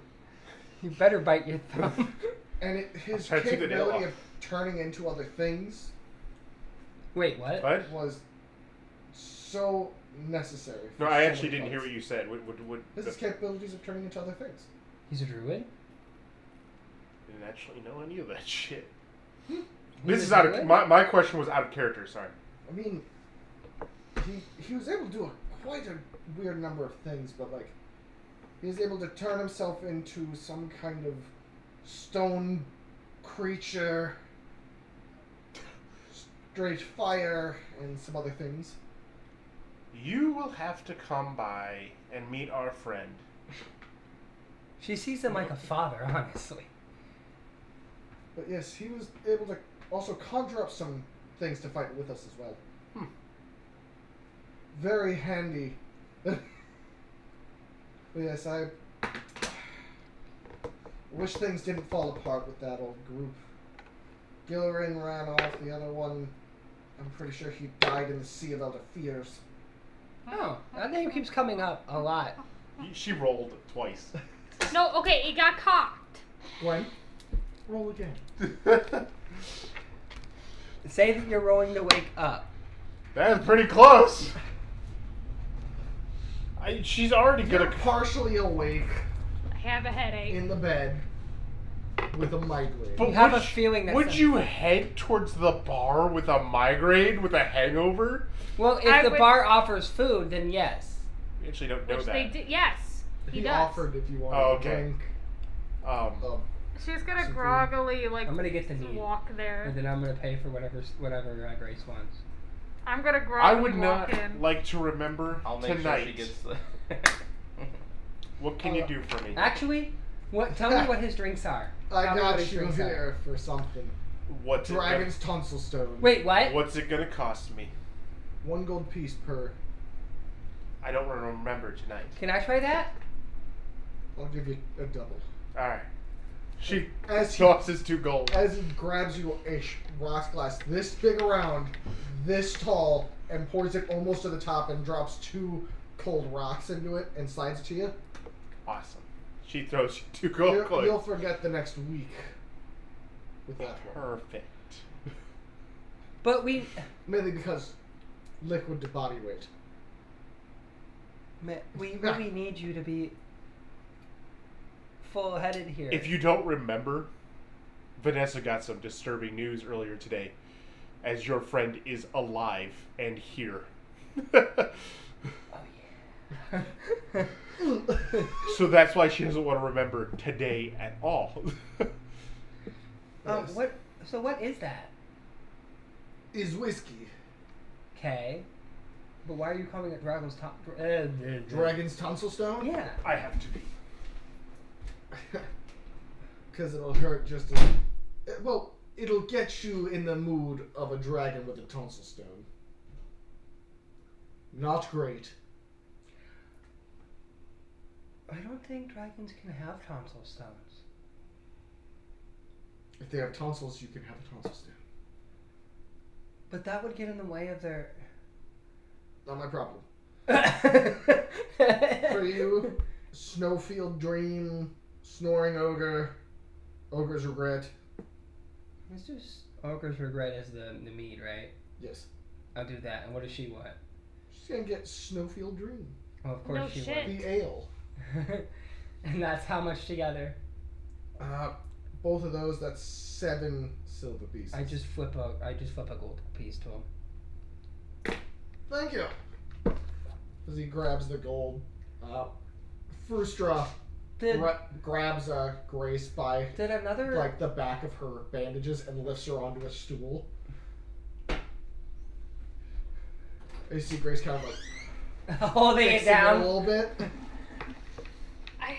You better bite your thumb. And his I took the nail capability off. of turning into other things Wait, what? What? was so necessary. No, for I so actually many didn't hear fights. what you said. His capabilities of turning into other things. He's a druid? Didn't actually know any of that shit. Hmm. This He's is a out of druid? my question was out of character. Sorry. I mean, he was able to do quite a weird number of things, but like, he was able to turn himself into some kind of stone creature, straight fire, and some other things. You will have to come by and meet our friend. She sees him like a father, honestly. But yes, he was able to also conjure up some things to fight with us as well. Very handy. But yes, I wish things didn't fall apart with that old group. Gillerin ran off, the other one, I'm pretty sure he died in the Sea of Elder Fears. Oh, that name keeps coming up a lot. She rolled twice. No, okay, it got cocked. Gwen, roll again. Say that you're rolling to wake up. That's pretty close. She's already You're gonna. partially awake I have a headache. in the bed with a migraine. But You have would a feeling that Would you head towards the bar with a migraine, with a hangover? Well, if I the would- bar offers food, then yes. We actually don't know Which that. they did. Yes, he does. offered if you wanted Oh, to okay. drink. She's gonna Super. groggily I'm gonna get the mead, walk there. and then I'm gonna pay for whatever Grace wants. I'm gonna I groggily would walk not in. like to remember I'll make tonight. sure she gets the. What can you do for me? Actually, tell me what his drinks are. I Tell me what got his you drinks are. here for something. What's Dragon's tonsil stone. Wait, what? What's it gonna cost me? 1 gold piece per. I don't remember tonight. Can I try that? I'll give you a double. All right. She As he, tosses 2 gold. as he grabs you a rocks glass this big around, this tall, and pours it almost to the top and drops 2 cold rocks into it and slides it to you. Awesome. She throws you 2 gold coins. You'll forget the next week with that one. Perfect. But we Mainly because liquid to body weight. we really need you to be full-headed here. If you don't remember, Vanessa got some disturbing news earlier today, as your friend is alive and here. Oh yeah. So that's why she doesn't want to remember today at all. Yes. What? So what is that? Is whiskey. Okay. But why are you calling it Dragon's Dragon's tonsil stone? Yeah. I have to be. Because it'll hurt just as. Well, it'll get you in the mood of a dragon with a tonsil stone. Not great. I don't think dragons can have tonsil stones. If they have tonsils, you can have a tonsil stone. But that would get in the way of their. Not my problem. For you, Snowfield Dream, Snoring Ogre, Ogre's Regret. Let's do Ogre's Regret as the mead, right? Yes. I'll do that. And what does she want? She's gonna get Snowfield Dream. Well, of course No she shit. The ale. wants. And that's how much together? Both of those, that's 7 silver pieces. I just flip a gold piece to him. Thank you. As he grabs the gold, Frustra grabs Grace by Did another like the back of her bandages and lifts her onto a stool. You see Grace kind of like holding it fixing a down? little bit. I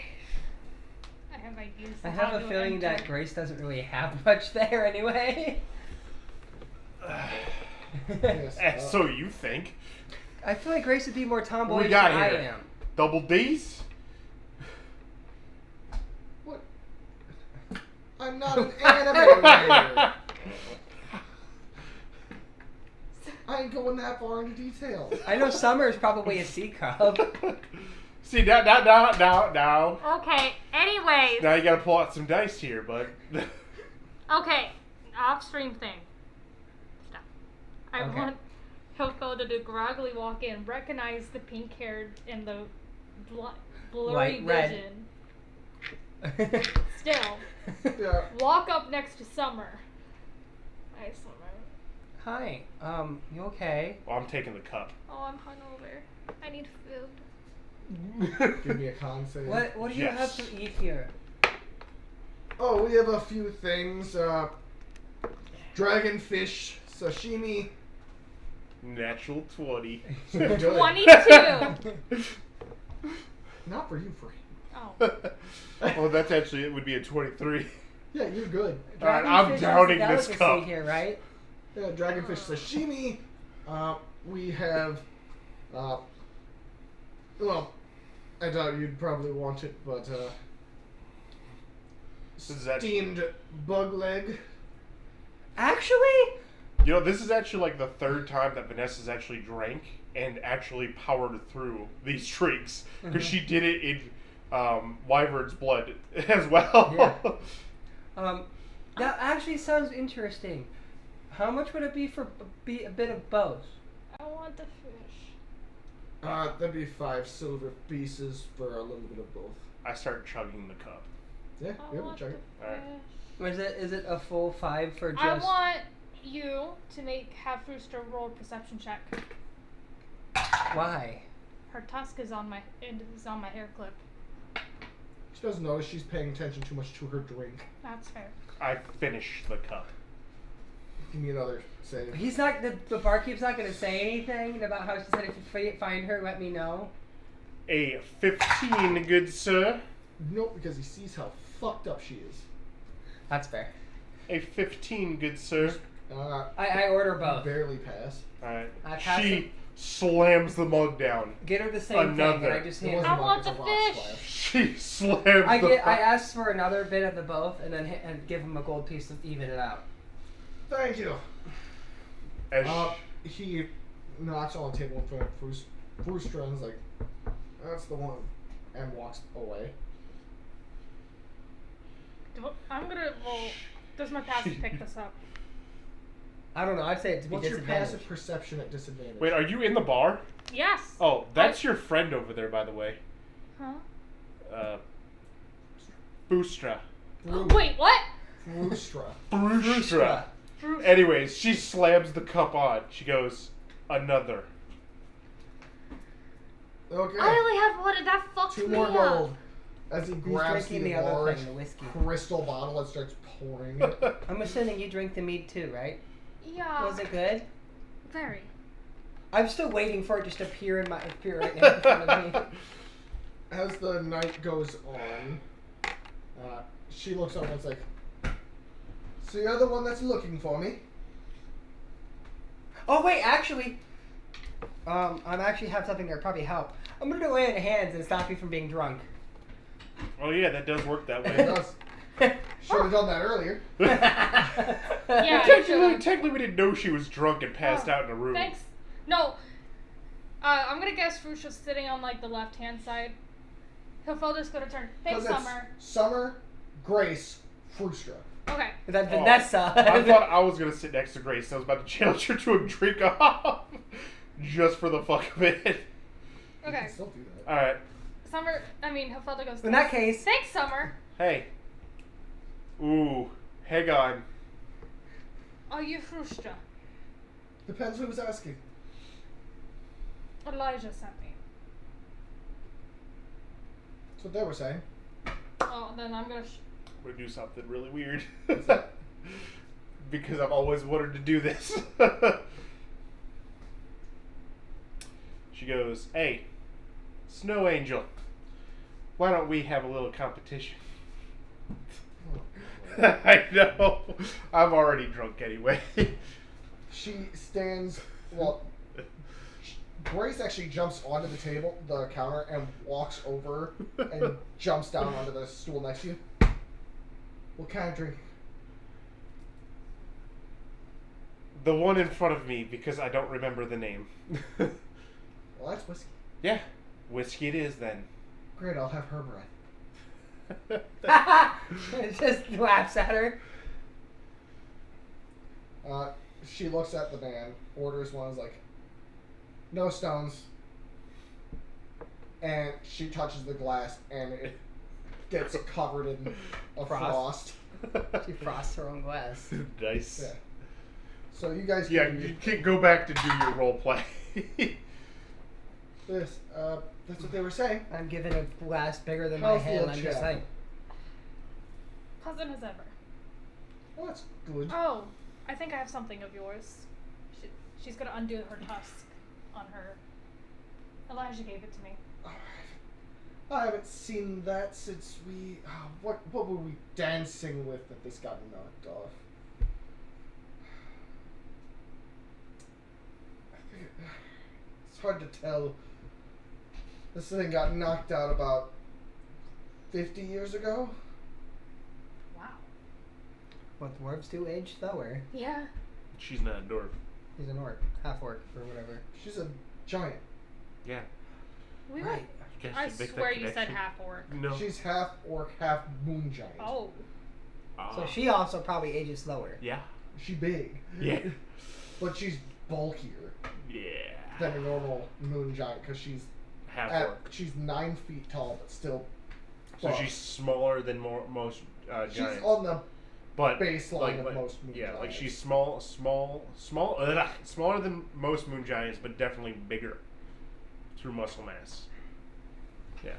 have ideas. I of have how a to feeling enter. that Grace doesn't really have much there anyway. Yes, So you think? I feel like Grace would be more tomboyish We got than I here. am. Double D's? What? I'm not an animator. I ain't going that far into detail. I know Summer is probably a sea cub. See, now Okay. Anyways. you gotta pull out some dice here, bud. Okay. Off-stream thing. Stop. I Okay. want Hilfelda to groggily walk in, recognize the pink-haired and the blurry Light red. vision. Still, Yeah. walk up next to Summer. Hi, Summer. Hi, you okay? Well, I'm taking the cup. Oh, I'm hungover. I need food. Give me a con save. What do you have Yes. to eat here? Oh, we have a few things. Dragonfish, sashimi. Natural 20. Good. 22! Not for you, Frank. Oh. Well, that's actually, it would be a 23. Yeah, you're good. Alright, I'm Dragonfish is a downing this delicacy cup. here, right? Yeah, dragonfish sashimi. We have. Well, I doubt you'd probably want it, but This is actually, steamed bug leg. Actually, you know, this is actually like the 3rd time that Vanessa's actually drank and actually powered through these drinks. Because she did it in Wyvern's blood as well. Yeah. That actually sounds interesting. How much would it be for a bit of both? I want the fish. That'd be 5 silver pieces for a little bit of both. I start chugging the cup. Yeah, I yeah, want check the it. fish. Alright. Is it a full 5 for just? I want you to have Rooster roll a perception check. Why? Her tusk is on my hair clip. She doesn't notice she's paying attention too much to her drink. That's fair. I finish the cup. Give me another save. He's not the barkeep's not gonna say anything about how she said if you find her, let me know. A 15, good sir. Nope, because he sees how fucked up she is. That's fair. A 15, good sir. I order You both. barely pass. Alright. I pass She slams the mug down. Get her the same thing, and Another. I just It hand. wasn't I want it's a the rock fish. splash. She slams I ask for another bit of the both, and then and give him a gold piece to even it out. Thank you. As He knocks on the table in front of Frustra and is like, that's the one, and walks away. I'm gonna roll. Does my passive pick this up? I don't know. I'd say it's be What's your disadvantage. passive perception at disadvantage? Wait, are you in the bar? Yes. Oh, that's your friend over there, by the way. Huh? Boostra. Wait, what? Frustra. Frustra. Anyways, she slams the cup on. She goes, another. Okay. I only have one, and that fucks 2 me more up. gold. As he He's grabs drinking the the other large thing, the whiskey. crystal bottle and starts pouring it. I'm assuming you drink the mead too, right? Yeah. Was it good? Very. I'm still waiting for it just to appear right now in front of me. As the night goes on, she looks up and is like, so you're the one that's looking for me? Oh wait, actually, I actually have something that would probably help. I'm gonna lay in hands and stop you from being drunk. Oh yeah, that does work that It way. does. Should have done that earlier. Yeah. Technically, we didn't know she was drunk and passed out in a room. Thanks. No. I'm gonna guess Fruscia's sitting on like the left-hand side. Hilfelder's gonna turn. Thanks, 'Cause it's Summer. Summer, Grace, Frustra. Okay. Is that Oh, Vanessa? I thought I was gonna sit next to Grace. I was about to challenge her to a drink off, just for the fuck of it. You Okay. can still do that. All right. Hilfelder goes. In that case, Thanks, Summer. Hey. Ooh. Hang on. Are you Fruscia? Depends who's asking. Elijah sent me. That's what they were saying. Oh, then I'm gonna. I'm gonna do something really weird. What's that? Because I've always wanted to do this. She goes, hey, Snow Angel, why don't we have a little competition? I know. I'm already drunk anyway. She stands. Well, Grace actually jumps onto the table, the counter, and walks over and jumps down onto the stool next to you. What kind of drink? The one in front of me, because I don't remember the name. Well, that's whiskey. Yeah, whiskey it is then. Great, I'll have her breath. it just laughs at her. She looks at the man, orders one, is like, no stones. And she touches the glass, and it gets covered in a frost. She frosts her own glass. Nice. Yeah. So you guys Yeah, can you can go back to do your role play. this. That's what they were saying. I'm giving a glass bigger than my How's the hand. old I'm just chap? like, Pleasant as ever. Well, that's good. Oh, I think I have something of yours. She's gonna undo her tusk on her. Elijah gave it to me. I haven't seen that since we. What were we dancing with that this got knocked off? It's hard to tell. This thing got knocked out about 50 years ago. Wow. what dwarves do age slower. Yeah. She's not a dwarf. He's an orc, half orc, or whatever. She's a giant. Yeah. We Right. were. Guess I you make that swear you said connection. half orc. No. She's half orc, half moon giant. Oh. Ah. So she also probably ages slower. Yeah. She's big. Yeah. But she's bulkier Yeah. than a normal moon giant because she's Half orc. she's 9 feet tall, but still. So buff. she's smaller than most She's giants. on the but baseline of like, most moon yeah, giants. like she's smaller than most moon giants, but definitely bigger. through muscle mass. Yeah.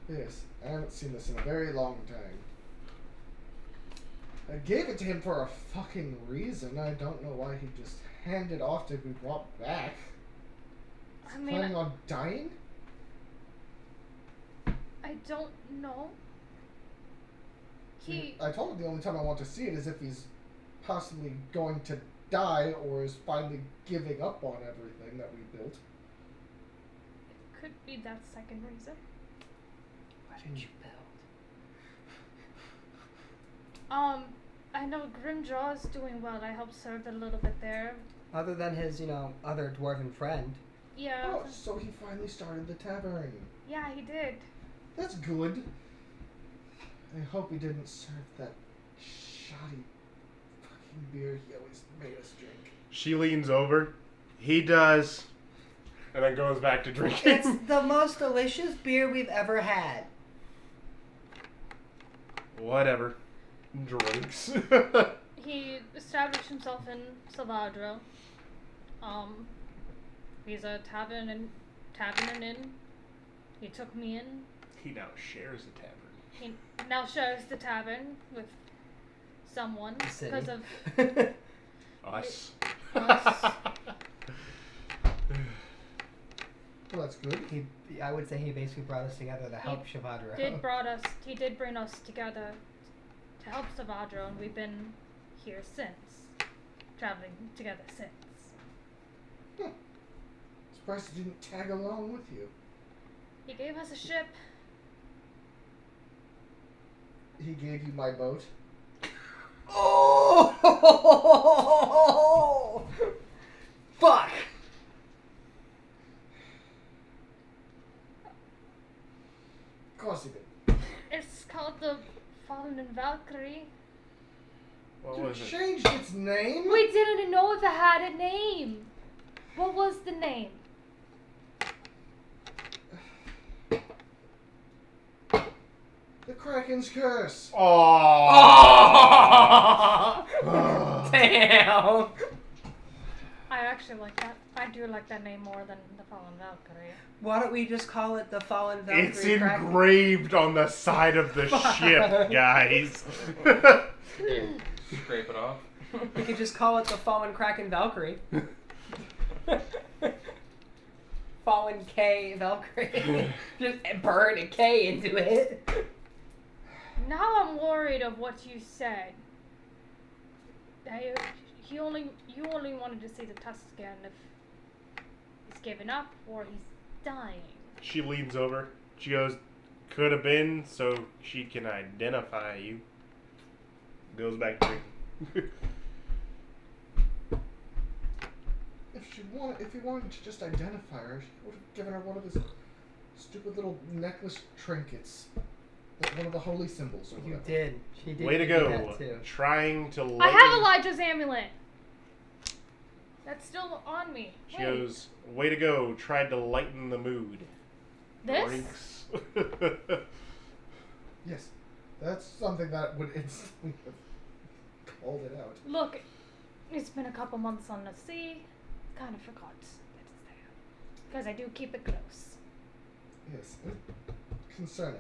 Yes, I haven't seen this in a very long time. I gave it to him for a fucking reason. I don't know why he just handed off to be brought back. I mean, Planning on dying? I don't know. I told him the only time I want to see it is if he's possibly going to die or is finally giving up on everything that we built. It could be that second reason. What did you build? I know Grimjaw is doing well. I helped serve a little bit there. Other than his, other dwarven friend. Yeah. Oh, so he finally started the tavern. Yeah, he did. That's good. I hope he didn't serve that shoddy fucking beer he always made us drink. She leans over. He does. And then goes back to drinking. It's the most delicious beer we've ever had. Whatever. Drinks. He established himself in Savadra. He's a tavern and inn. He took me in. He now shares the tavern. He now shares the tavern with someone City. because of Us. us. Well, that's good. I would say he basically brought us together to help Shavadra. He did bring us together to help Savadra, and we've been here since, traveling together since. Surprised he didn't tag along with you. He gave us a ship. He gave you my boat. Oh! Fuck! Of course he did. It's called the Fallen and Valkyrie. What You was it? changed its name? We didn't know if it had a name. What was the name? The Kraken's Curse. Oh. Damn! I actually like that. I do like that name more than the Fallen Valkyrie. Why don't we just call it the Fallen Valkyrie? It's engraved on the side of the ship, guys. Scrape it off. We could just call it the Fallen Kraken Valkyrie. Fallen K Valkyrie. Just burn a K into it. Now I'm worried of what you said. You only wanted to see the Tuscan if he's given up or he's dying. She leans over. She goes, could have been so she can identify you. Goes back to drinking. If he wanted to just identify her, he would have given her one of his stupid little necklace trinkets. Like one of the holy symbols or You whatever. did. She did. Way to do go. that too. Trying to lighten. I have Elijah's amulet. That's still on me. She Wait, goes, way to go. Tried to lighten the mood. this? Drinks. Yes. That's something that would instantly have called it out. Look, it's been a couple months on the sea. Kind of forgot that it's there. Because I do keep it close. Yes. Concerning.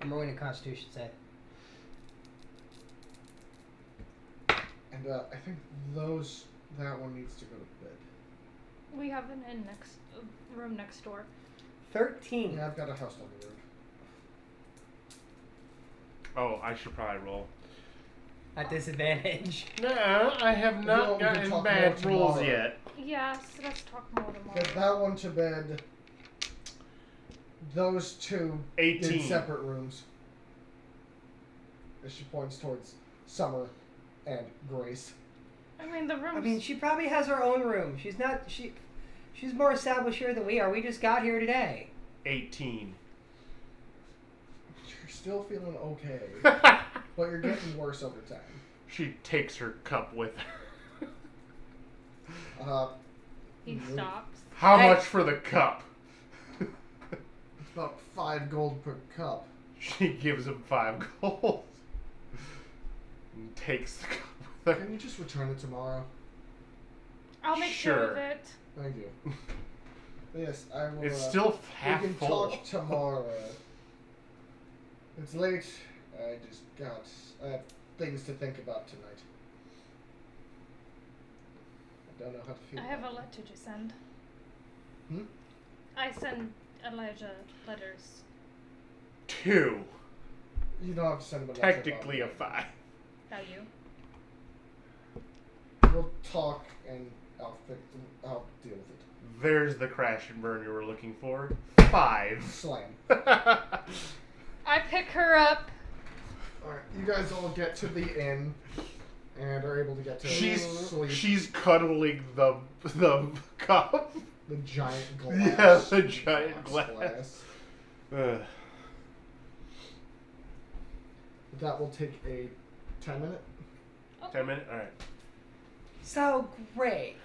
I'm rolling a Constitution save. And I think that one needs to go to bed. We have an inn room next door. 13. Yeah, I've got a house on the road. Oh, I should probably roll. At disadvantage. No, I have Well, not we can gotten talk bad more rolls tomorrow. yet. Yes, let's talk more tomorrow. Get that one to bed. Those two 18. in separate rooms. As she points towards Summer and Grace. I mean, the room. I mean, she probably has her own room. She's more established here than we are. We just got here today. 18. You're still feeling okay, but you're getting worse over time. She takes her cup with her. He stops. How Hey. much for the cup? It's about 5 gold per cup. She gives him 5 gold. And takes the cup with her. Can you just return it tomorrow? I'll make care of Sure. it. Thank you. Yes, I will. It's still half we can full. talk tomorrow. It's late. I have things to think about tonight. I don't know how to feel. I have a about letter to send. Hmm? I send Elijah letters. 2. You don't have to send them a letter. Technically a 5. How you? We'll talk and I'll deal with it. There's the crash and burn you were looking for. 5. Slam. I pick her up. Alright, you guys all get to the inn and are able to get to sleep. She's cuddling the cup. The giant glass. Yeah, the giant glass. Ugh. That will take a 10-minute. 10 minutes? Alright. So great.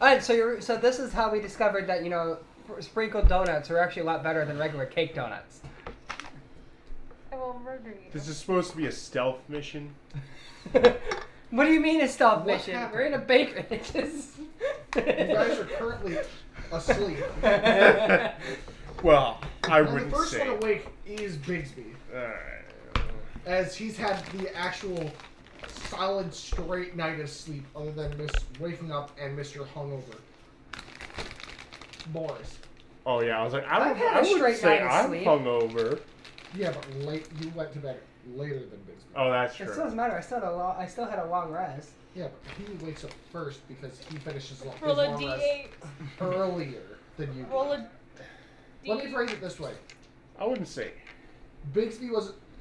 And so this is how we discovered that sprinkled donuts are actually a lot better than regular cake donuts. I will murder you. This is supposed to be a stealth mission. What do you mean a stealth What mission? happened? We're in a bakery. It's just... You guys are currently asleep. Well, I And the wouldn't first say. one awake is Bigsby, Alright. as he's had the actual solid straight night of sleep, other than waking up and Mr. Hungover. Boris. Oh yeah, I was like, I've had a I wouldn't straight say night of I'm sleep. hungover. Yeah, but you went to bed later than Bigsby. Oh, that's It true. still doesn't matter. I still had a long rest. Yeah, but he wakes up first because he finishes his Roll a long rest d8. earlier than you Roll did. a Let me d. phrase it this way. I wouldn't say. Bigsby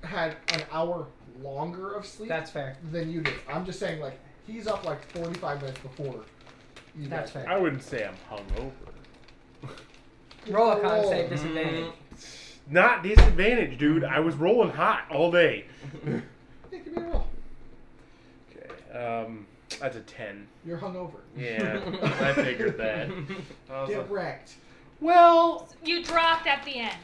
had an hour longer of sleep That's fair. than you did. I'm just saying, like, he's up like 45 minutes before you That's guys. fair. I wouldn't say I'm hungover. Roll a con Roll. save disadvantage. Not disadvantage, dude. I was rolling hot all day. Yeah, give me a roll. Okay. That's a 10. You're hungover. Yeah, I figured that. I was Get like, wrecked. well, You dropped at the end.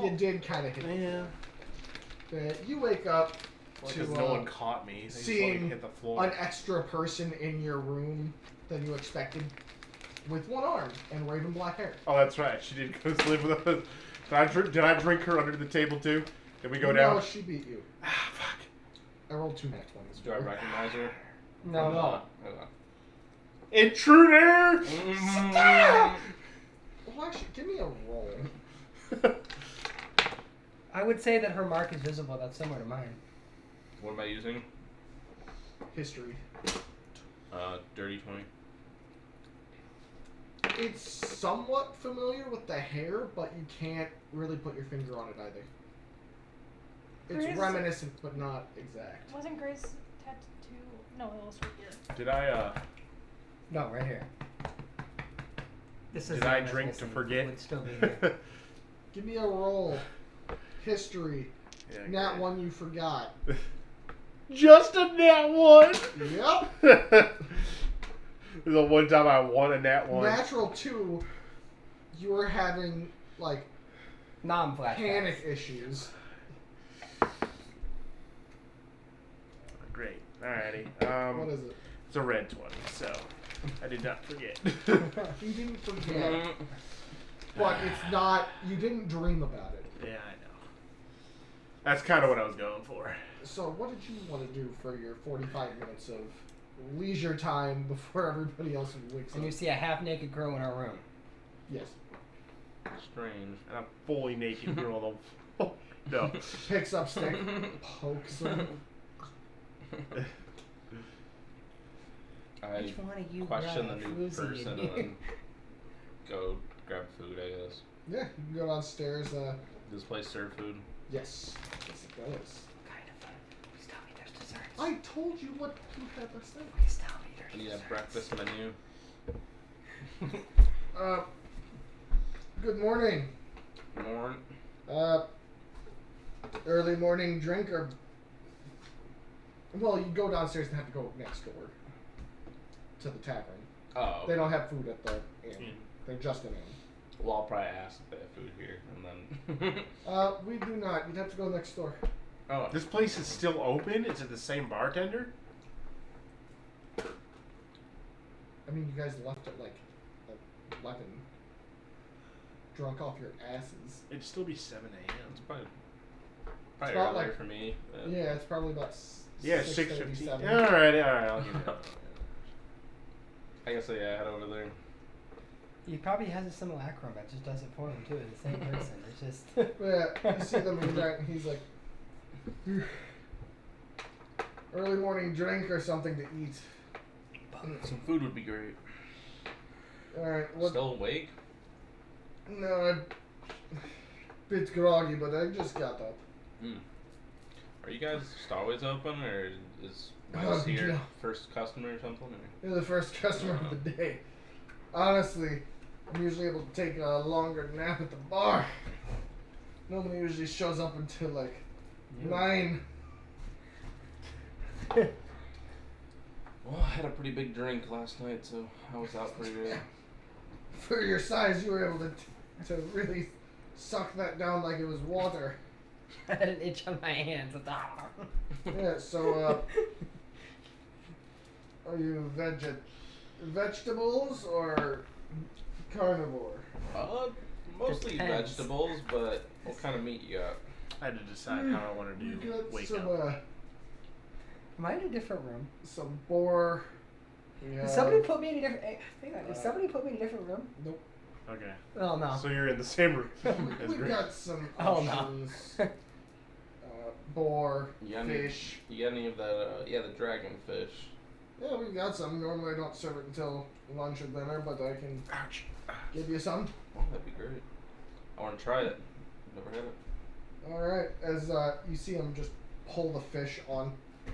You did kind of hit me. yeah. You wake up Because to no one caught me. They just let me seeing hit the floor. an extra person in your room than you expected, with one arm and raven black hair. Oh, that's right. She did go live with us. Did I drink her under the table too? Did we go No, down? she beat you. Ah, fuck. I rolled 2 nat 20s. Do I recognize her? No. No. Okay. Intruder! Stop! Well, actually, give me a roll. I would say that her mark is visible. That's similar to mine. What am I using? History. Dirty 20. It's somewhat familiar with the hair, but you can't really put your finger on it either. It's Grace- reminiscent, but not exact. Wasn't Grace tattoo? No, it was right here. Did I, No, right here. This did is I the one drink that's to missing. forget? It would still be here. Give me a roll. History. Yeah, Nat great. 1 you forgot. Just a nat 1! Yep. The one time I won a nat 1. Natural 2, you were having, like, Non-flashbacks. panic issues. Great. Alrighty. What is it? It's a red 20, so I did not forget. You didn't forget. But it's not, you didn't dream about it. Yeah, I know. That's kind of what I was going for. So what did you want to do for your 45 minutes of leisure time before everybody else wakes And you up? see a half-naked girl in our room. Yes. Strange. And a fully naked girl on the No. Picks up stick, pokes him. I Which one of you question the brought a new floozy in person and here? then go grab food, I guess. Yeah, you can go downstairs. Does this place serve food? Yes. Yes, it does. Kind of. Please tell me there's desserts. I told you what you had last night. Please tell me there's Do you have desserts. breakfast menu? Good morning. More? Early morning drink or... Well, you go downstairs and have to go next door to the tavern. Oh. They don't have food at the inn. Inn. They're just an inn. Well, I'll probably ask if they have food here, and then. We do not. You'd have to go next door. Oh. This place is still open? Is it the same bartender? I mean, you guys left at like 11. Drunk off your asses. It'd still be 7 a.m. It's probably about earlier like- for me. But Yeah, it's probably about Yeah, 6:30, 6:15. 7. Alright, I'll give you that. I guess yeah, head over there. He probably has a simulacrum that just does it for him too. The same person. It's just. Yeah, you see them and he's like, early morning drink or something to eat. Some food would be great. Alright, what? Still awake? No, I'm a bit groggy, but I just got up. Are you guys just always open, or is Oh, Miles here no. first customer or something? Or? You're the first customer of the day. Honestly, I'm usually able to take a longer nap at the bar. Nobody usually shows up until like 9. Well, I had a pretty big drink last night, so I was out pretty good. For your size, you were able to really suck that down like it was water. I had an itch on my hands. Yeah, so, are you vegetables or carnivore? Mostly Depends. vegetables, but what kind of meat you got? I had to decide how I wanted You to got wake some, up. Am I in a different room? some boar. Did somebody put me in a different? Hang on. Did somebody put me in a different room? Nope. Okay. Oh no. So you're in the same room. That's We've great. got some Oh, no. options. Boar, You got any, fish. You got any of that? The dragon fish. Yeah, we've got some. Normally I don't serve it until lunch or dinner, but I can Ouch. give you some. Oh, that'd be great. I want to try it. Never had it. Alright, as you see him just pull the fish on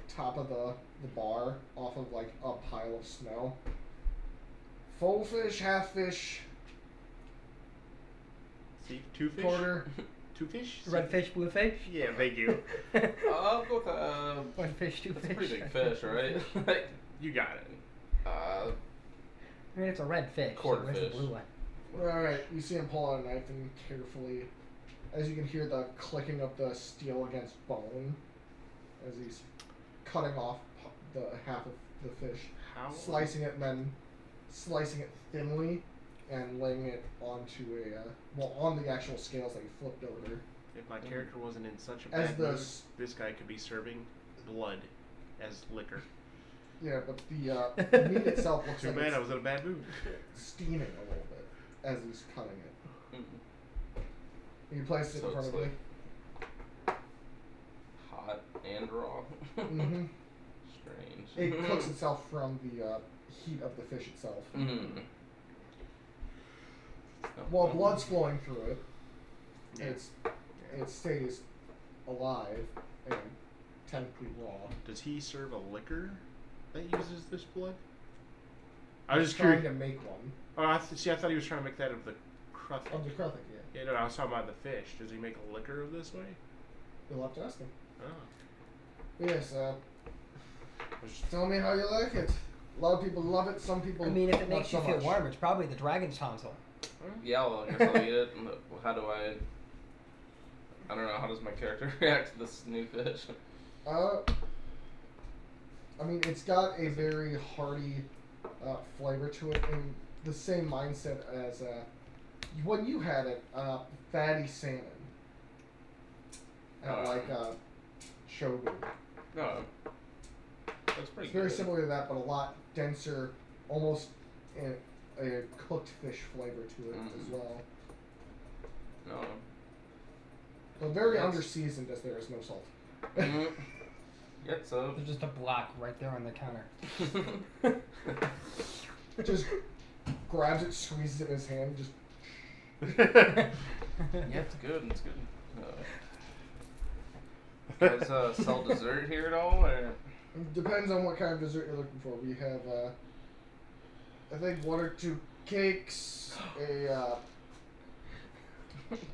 top of the bar off of like a pile of snow. Full fish, half fish, See, two fish. quarter. Two fish. Red fish, blue fish. Yeah, thank you. I'll go with One fish, two that's fish. a pretty big fish, right? Like, You got it. I mean, it's a red fish. Quarter so where's fish. the blue one? Alright, you see him pull out a knife and carefully, as you can hear the clicking of the steel against bone, as he's cutting off the half of the fish, How? slicing it and then slicing it thinly and laying it onto on the actual scales that you flipped over. If my character wasn't in such a As bad the mood, s- this guy could be serving blood as liquor. Yeah, but the meat itself looks Too like bad it's I was in a bad mood. steaming a little bit as he's cutting it. mm-mm. You place it So in front it's of me. like hot and raw. Mm-hmm. Strange. It cooks itself from the heat of the fish itself. Mm. While blood's flowing through it, Yeah. it stays alive and technically raw. Does he serve a liquor that uses this blood? I was He's just trying curious. to make one Oh, I thought he was trying to make that of the cruthic. of the cruthic. Yeah, Yeah, no, I was talking about the fish. Does he make a liquor of this way? you'll have to ask him. Oh. Yes. I was just- Tell me how you like it. A lot of people love it. Some people. I mean, if it not makes so you feel much. warm, it's probably the dragon's tonsil. Yeah, well, I guess I'll eat it. How do I don't know. How does my character react to this new fish? I mean, it's got a very hearty flavor to it, and the same mindset as when you had it, fatty salmon at like Shogun. No, that's pretty It's very good. similar to that, but a lot denser, almost a cooked fish flavor to it as well. No. But very Yes. under-seasoned as there is no salt. Mm. Yep, so. There's just a block right there on the counter. Just grabs it, squeezes it in his hand, just. Yeah, it's good. It's good. You guys sell dessert here at all, or? Depends on what kind of dessert you're looking for. We have, I think, 1 or 2 cakes,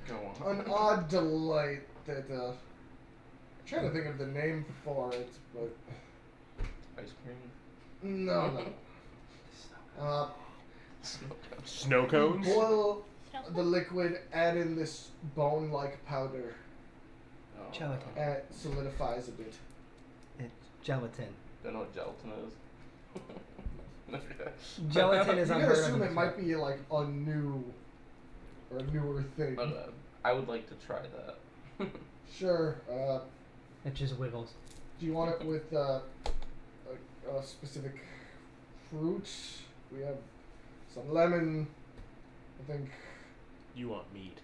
Go on. an odd delight that, I'm trying to think of the name for it, but Ice cream. no. Snow cones? Boil the liquid, add in this bone-like powder, Oh, Gelatin. and it solidifies a bit. It's gelatin. Don't know what gelatin is. Gelatin is You can unheard of assume in it this might world. be like a new or newer thing. But, I would like to try that. Sure. It just wiggles. Do you want it with a specific fruit? We have some lemon. I think You want meat.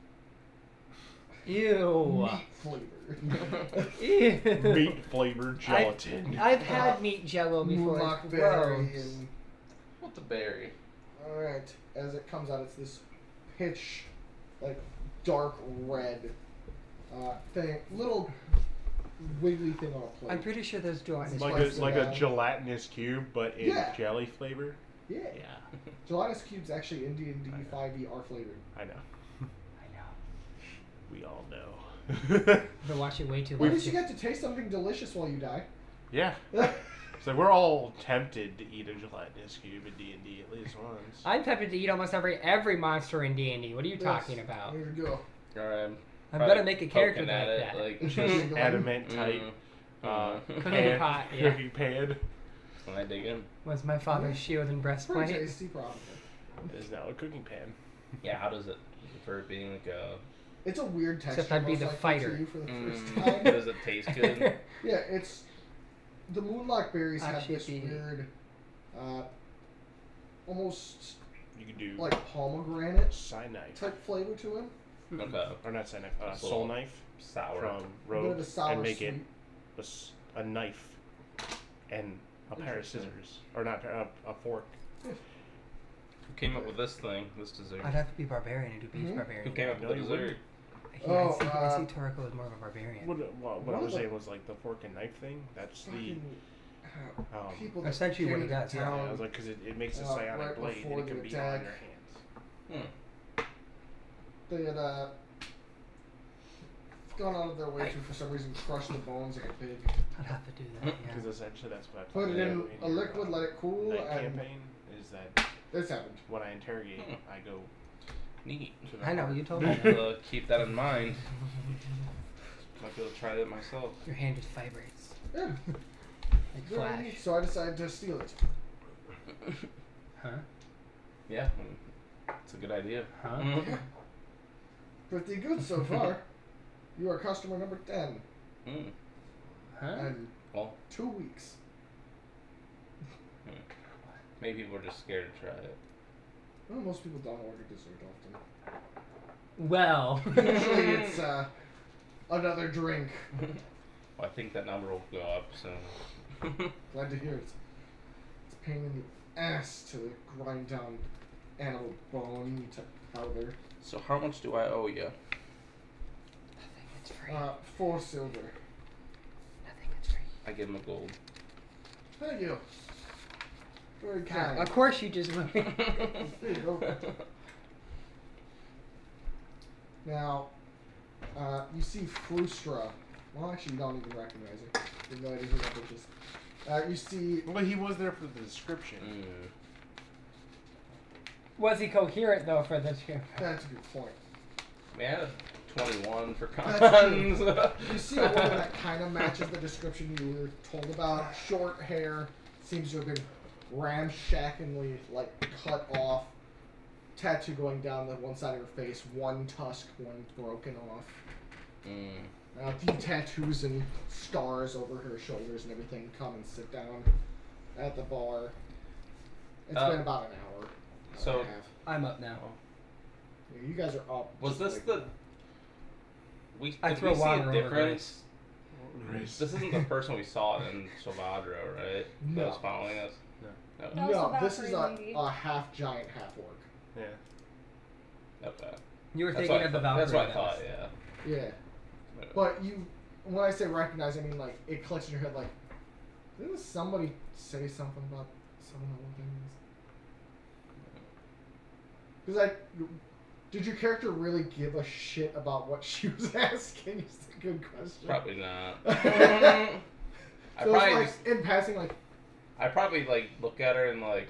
Ew. meat flavor. Ew. Meat flavored gelatin. I've had meat jello before. It's Blackberry gross. and What's a berry? all right. As it comes out, it's this pitch, like dark red thing, little wiggly thing on a plate. I'm pretty sure those gelatinous. like slice a it like down. a gelatinous cube, but in Yeah. jelly flavor. Yeah. Yeah, Gelatinous cubes actually in D&D I know. 5e are flavored. I know. I know. We all know. I've been watching way too At much. least you get to taste something delicious while you die. Yeah. So we're all tempted to eat a gelatinous cube in D&D at least once. I'm tempted to eat almost every monster in D&D. What are you talking about? There you go. Alright. I'm gonna make a character poking like at that. it, like Just adamant type. Cooking pot, yeah. Cooking pan. when I dig in. Was my father's shield and Pretty breastplate. tasty, probably. It is now a cooking pan. Yeah, how does it for it being like a It's a weird texture. Except I'd be most the likely fighter. To you for the first time. does it taste good? Yeah, it's the moonlock berries have Actually, this it'd be- weird, almost You could do like pomegranate cyanide. type flavor to it. Okay. Or not cyanide, It's a soul little knife Sour. from A bit Rogue of a sour and make sweet. it a knife and a pair of Interesting. scissors. Or not, a fork. Who came up with this thing? This dessert? I'd have to be barbarian and do beach Mhm. barbarian. Who came up No, with the you dessert? Yeah, Oh, I see Toriko as more of a barbarian. What One I was of the- saying was like the fork and knife thing. That's the. Fucking, people that Essentially came what it into does, yeah. town, I was like, because it makes a right psionic blade before and it can the be on attack. your hands. They had gone out of their way to, for some reason, crush the bones of a pig. I'd have to do that, yeah. Because essentially that's what I Put it play in a your, liquid, let it cool, night and campaign is that this happened. when I interrogate, I go Neat. to the I know, heart. you told me that. Keep that in mind. Might be able to try that myself. Your hand just vibrates. Yeah. Like Very Flash. neat. So I decided to steal it. Huh? Yeah, it's a good idea. Huh? Yeah. Pretty good so far. You are customer number 10. Mm. Huh? And Well, 2 weeks. maybe people are just scared to try it. Well, most people don't order dessert often. Well. Usually it's another drink. Well, I think that number will go up soon. Glad to hear it. It's a pain in the ass to grind down animal bone to powder. So how much do I owe you? Nothing, it's free. 4 silver. Nothing, it's free. I give him a gold. Thank you. Very God, kind. of course you just There you go. Now, you see Frustra. Well, actually, you don't even recognize her. You have no idea who that bitch is. You see. Well, he was there for the description. Was he coherent though for this year? That's a good point. Man, 21 for That's cons. You see a woman that kind of matches the description you were told about. Short hair, seems to have been ramshackingly like cut off. Tattoo going down the one side of her face, one tusk, one broken off. The tattoos and stars over her shoulders and everything. Come and sit down at the bar. It's been about an hour. So- hour and a half. I'm up now. Yeah, you guys are up. Was just this like- the? We I did throw we see water a over difference? Grace. This isn't the person we saw in Salvadro, right? No. That was following us. No. No. That was No, the this is Valkyrie lady. a half giant, half orc. Yeah. Okay. You were That's thinking what of the I thought- Valkyrie. That's what I that thought. was- Yeah. Yeah. But you, when I say recognize, I mean like it clicks in your head. Like, didn't somebody say something about someone that things? Because did your character really give a shit about what she was asking? It's a good question. Probably not. So I it's probably like just, in passing, like, I probably like look at her and like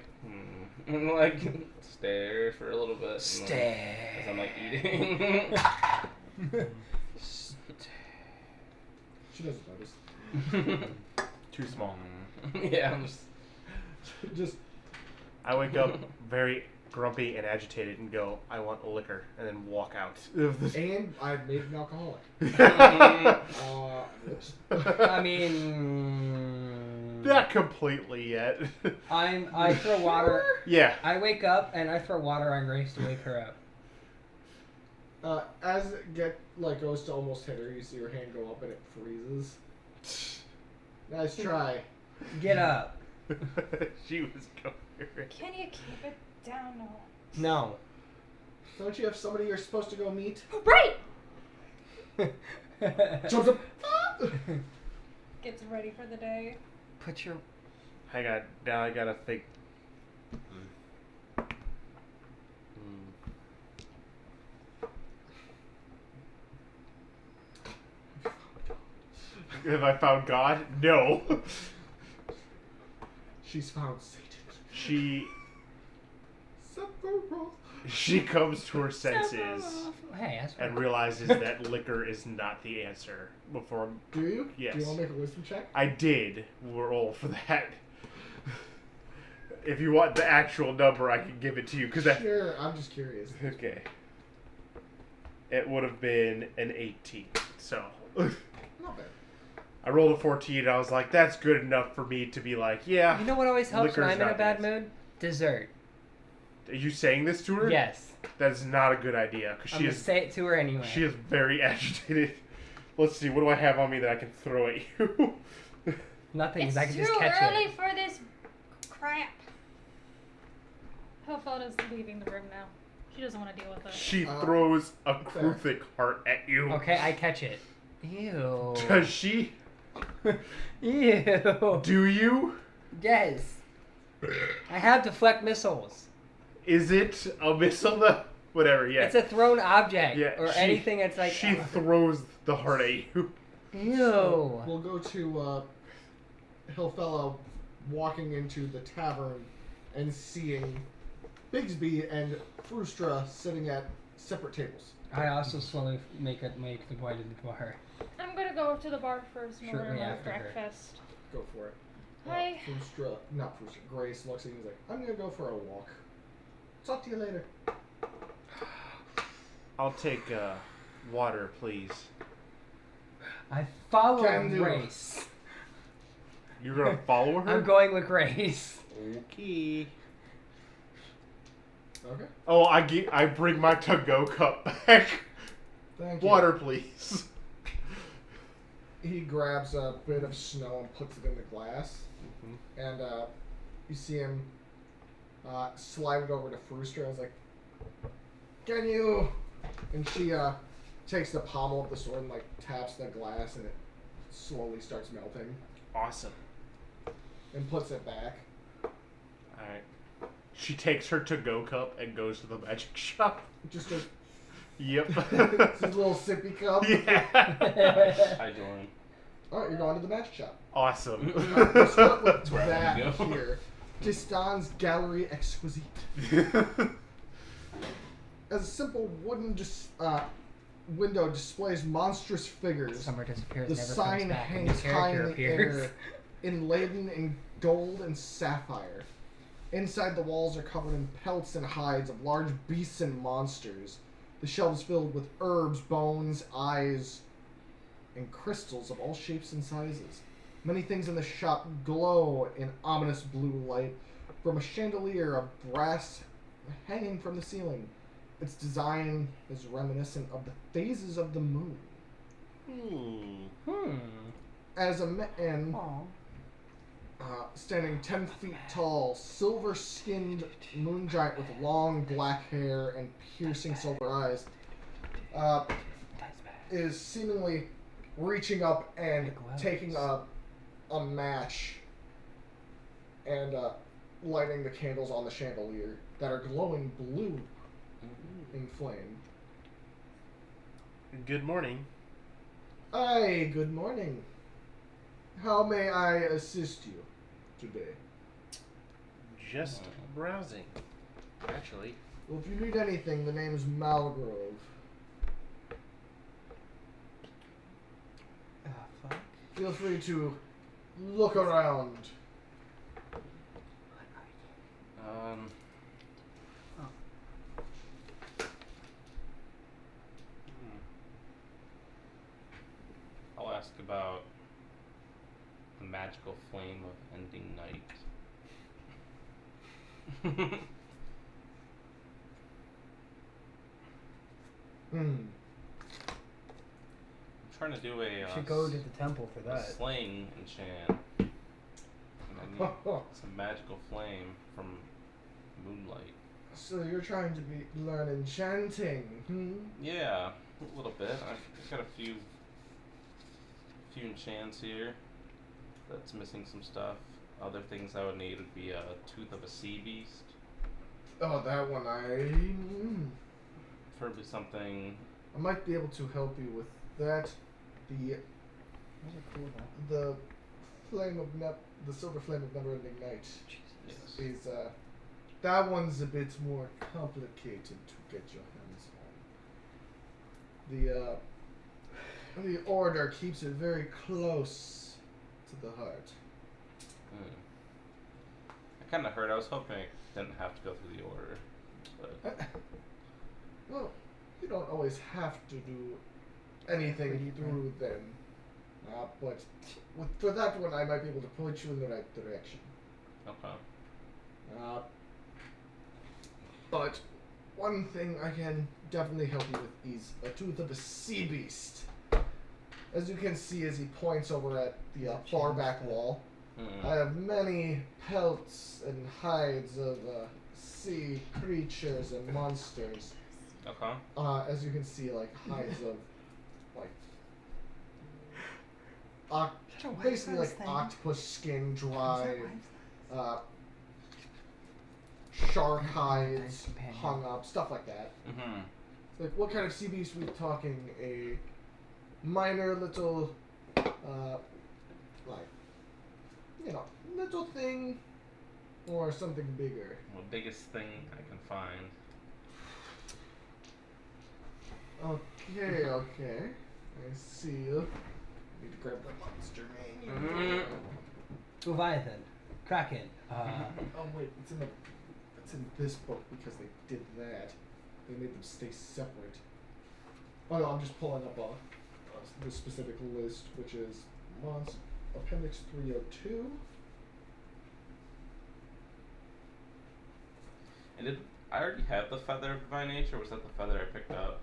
and like stare for a little bit. Stare. As I'm like eating. she doesn't notice. Too small. Yeah, I'm just. Just I wake up very grumpy and agitated and go, I want a liquor, and then walk out of the. and I made an alcoholic. Oops. I mean, Not completely yet. I throw water. Yeah. I wake up and I throw water on Grace to wake her up. As it goes to almost hit her, you see her hand go up and it freezes. Nice try. Get up. She was coherent. Can you keep it down? No. No. Don't you have somebody you're supposed to go meet? Right! Jumps up. Gets ready for the day. Put your. Now I gotta think. Have I found God? No. She's found Satan. She comes to her senses Hey, that's right. and realizes that liquor is not the answer. Before Do you? Yes. Do you want to make a wisdom check? I did roll for that. If you want the actual number, I can give it to you because Sure, I'm just curious. Okay. It would have been an 18. So Not bad. I rolled a 14. And I was like, that's good enough for me to be like, yeah. You know what always helps when liquor's I'm in a not bad this. mood? Dessert. Are you saying this to her? Yes. That is not a good idea because I'm she gonna is say it to her anyway. she is very agitated. Let's see, what do I have on me that I can throw at you? Nothing, It's I can too just catch early it. for this crap. Hilfelda's leaving the room now. She doesn't want to deal with it. She throws a Kruthic heart at you. Okay, I catch it. Ew. Does she? Ew. Do you? Yes. I have deflect missiles. Is it a missile? Whatever, yeah. It's a thrown object. Yeah, Or she- anything that's like. She throws the heart at you. Ew. So we'll go to Hillfellow walking into the tavern and seeing Bigsby and Frustra sitting at separate tables. I also slowly make the way to the bar. I'm gonna go to the bar first and order Shortly my after her. breakfast. Go for it. Hi. Grace looks at you and is like, I'm gonna go for a walk. Talk to you later. I'll take water, please. I follow Can do. Grace. You're gonna follow her? I'm going with Grace. Okay. Okay. Oh, I bring my to-go cup back. Thank you. Water, please. He grabs a bit of snow and puts it in the glass. And you see him slide it over to Frustra. I was like, can you? And she takes the pommel of the sword and like taps the glass, and it slowly starts melting. Awesome. And puts it back. Alright. She takes her to-go cup and goes to the magic shop. Just a Yep. it's his little sippy cup. Yeah. I join. Alright, you're going to the magic shop. Awesome. We'll start with That's where I that wanna go. here. Distan's Gallery Exquisite. As a simple wooden window displays monstrous figures. Summer disappears, The never sign comes back. hangs New high in character the appears. air, inladen in gold and sapphire. Inside, the walls are covered in pelts and hides of large beasts and monsters. The shelves filled with herbs, bones, eyes, and crystals of all shapes and sizes. Many things in the shop glow in ominous blue light from a chandelier of brass hanging from the ceiling. Its design is reminiscent of the phases of the moon. As a man standing 10 feet tall, silver-skinned moon giant with long black hair and piercing silver eyes, is seemingly reaching up and taking a match and lighting the candles on the chandelier that are glowing blue in flame. Good morning. Hi, good morning. How may I assist you today? Just browsing, actually. Well, if you need anything, the name is Malgrove. Fuck. Feel free to look around. I'll ask about the magical flame of ending night. I'm trying to do a Should go to the temple for a that. slaying enchant. And I need some magical flame from moonlight. So you're trying to learn enchanting, Yeah, a little bit. I've got a few enchants here. That's missing some stuff. Other things I would need would be a tooth of a sea beast. Oh, that one Preferably something. I might be able to help you with that. Those are cool though. The the silver flame of never-ending night Yes. is that one's a bit more complicated to get your hands on. The order keeps it very close to the heart. I kind of heard. I was hoping I didn't have to go through the order, but Well, you don't always have to do anything through them. But for that one, I might be able to point you in the right direction. okay. But one thing I can definitely help you with is a tooth of a sea beast. As you can see, as he points over at the far back wall, I have many pelts and hides of sea creatures and monsters. Okay. As you can see, like hides of basically like octopus skin dried, shark hides hung up, stuff like that. Mm-hmm. Like, what kind of sea beast are we talking? A minor little, little thing, or something bigger? The biggest thing I can find. Okay. I see you. Need to grab the monster name. Leviathan, Kraken. Oh wait, it's in this book because they did that. They made them stay separate. Oh no, I'm just pulling up the specific list, which is Appendix 302. And did I already have the feather of divine nature, or was that the feather I picked up?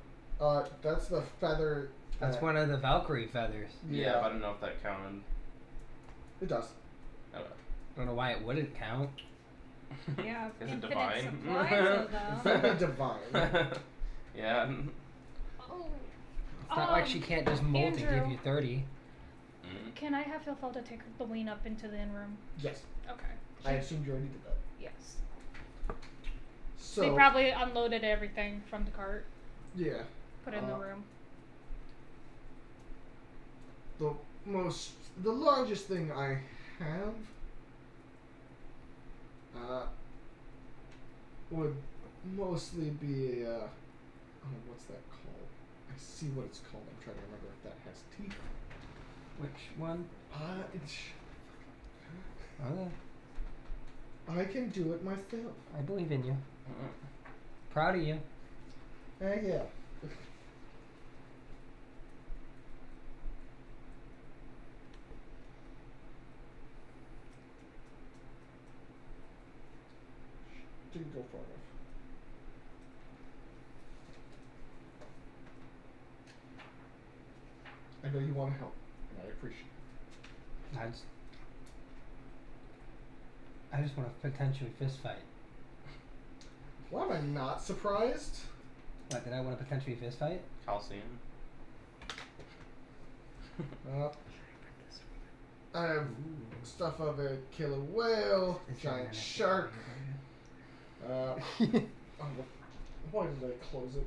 That's the feather. That's one of the Valkyrie feathers. Yeah, but I don't know if that counted. It does. Okay. I don't know why it wouldn't count. Yeah, Is it infinite divine? supplies of them. Semi-divine. Yeah. Oh. It's not like she can't just molt and give Andrew. you 30. Can I have Phil to take the ween up into the inn room? Yes. Okay. I assumed you already did that. Yes. So. They probably unloaded everything from the cart, Yeah. put it in the room. The largest thing I have would mostly be what's that called? I see what it's called. I'm trying to remember if that has teeth. Which one? It's. Oh, I can do it myself. I believe in you. Proud of you. Yeah. Didn't go far enough. I know you want to help, and I appreciate it. I just want to potentially fist fight. Why am I not surprised? What, did I want to potentially fist fight? Calcium. I have stuff of a killer whale, giant shark. Why did I close it?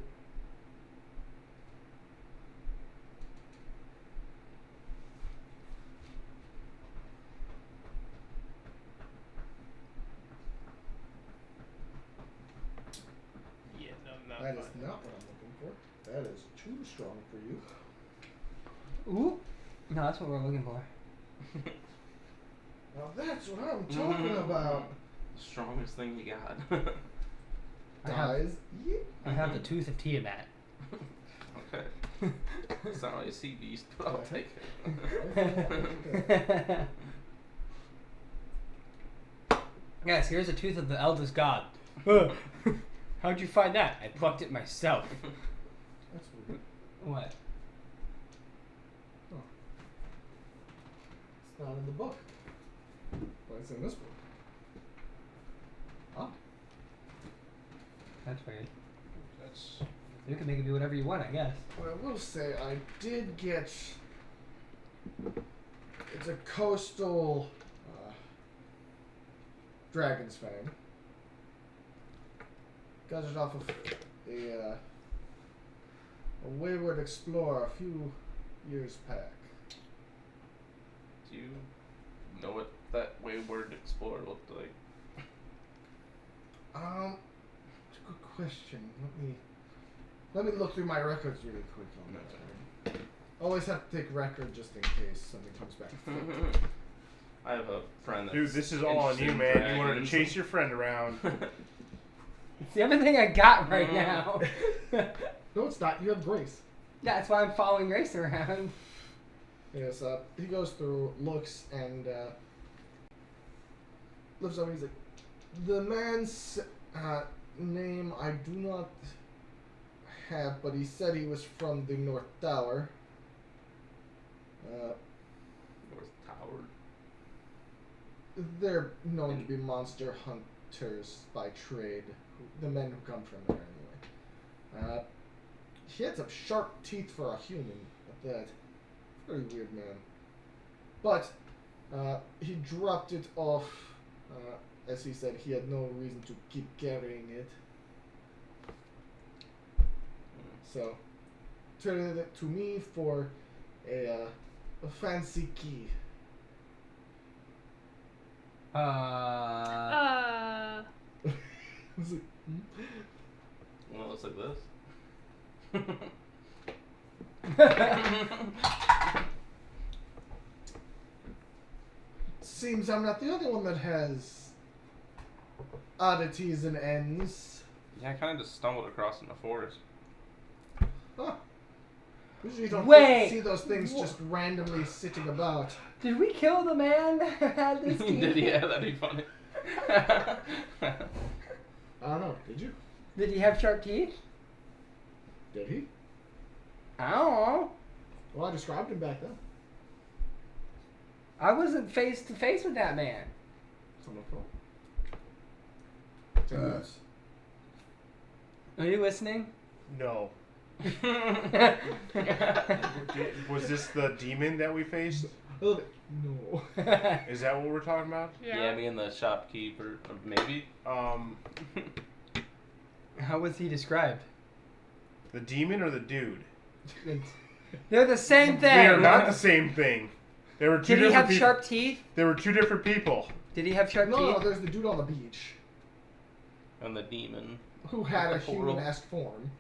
Yeah, no, That is not what I'm looking for. That is too strong for you. Ooh. No, that's what we're looking for. Now that's what I'm talking about. The strongest thing you got. Guys, I have the tooth of Tiamat. Okay. It's not really a sea beast, but I'll take it. Yes, here's a tooth of the eldest god. How'd you find that? I plucked it myself. That's weird. What? Oh. It's not in the book. But it's in this book. Huh? That's weird. That's You can make it do whatever you want, I guess. Well, I will say I did get. It's a coastal dragon's fang. Got it off of a wayward explorer a few years back. Do you know what that wayward explorer looked like? It's a good question. Let me look through my records really quick on that. Always have to take record just in case something comes back. I have a friend that's Dude, this is all on you, interested in man. You wanted to dragons. chase your friend around. It's the only thing I got right now. No, it's not. You have Grace. That's why I'm following Grace around. Yes, he goes through, looks, and looks over. He's like, the man's name I do not have, but he said he was from the North Tower. North Tower. They're known to be monster hunters by trade. The men who come from there, anyway. He had some sharp teeth for a human at that. Very weird man. But he dropped it off, as he said he had no reason to keep carrying it. So, traded it to me for a fancy key. It's like, Well, it looks like this. Seems I'm not the only one that has oddities and ends. Yeah, I kind of just stumbled across it in the forest. Huh. Usually you don't Wait. see those things just randomly sitting about. Did we kill the man that had this key? Did he? Yeah, that'd be funny. I don't know. Did you? Did he have sharp teeth? Did he? I don't know. Well, I described him back then. I wasn't face to face with that man. It's on my phone. Take notes. Are you listening? No. Was this the demon that we faced? A little bit. No. Is that what we're talking about? Yeah, me and the shopkeeper, maybe. How was he described? The demon or the dude? They're the same thing. They are not the same thing. There were two Did he different have sharp teeth? There were two different people. Did he have sharp No, teeth? there's the dude on the beach And the demon. who had a Portal. human-esque form.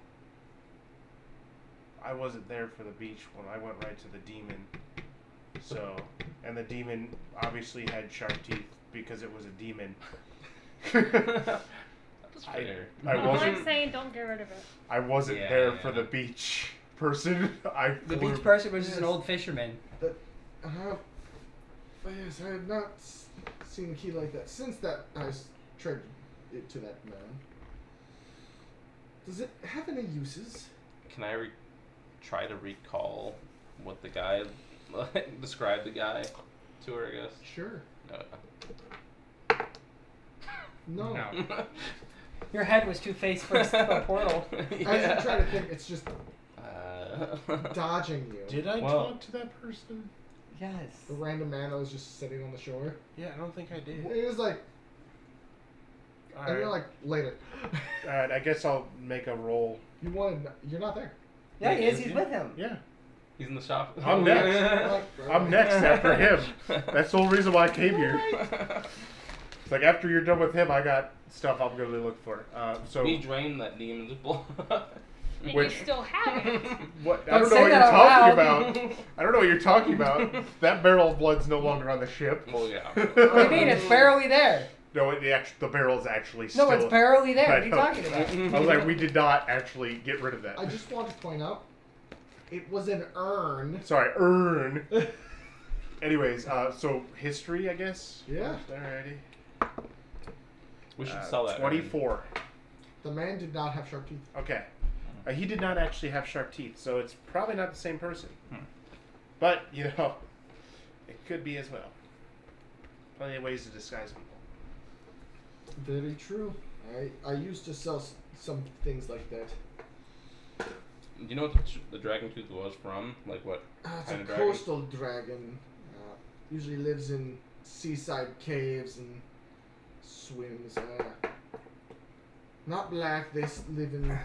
I wasn't there for the beach one. I went right to the demon. So, and the demon obviously had sharp teeth because it was a demon. That's fair. I All wasn't. I'm saying, don't get rid of it. I wasn't Yeah, there yeah. for the beach person. The beach person was just an old fisherman. Yes, I have not seen a key like that since that I traded it to that man. Does it have any uses? Can I try to recall what the guy described the guy to her? I guess. Sure. No. No. Your head was too face first to a portal. As you try to think, it's just Uh, dodging you. Did I Well- talk to that person? Yes. The random man that was just sitting on the shore. Yeah, I don't think I did. It was like, and you're like, later. Alright, I guess I'll make a roll. You're not there. Yeah, he is. Is He's he? with him. Yeah. He's in the shop. I'm next. I'm next after him. That's the whole reason why I came here. It's like after you're done with him, I got stuff I'm going to look for. So We drained that demon's blood. And Which- you still have it. what? I don't Don't know say what you're that out talking loud. about. I don't know what you're talking about. That barrel of blood's no longer on the ship. Well, yeah. What do you mean? It's barely there. No, the barrel's actually still. No, it's barely there. What I are you know. talking about? I was like, we did not actually get rid of that. I just want to point out, it was an urn. Sorry, urn. Anyways, so history, I guess. Yeah. Alrighty. We should sell that. 24. The man did not have sharp teeth. Okay. He did not actually have sharp teeth, so it's probably not the same person. Hmm. But, you know, it could be as well. Plenty of ways to disguise people. Very true. I used to sell some things like that. Do you know what the dragon tooth was from? Like what It's kind a of dragon? coastal dragon. Usually lives in seaside caves and swims. Not black. They live in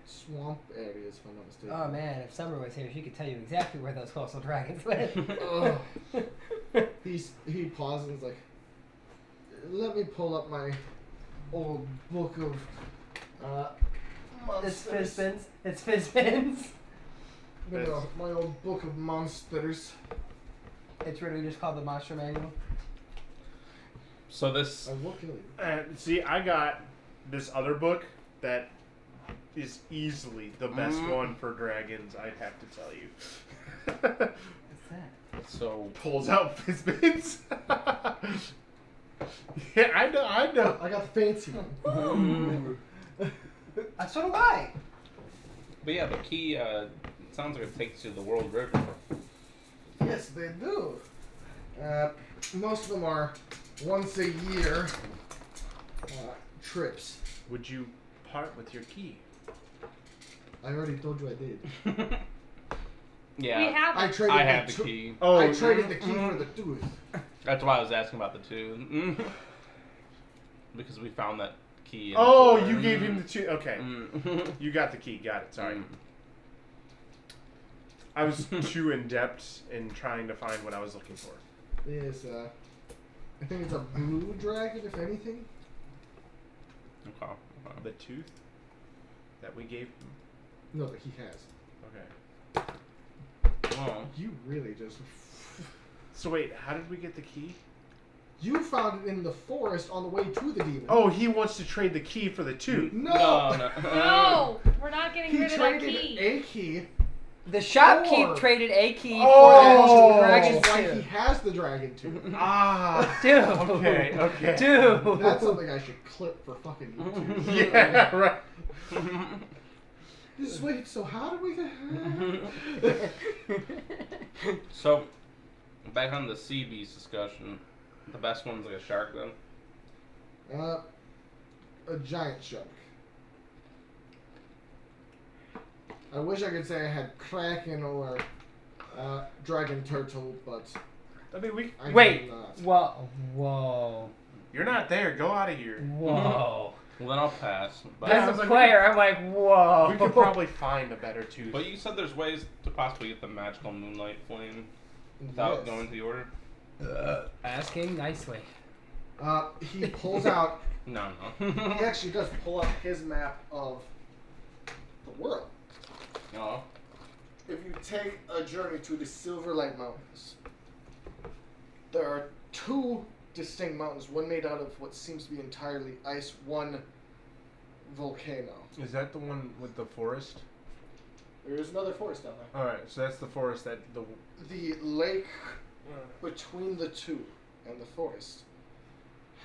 swamp areas, if I'm not mistaken. Oh man, if Summer was here, she could tell you exactly where those coastal dragons live. Ugh. he pauses and is like, let me pull up my old book of It's monsters. Fizzbins. It's Fizzbins. No, my old book of monsters. It's really just called the Monster Manual. So this. I will kill you. See, I got this other book that is easily the best one for dragons, I'd have to tell you. What's that? So Pulls out Fizzbins. Yeah, I know. I got the fancy one. So do I. But yeah, the key sounds like it takes you to the World River. Yes, they do. Most of them are once a year trips. Would you part with your key? I already told you I did. Yeah, We have I it. traded I have the two- key. Oh, I traded the key for the tooth. That's why I was asking about the two. Because we found that key. In Oh, the floor. you gave him the two. Okay, Mm. you got the key. Got it. Sorry. Mm. I was too in depth in trying to find what I was looking for. Yes, I think it's a blue dragon, if anything. Okay. The tooth that we gave him. No, that he has. Okay. Well, You really just. So wait, how did we get the key? You found it in the forest on the way to the demon. Oh, he wants to trade the key for the tooth. No! No, we're not getting He rid of that traded key. a key. The shopkeep Or- traded a key Oh! for the Which dragon is why he too. has the dragon tooth. Ah. Dude. Okay. Dude. That's something I should clip for fucking YouTube. Yeah, right. Just wait, so how do we get... so back on the sea beast discussion, the best one's like a shark then. A giant shark. I wish I could say I had kraken or dragon turtle, but I mean, we. I Wait. do not. Whoa. You're not there. Go out of here. Whoa. Well, then I'll pass. But, Yeah. I As was a like, player, I'm like, whoa. We could probably find a better tooth. but you said there's ways to possibly get the magical moonlight flame without Yes. going to the order. Asking nicely. He pulls out. No. He actually does pull out his map of the world. No. If you take a journey to the Silver Lake Mountains, there are two distinct mountains, one made out of what seems to be entirely ice, one volcano. Is that the one with the forest? There is another forest down there. All right, so that's the forest that the. The lake between the two and the forest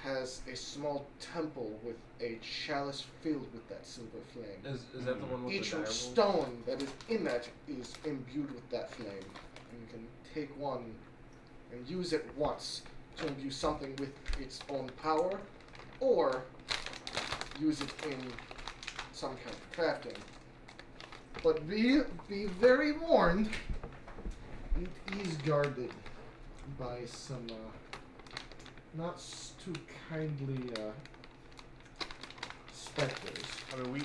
has a small temple with a chalice filled with that silver flame. Is that the one with Each the direwolf? stone that is in that is imbued with that flame. And you can take one and use it once to imbue something with its own power, or use it in some kind of crafting. But be very warned, it is guarded by some not too kindly specters. I mean,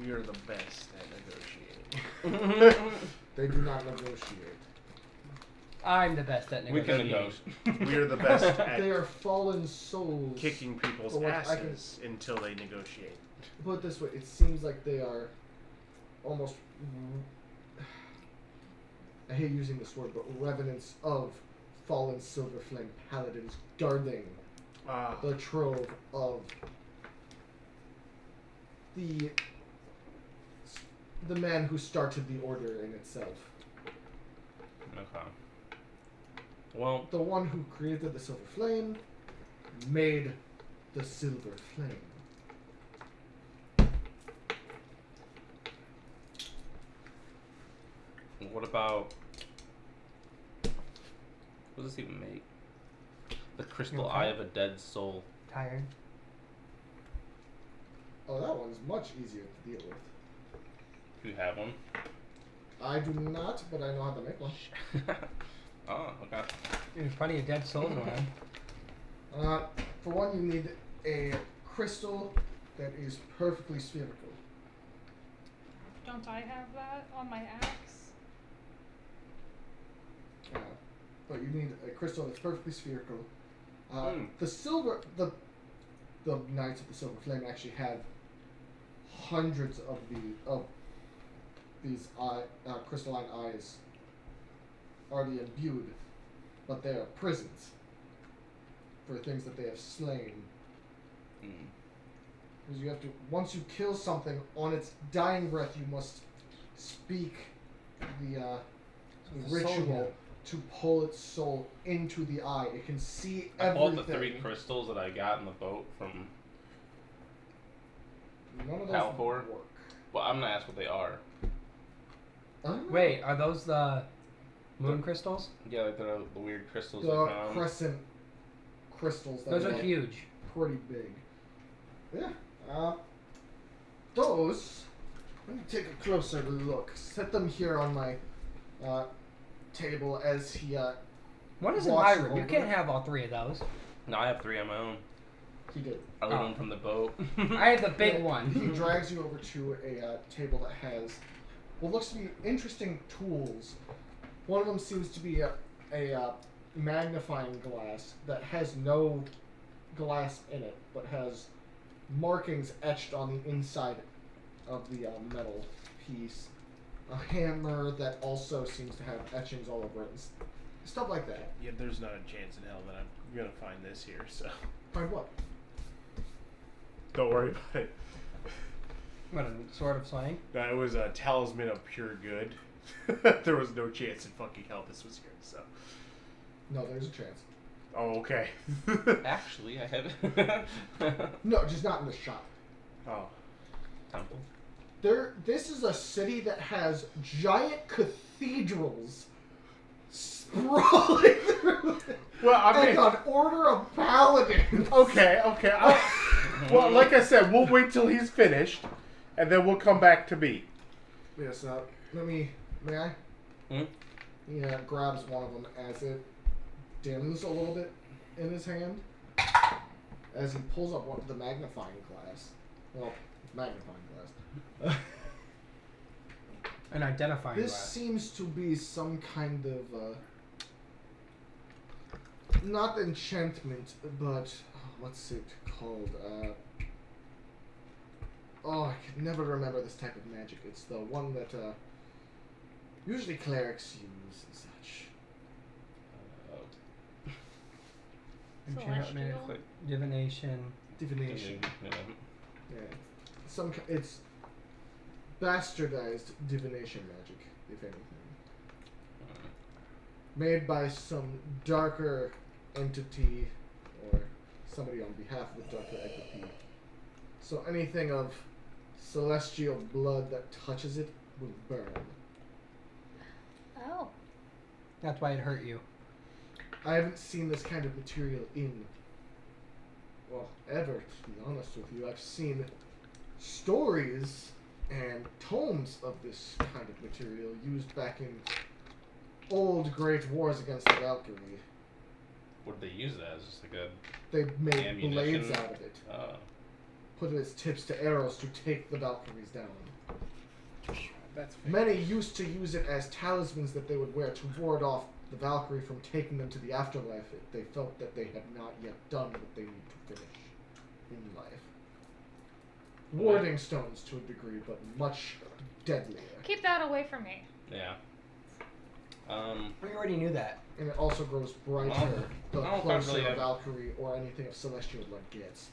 we are the best at negotiating. They do not negotiate. I'm the best at We can negotiating. negotiate. We are the best at They are fallen souls. kicking people's But what I can- asses until they negotiate. Put it this way, it seems like they are almost. I hate using this word, but revenants of fallen Silver Flame paladins guarding Ah, the trove of the man who started the order in itself. Okay. Well, The one who created the Silver Flame made the Silver Flame. what about? What does this even make? The crystal Okay. eye of a dead soul. Tired. Oh, that one's much easier to deal with. Do you have one? I do not, but I know how to make one. Oh, okay. There's plenty of dead souls around. For one, you need a crystal that is perfectly spherical. Don't I have that on my axe? But you need a crystal that's perfectly spherical. Hmm. The Knights of the Silver Flame actually have hundreds of these crystalline eyes already imbued, but they are prisons for things that they have slain. Because you have to, once you kill something, on its dying breath, you must speak the ritual to pull its soul into the eye. It can see I everything. pulled the 3 crystals that I got in the boat from None of those Palfor. work. Well, I'm gonna ask what they are. I don't know. Wait, are those the moon crystals? Yeah, like the weird crystals The I found. crescent crystals. That Those are like huge. pretty big. Yeah. Those. Let me take a closer look. Set them here on my table as he. One is in my Watch room. You over can't it. have all 3 of those. No, I have 3 on my own. He did. I learned Oh. them from the boat. I have the big He one. drags you over to a table that has what looks to be interesting tools. One of them seems to be a magnifying glass that has no glass in it, but has markings etched on the inside of the metal piece. A hammer that also seems to have etchings all over it. And stuff like that. Yeah, there's not a chance in hell that I'm gonna find this here, so Find what? don't worry about it. What, a sword of slang? It was a talisman of pure good. There was no chance in fucking hell this was here, so. No, there's a chance. Oh, okay. Actually, I have No, just not in the shop. Oh. temple. This is a city that has giant cathedrals sprawling through it. Well, I mean, And an order of paladins. okay. Well, like I said, we'll wait till he's finished, and then we'll come back to me. Yes, may I? Hmm? He grabs one of them as it dims a little bit in his hand. As he pulls up one of the magnifying glass. Well, magnifying glass. An identifying This glass. seems to be some kind of, not enchantment, but, what's it called? I can never remember this type of magic. It's the one that, usually clerics use and such. Enchantment, Celestial? divination. Divination. Yeah. Yeah. It's bastardized divination magic, if anything. Made by some darker entity or somebody on behalf of the darker entity. So anything of celestial blood that touches it will burn. Oh. That's why it hurt you. I haven't seen this kind of material ever, to be honest with you. I've seen stories and tomes of this kind of material used back in old great wars against the Valkyrie. What did they use it as? Just like a They made ammunition? blades out of it. Put it as tips to arrows to take the Valkyries down. That's Many used to use it as talismans that they would wear to ward off the Valkyrie from taking them to the afterlife if they felt that they had not yet done what they need to finish in life. Warding stones to a degree, but much deadlier. Keep that away from me. yeah. We already knew that. And it also grows brighter the I don't closer really a have- Valkyrie or anything of celestial blood gets.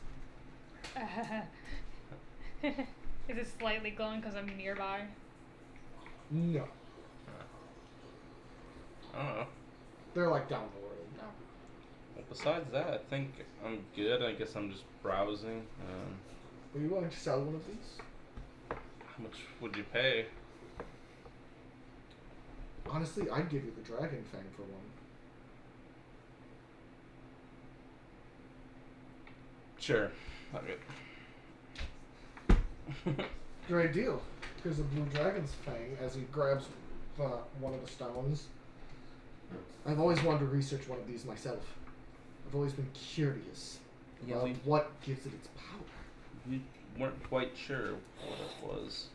Is it slightly glowing because I'm nearby? No. I don't know. They're like down the road now. Well, besides that, I think I'm good. I guess I'm just browsing. Are you willing to sell one of these? How much would you pay? Honestly, I'd give you the dragon fang for one. Sure. Not good. Great deal. Here's a blue dragon's fang as he grabs one of the stones. I've always wanted to research one of these myself. I've always been curious Yeah, about we- what gives it its power. We weren't quite sure what it was.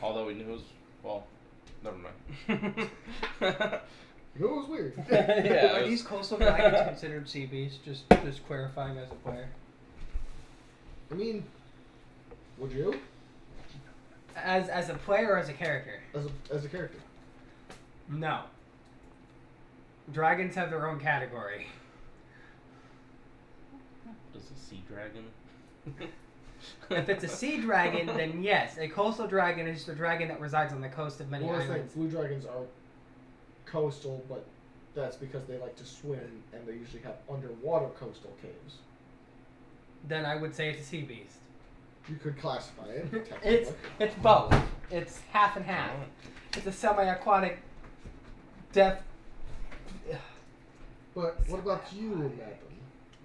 Although we knew it was, well, never mind. You know, it was weird. Yeah, Are it was- these coastal dragons considered sea beasts? Just clarifying as a player. I mean, would you? As a player or as a character? As a character. No. Dragons have their own category. What is a sea dragon? If it's a sea dragon, then yes. A coastal dragon is the dragon that resides on the coast of many Well, I islands. think blue dragons are coastal, but that's because they like to swim and they usually have underwater coastal caves. Then I would say it's a sea beast. You could classify it. It's technically. both. It's half and half. It's a semi-aquatic depth. But what about you, Madam?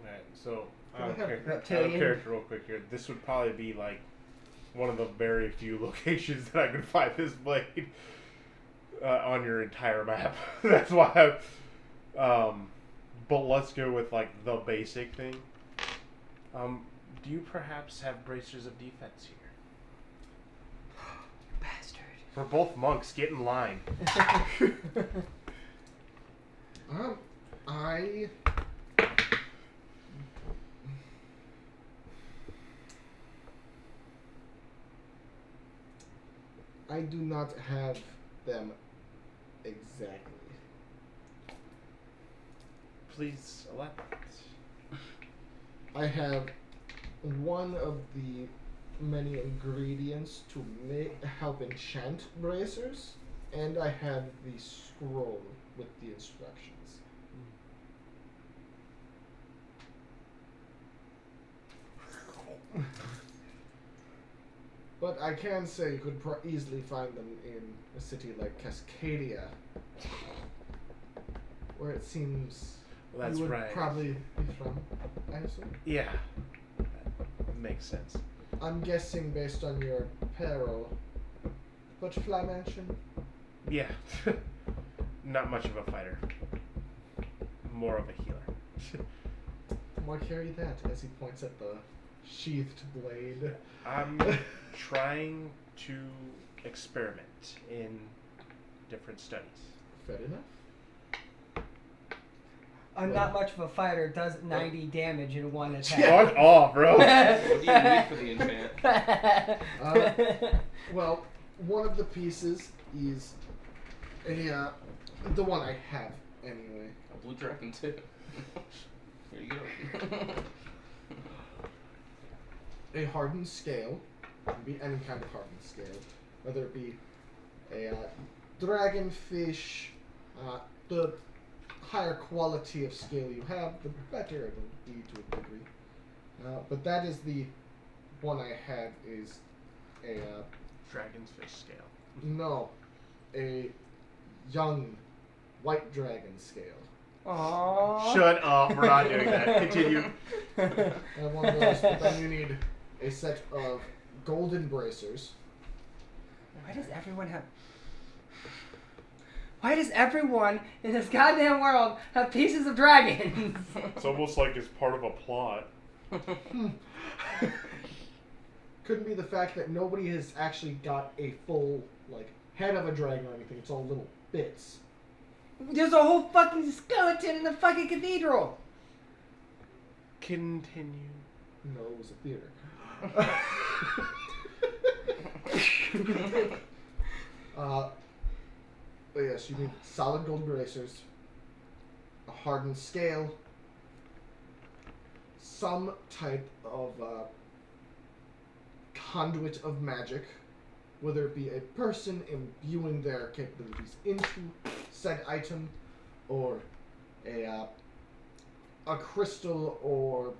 Alright, so Go out of ahead. Reptilian. character real quick here. This would probably be like one of the very few locations that I could find this blade on your entire map. That's why but let's go with like the basic thing. Do you perhaps have bracers of defense here? Bastard. For both monks, get in line. I do not have them exactly. Please elaborate. I have one of the many ingredients to help enchant bracers, and I have the scroll with the instructions. But I can say you could easily find them in a city like Cascadia, where it seems Well, that's you would right. probably be from, I assume. Yeah. That makes sense. I'm guessing based on your apparel. Butterfly Mansion? Yeah. Not much of a fighter. More of a healer. Why carry that? As he points at the sheathed blade. I'm trying to experiment in different studies. Fair enough. I'm not much of a fighter. Does 90 damage in one attack. Fuck off, bro. What do you need for the enchant? Well, one of the pieces is the one I have anyway. A blue dragon too. Here you go. A hardened scale. It can be any kind of hardened scale, whether it be a dragonfish. The higher quality of scale you have, the better it'll be to a degree. But that is the one I have is a Dragon's fish scale. a young white dragon scale. Aww. Shut up. We're not doing that. Continue. One of those, but then you need a set of golden bracers. Why does everyone have... Why does everyone in this goddamn world have pieces of dragons? It's almost like it's part of a plot. Couldn't be the fact that nobody has actually got a full head of a dragon or anything. It's all little bits. There's a whole fucking skeleton in the fucking cathedral. Continue. No, it was a theater. But yes, you need solid gold bracers, a hardened scale, some type of conduit of magic, whether it be a person imbuing their capabilities into said item, or a crystal or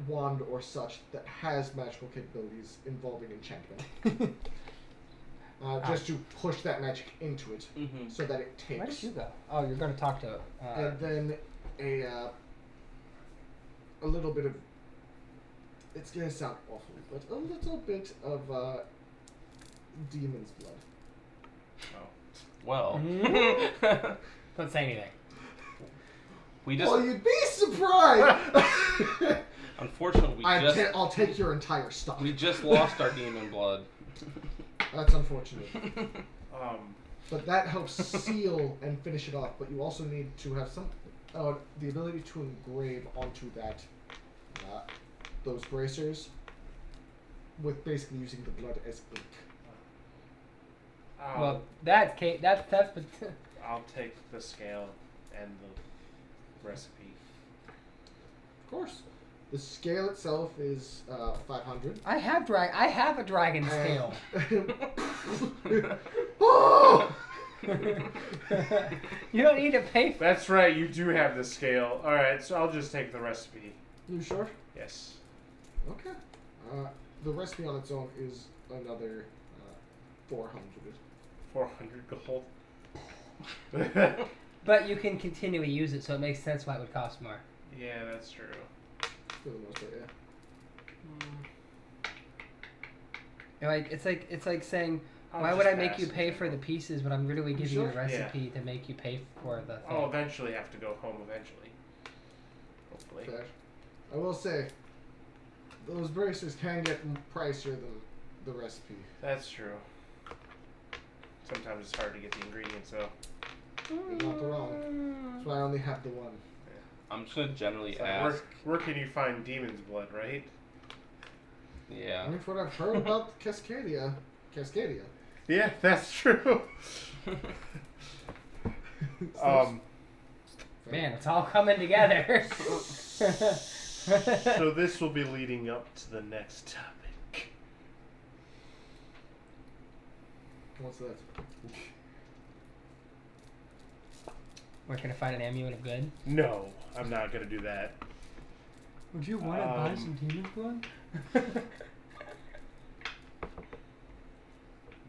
wand or such that has magical capabilities involving enchantment. Just to push that magic into it, Mm-hmm. so that it takes. Where did you go? Oh, you're going to talk to... And then a little bit of. It's gonna sound awful, but a little bit of demon's blood. Well, Don't say anything. we just Well, you'd be surprised. unfortunately I'll take your entire stock. we just lost our demon blood. That's unfortunate. But that helps seal and finish it off. But you also need to have the ability to engrave onto that those bracers with basically using the blood as ink. Well, that's I'll take the scale and the recipe. Of course. The scale itself is 500. I have a dragon scale. Oh! You don't need to pay for That's right, you do have the scale. Alright, so I'll just take the recipe. You sure? Yes. Okay. The recipe on its own is another 400. 400 gold. But you can continually use it, so it makes sense why it would cost more. Yeah, that's true. For the most part, yeah. It's like saying, I'll why just would I make pass you in pay for the general. pieces when I'm literally giving you sure? the recipe to make you pay for the thing? I'll eventually have to go home eventually. Hopefully. Fair. I will say, those bracers can get pricier than the recipe. That's true. Sometimes it's hard to get the ingredients, though. You're not wrong. That's why I only have the one. I'm just gonna generally It's like, ask. where can you find demon's blood, right? Yeah. I mean, from what I've heard about Cascadia. Yeah, that's true. Man, it's all coming together. So this will be leading up to the next topic. What's that? Where can I find an amulet of good? No, I'm not gonna do that. Would you want to buy some demon blood?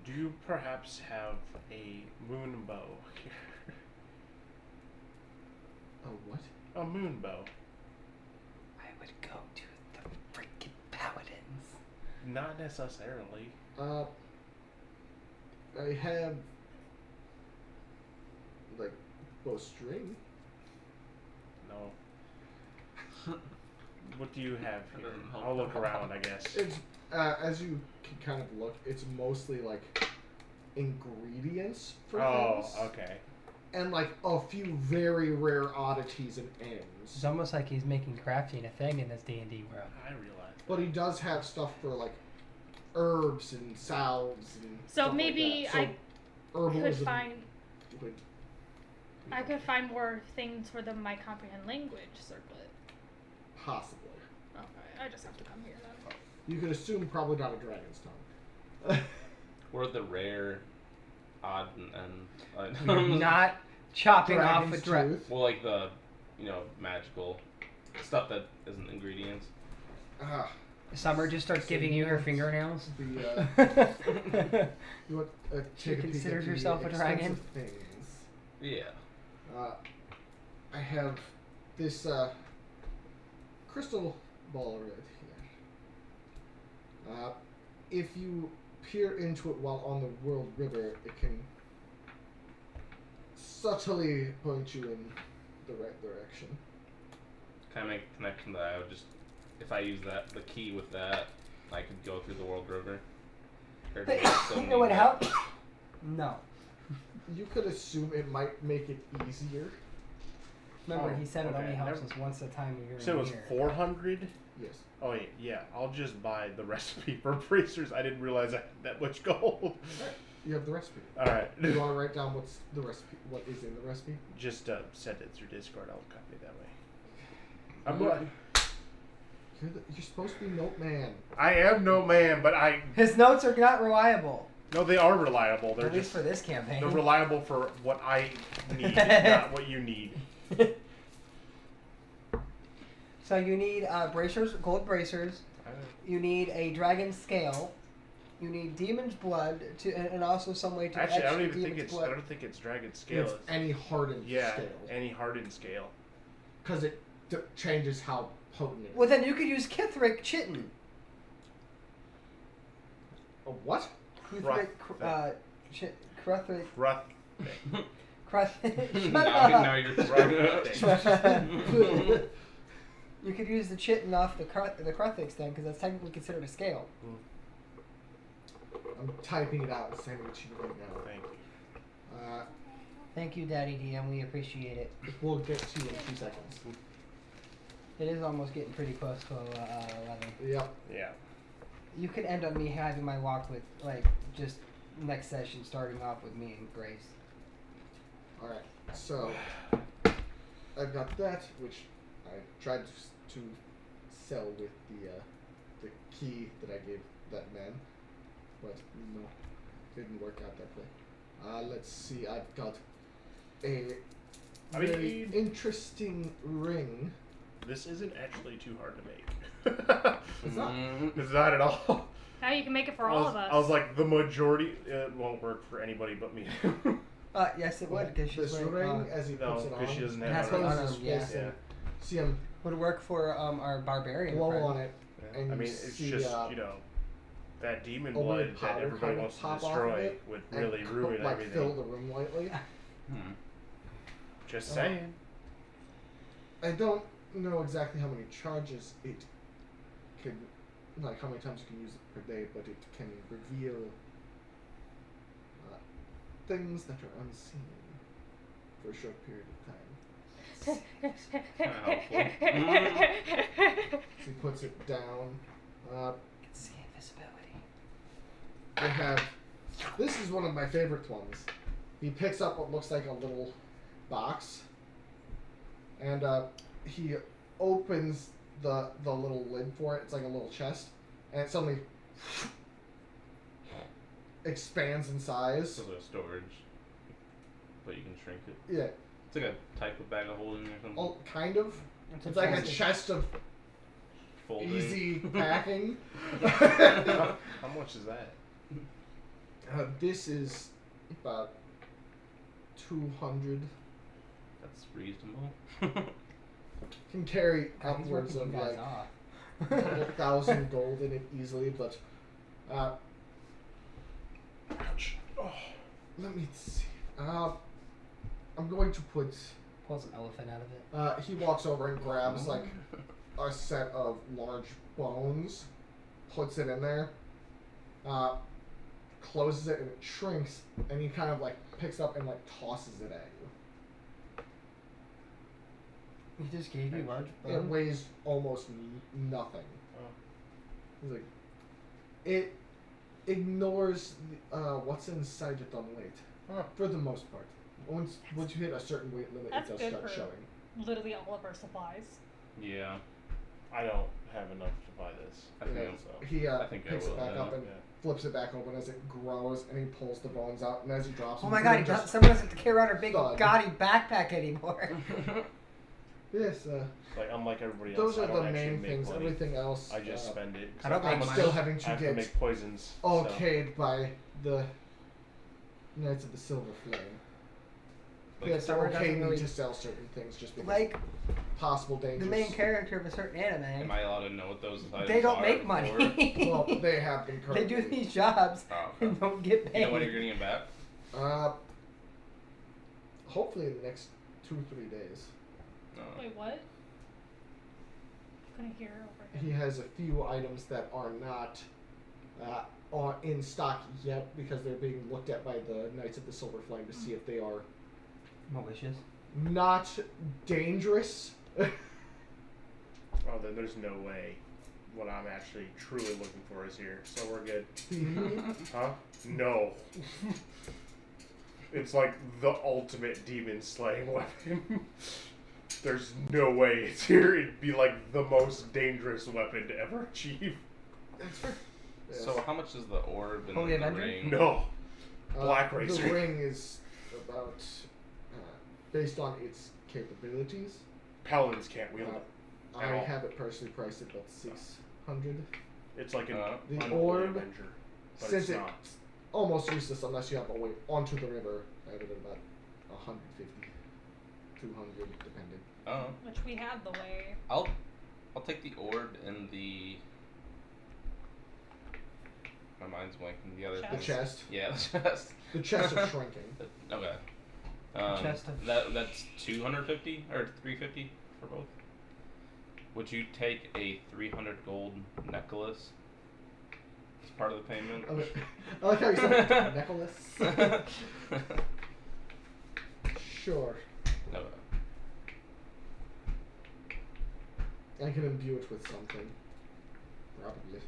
Do you perhaps have a moon bow here? Oh, what? A moon bow. I would go to the freaking paladins. Not necessarily. I have like bowstring. No. What do you have That here? doesn't help I'll look at all. around, I guess. It's as you can kind of look, it's mostly like ingredients for Oh, things, okay. and like a few very rare oddities and ends. It's almost like he's making crafting a thing in this D&D world. I realize. But he does have stuff for like herbs and salves and So stuff maybe like that. I herbalism could find would- I could find more things for my comprehend language circlet. possibly. Okay, I just have to come here then. You could assume probably not a dragon's tongue. Or the rare, odd and Not chopping off a Dragon's dragon. tooth. well, like the, magical stuff that isn't ingredients. Ah, Summer just starts giving you her fingernails. the you want She take a peek considers at the herself a dragon? expensive things. Yeah. I have this crystal ball right here. If you peer into it while on the World River, it can subtly point you in the right direction. Can I make a connection that I would just, if I use the key with that, I could go through the World River? Or do I still It need would that? help. No. You could assume it might make it easier. Remember, Oh, he said it okay. only helps Never- us once a time a year. So it was here. 400? Yes. Oh, yeah. I'll just buy the recipe for bracers. I didn't realize I had that much gold. You have the recipe. Alright. Do you want to write down what's the recipe? What is in the recipe? Just send it through Discord. I'll copy it that way. You're supposed to be Note Man. I am no man, but His notes are not reliable. no, they are reliable. They're At least just for this campaign. they're reliable for what I need, not what you need. So you need bracers, gold bracers. You need a dragon scale. You need demon's blood and also some way to Actually, I etch don't the even think demon's it's. blood. I don't think it's dragon scale. It's any hardened Yeah, scale. any hardened scale. Because it changes how potent it is. Well, then you could use Kithric Chitin. A what? Kithric, Kruthric, Rough. Shut now, up. now you're You could use the chitin off the Kruthix then, because that's technically considered a scale. I'm typing it out and sending it to you right now. Thank you. Thank you, Daddy DM. We appreciate it. We'll get to you in 2 seconds. It is almost getting pretty close to 11. Yep. Yeah. You could end up me having my walk with, like, just next session starting off with me and Grace. Alright, so I've got that, which I tried to sell with the key that I gave that man, but no, didn't work out that way. Let's see, I've got a very interesting ring. This isn't actually too hard to make. It's not. It's not at all. Now you can make it for all of us. I was like, the majority, it won't work for anybody but me. Yes, it would, because she's This wearing, ring, as he No, puts it on, because she doesn't it have has it. to on. be his unarmed, yeah. face and see him would work for our barbarian blow friend. on it, Yeah. and I you mean, it's see, just, that demon a blood weird that powder everybody kind of wants to pop off of destroy it would and really ruin like everything. fill the room lightly. Just saying. I don't know exactly how many charges it can, like how many times you can use it per day, but it can reveal things that are unseen for a short period of time. So he puts it down. Can see invisibility. They have. This is one of my favorite ones. He picks up what looks like a little box, and he opens the little lid for it. It's like a little chest, and it suddenly expands in size. So there's storage, but you can shrink it. Yeah, It's like a type of bag of holding or something. oh, kind of. It's like a chest of Folding. easy packing. How much is that? This is about 200. That's reasonable. Can carry God, he's upwards working of you guys like off. a couple thousand gold in it easily, but Ouch. Oh. let me see. I'm going to put. Pulls an elephant out of it. He walks over and grabs like a set of large bones, puts it in there, closes it, and it shrinks, and he kind of like picks up and like tosses it at you. He just gave you large It bones. weighs almost nothing. Oh. He's like, it ignores what's inside it on weight, for the most part. Once you hit a certain weight limit, That's it does good start for showing. literally all of our supplies. Yeah. I don't have enough to buy this. I think so. He I think I picks it will, back yeah. up and Yeah. flips it back open as it grows, and he pulls the bones out, and as he drops Oh them, my the god, ring just- someone doesn't have to carry around her big thud. gaudy backpack anymore. Yes, Like, unlike everybody else, those I are don't the actually main make things. money. Everything else, I just spend it. I don't I'm make still money. having I to have to get make poisons. so- okayed by the Knights of the Silver Flame. They have to Summer okay doesn't me really- to sell certain things just because Like, possible the dangers. main character of a certain anime, Am I allowed to know what those items they don't are make money. before? Well, they have been They currently. do these jobs Oh, okay. and don't get You paid. know when you're getting it back? Hopefully in the next 2-3 days. No. Wait, what? Couldn't hear over He here. has a few items that are not in stock yet because they're being looked at by the Knights of the Silver Flame to see if they are Malicious. not dangerous. Oh, then there's no way what I'm actually truly looking for is here. So we're good. Huh? No. It's like the ultimate demon slaying weapon. There's no way it's here. It'd be like the most dangerous weapon to ever achieve. Yes. So how much is the orb and Holy the Avenger? ring? No. Black Racer. The ring is about based on its capabilities. Paladins can't wield it. I At all. have it personally priced at about 600. It's like an The unholy orb, Avenger. But since it's not. it's almost useless unless you have a way onto the river, I have it at about 150, 200, depending. Oh, Which we had the way. I'll take the orb and the. My mind's blanking. The other Chest? The things. chest. Yeah, the chest. The chest of shrinking. Okay. Chest of- That's 250 or 350 for both. Would you take a 300 gold necklace as part of the payment? I like how you said Nicholas. Sure. No. I can imbue it with something. Probably.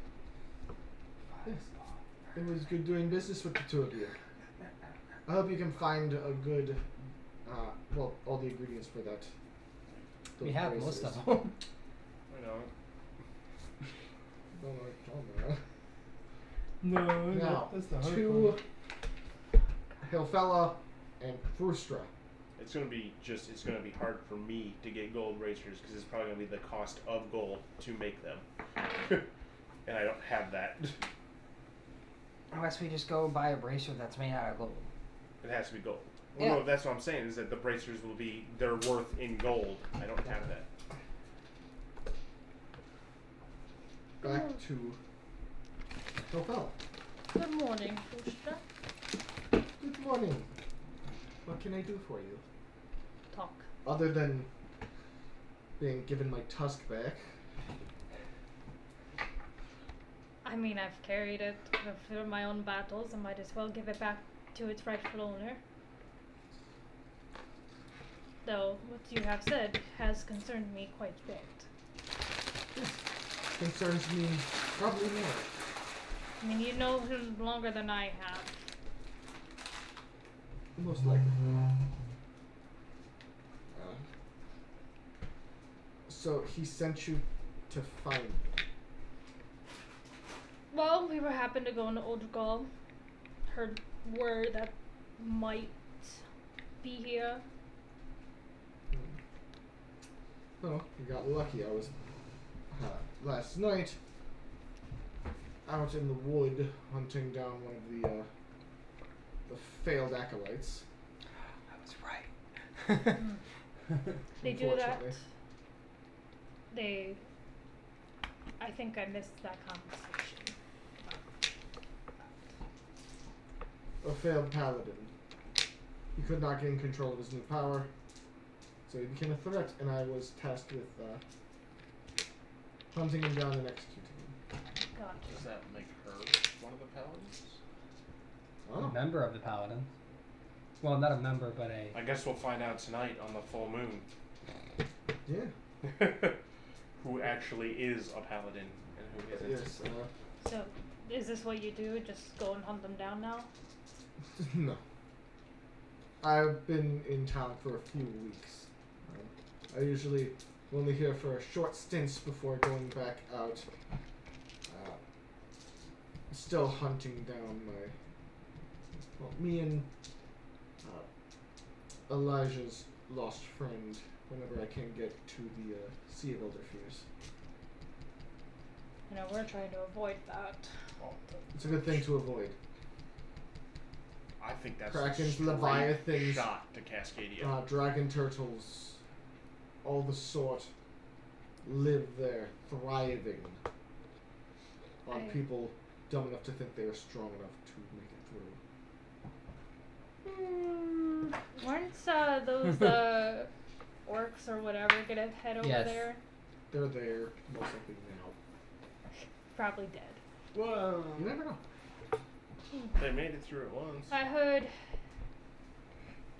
Yes. It was good doing business with the two of you. I hope you can find a good, well, all the ingredients for that. We those have braces. most of them. I know. Don't know what you're talking about. No, Now, that's the hard to Hilfella and Frustra. It's gonna be hard for me to get gold racers because it's probably gonna be the cost of gold to make them, and I don't have that. Unless we just go buy a bracer that's made out of gold. It has to be gold. Well, Yeah. no, that's what I'm saying is that the bracers will be their worth in gold. I don't have that. Back to Hilfella. Good morning, Fushka. Good morning. What can I do for you? Talk. Other than being given my tusk back. I mean, I've carried it for my own battles. I might as well give it back to its rightful owner. Though, what you have said has concerned me quite a bit. Yes. Concerns me probably more. I mean, you know him longer than I have. Most likely. So he sent you to find me. Well, we were happened to go into Oldgal. Heard word that might be here. Oh, you got lucky. I was last night out in the wood hunting down one of the failed acolytes. I was right. They do that. Unfortunately. I think I missed that conversation. A failed paladin. He could not gain control of his new power, so he became a threat, and I was tasked with hunting him down and executing him. Gotcha. Does that make her one of the paladins? I don't A know. member of the Paladins. Well, not a member, but a. I guess we'll find out tonight on the full moon. Yeah. Who actually is a paladin and who isn't. Yes. So, is this what you do? Just go and hunt them down now? No. I've been in town for a few weeks. I usually only here for short stints before going back out. Still hunting down me and Elijah's lost friend whenever I can get to the Sea of Elder Fears. You know, we're trying to avoid that. It's a good thing to avoid. I think that's Krakens, a straight Leviathans, shot to Cascadia. dragon turtles, all the sort live there, thriving on people dumb enough to think they are strong enough to make it through. Weren't those orcs or whatever gonna head over Yes. there? They're there, most likely now. Probably dead. Whoa. You never know. They made it through it once. I heard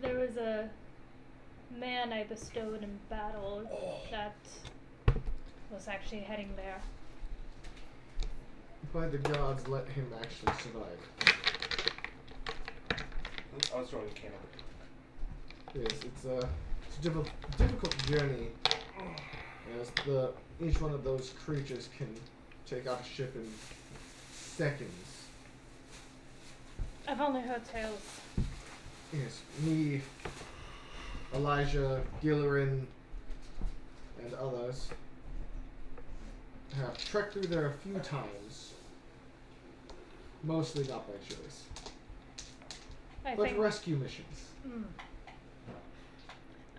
there was a man I bestowed in battle that was actually heading there. By the gods, let him actually survive. I was throwing a can over. Yes, it's a difficult journey, as each one of those creatures can take out a ship in seconds. I've only heard tales. Yes, me, Elijah, Gillerin, and others have trekked through there a few times. Mostly not by choice. I But think. rescue missions.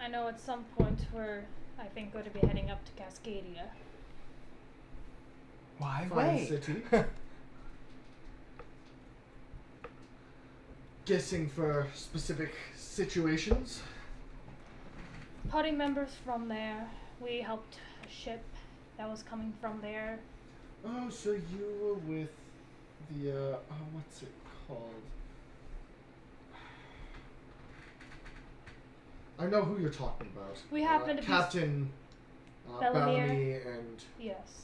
I know at some point we're, I think, going to be heading up to Cascadia. Why Fine wait? city. Guessing for specific situations. Party members from there. We helped a ship that was coming from there. Oh, so you were with the, what's it called? I know who you're talking about. We happen to be Captain Bellamere. Bellamy and Yes.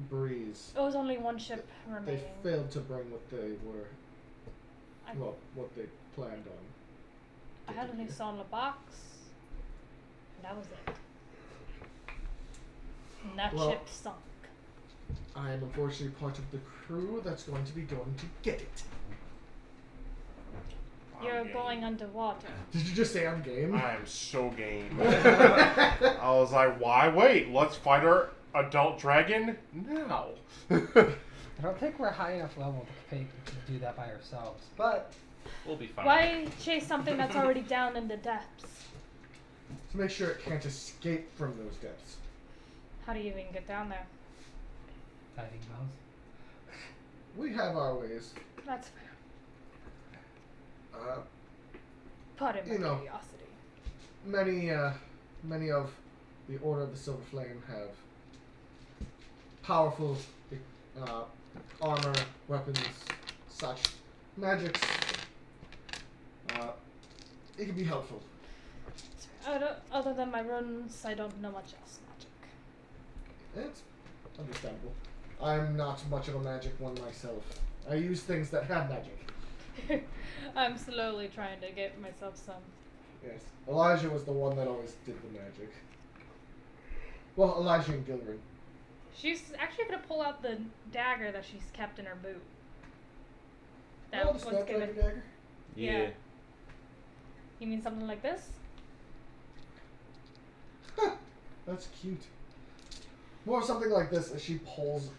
Breeze. It was only one ship They remaining. failed to bring what they were. I, What they planned on. I had only saw in the box. And that was it. And that Well, ship sunk. I am unfortunately part of the crew that's going to be going to get it. You're game. going underwater. Did you just say I'm game? I'm so game. I was like, why wait? Let's fight our adult dragon now. I don't think we're high enough level to do that by ourselves. But We'll be fine. Why chase something that's already down in the depths? To make sure it can't escape from those depths. How do you even get down there? diving bells. We have our ways. That's fair. Pardon my You know. curiosity. Many of the Order of the Silver Flame have powerful armor, weapons, such magics. It can be helpful. Other than my runes, I don't know much else magic. It's understandable. I'm not much of a magic one myself. I use things that have magic. I'm slowly trying to get myself some. Yes. Elijah was the one that always did the magic. Well, Elijah and Gilrin. She's actually gonna pull out the dagger that she's kept in her boot. That Oh, the was Snapdragon given. dagger? Yeah. You mean something like this? That's cute. More something like this as she pulls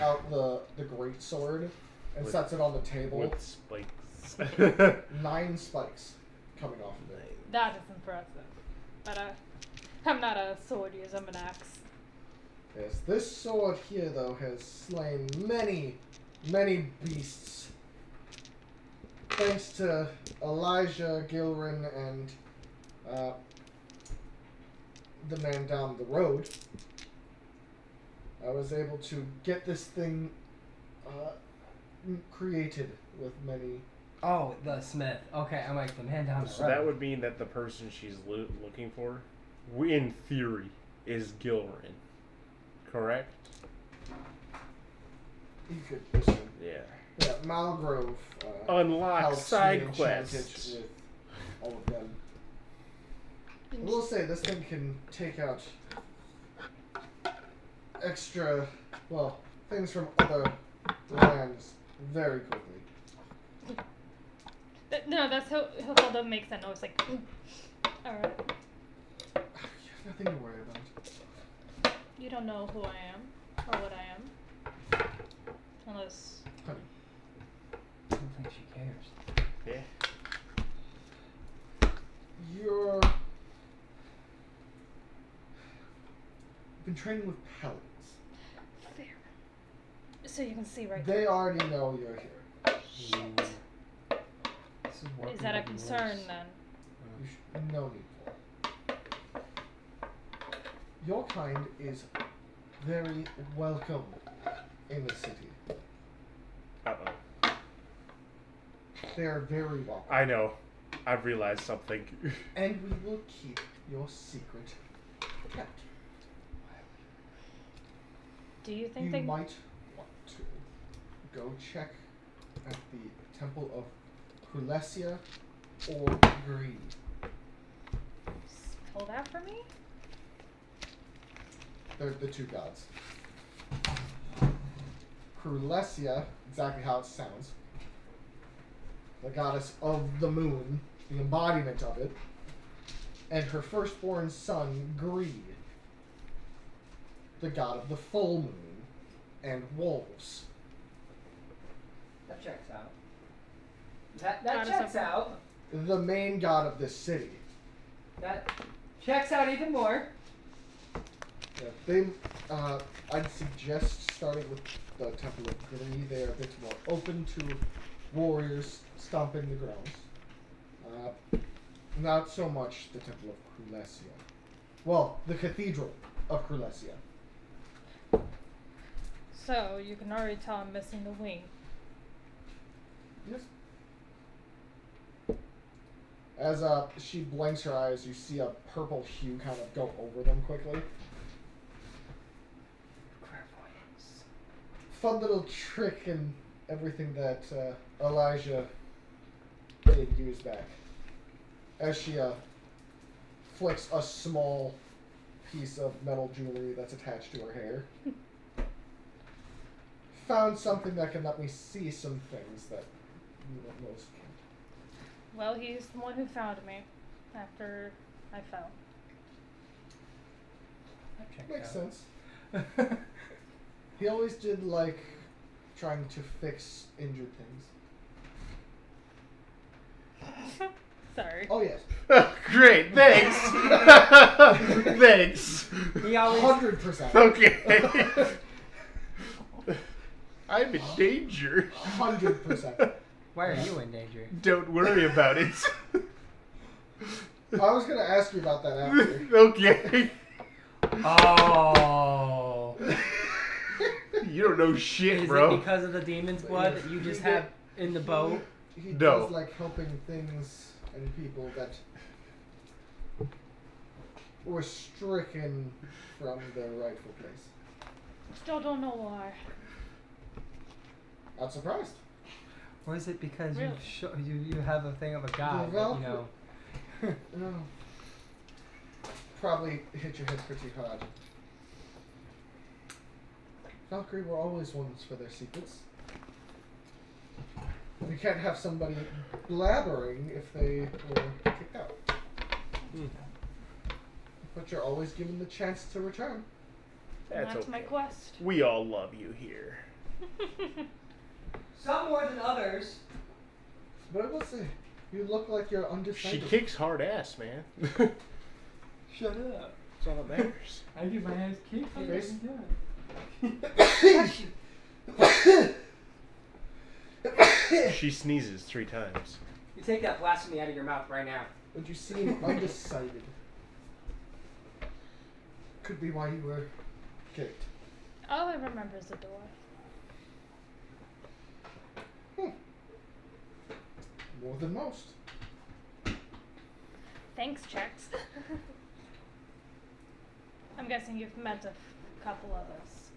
out the great sword and With- sets it on the table. With spikes. 9 spikes coming off of it. That is impressive. But I'm not a sword user, I'm an axe. Yes, this sword here though has slain many, many beasts. Thanks to Elijah, Gilrin, and the man down the road, I was able to get this thing created with many. Oh, the smith. Okay, I'm like the man down the So road. that would mean that the person she's looking for, in theory, is Gilrin. Correct? You could assume. Yeah. Yeah, Malgrove Unlock helps side me enchant quests. it with all of them. I will say this thing can take out extra, well, things from other lands very quickly. No, that's how Hilda makes that noise, like, alright. Nothing to worry about. You don't know who I am, or what I am. Unless... Honey. I don't think she cares. Yeah. You're... been training with paladins. Fair. So you can see right They already know you're here. Shit. This is working Is that a with concern yours. then? No need for it. Your kind is very welcome in the city. Uh-oh. They are very welcome. I know. I've realized something. And we will keep your secret kept. Do you think You they... might want to go check at the Temple of Krulesia or Greed. Spell that for me? They're the two gods. Krulesia, exactly how it sounds. The goddess of the moon, the embodiment of it. And her firstborn son, Greed, the god of the full moon and wolves. That checks out. That Goddess checks of- out. The main god of this city. That checks out even more. Yeah, I'd suggest starting with the Temple of Greed. They are a bit more open to warriors stomping the grounds. Not so much the Temple of Krulesia. Well, the Cathedral of Krulesia. So, you can already tell I'm missing the wing. Yes. As she blinks her eyes, you see a purple hue kind of go over them quickly. Clairvoyance. Fun little trick and everything that Elijah did years back. As she flicks a small piece of metal jewelry that's attached to her hair. Found something that can let me see some things that most can't. Well, he's the one who found me after I fell. That checks Makes out. sense. He always did like trying to fix injured things. Sorry. Oh yes, Great, thanks. Thanks. He always 100%. Okay. I'm in danger. 100%. Why are you in danger? Don't worry about it. I was gonna ask you about that after. Okay. Oh. You don't know shit, Is bro. it because of the demon's blood that you just have in the boat? He No. does like helping things and people that were stricken from their rightful place. Still don't know why. Not surprised. Or is it because Really? you have a thing of a god that, you know? No. Probably hit your head pretty hard. Valkyrie were always ones for their secrets. We can't have somebody blabbering if they were kicked out. But you're always given the chance to return. That's okay. my quest. We all love you here. Some more than others. But I will say, you look like you're She undecided. kicks hard ass, man. Shut up. That's all that matters. I get my ass kicked every She sneezes 3 times. You take that blasphemy out of your mouth right now. But you seem undecided. Could be why you were kicked. All I remember is the door. More than most. Thanks, Chex. I'm guessing you've met a couple of us.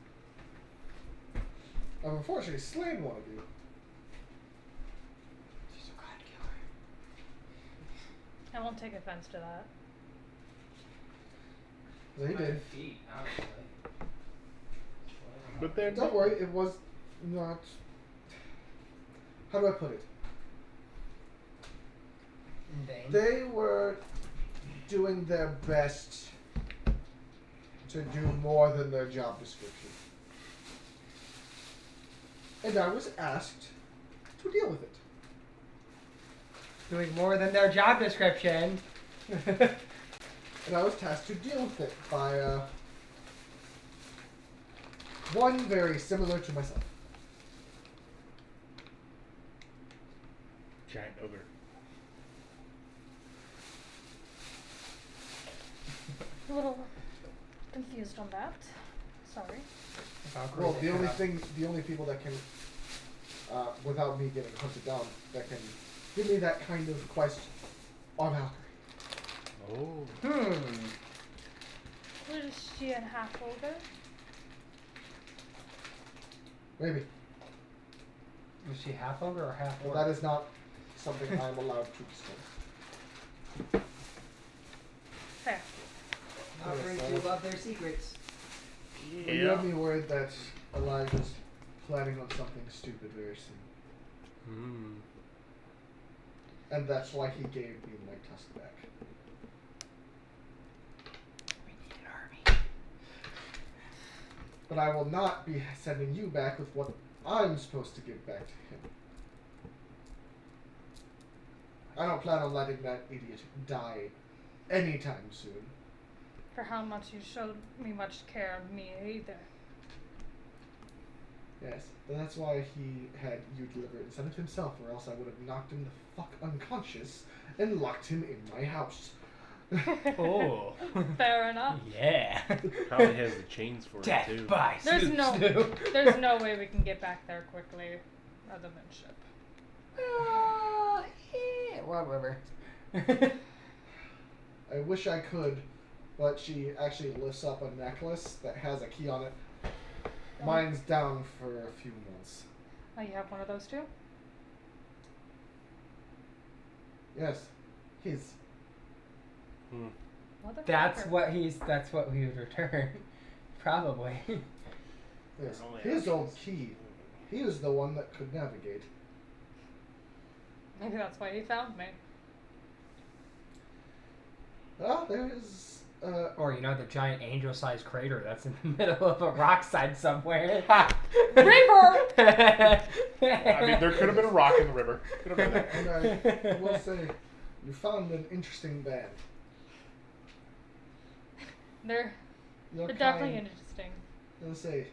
I've unfortunately slain one of you. She's a god killer. I won't take offense to that. They did. Feet, honestly. But then, Don't worry, it was not. How do I put it? In vain. They were doing their best to do more than their job description. And I was asked to deal with it. Doing more than their job description. And I was tasked to deal with it by one very similar to myself. giant ogre. A little confused on that. Sorry. Well, the only people that can, without me getting hunted down, that can give me that kind of quest are Valkyrie. Oh. Was she a half ogre? Maybe. Was she half ogre or half But orc? that is not something I'm allowed to discuss. Fair. Offering Yes, to love their secrets. But you have me worried that Elijah's planning on something stupid very soon. And that's why he gave me my tusk back. We need an army. But I will not be sending you back with what I'm supposed to give back to him. I don't plan on letting that idiot die anytime soon. For how much you showed me much care of me either. Yes, but that's why he had you deliver it instead of himself, or else I would have knocked him the fuck unconscious and locked him in my house. Oh. Fair enough. Yeah. Probably has the chains for Death it too. by There's Snoop no Snoop. there's no way we can get back there quickly other than ship. Yeah, whatever. I wish I could, but she actually lifts up a necklace that has a key on it. Mine's down for a few months. Oh, you have one of those too? Yes, his. That's Motherfucker. what he would return. Probably. Yes, Only his old options. key. He was the one that could navigate. Maybe that's why he found me. Well, there's Or, the giant angel-sized crater that's in the middle of a rock side somewhere. River! I mean, there could have been a rock in the river. Could have been that. and I will say, you found an interesting band. They're Your definitely kind, interesting. I'll say,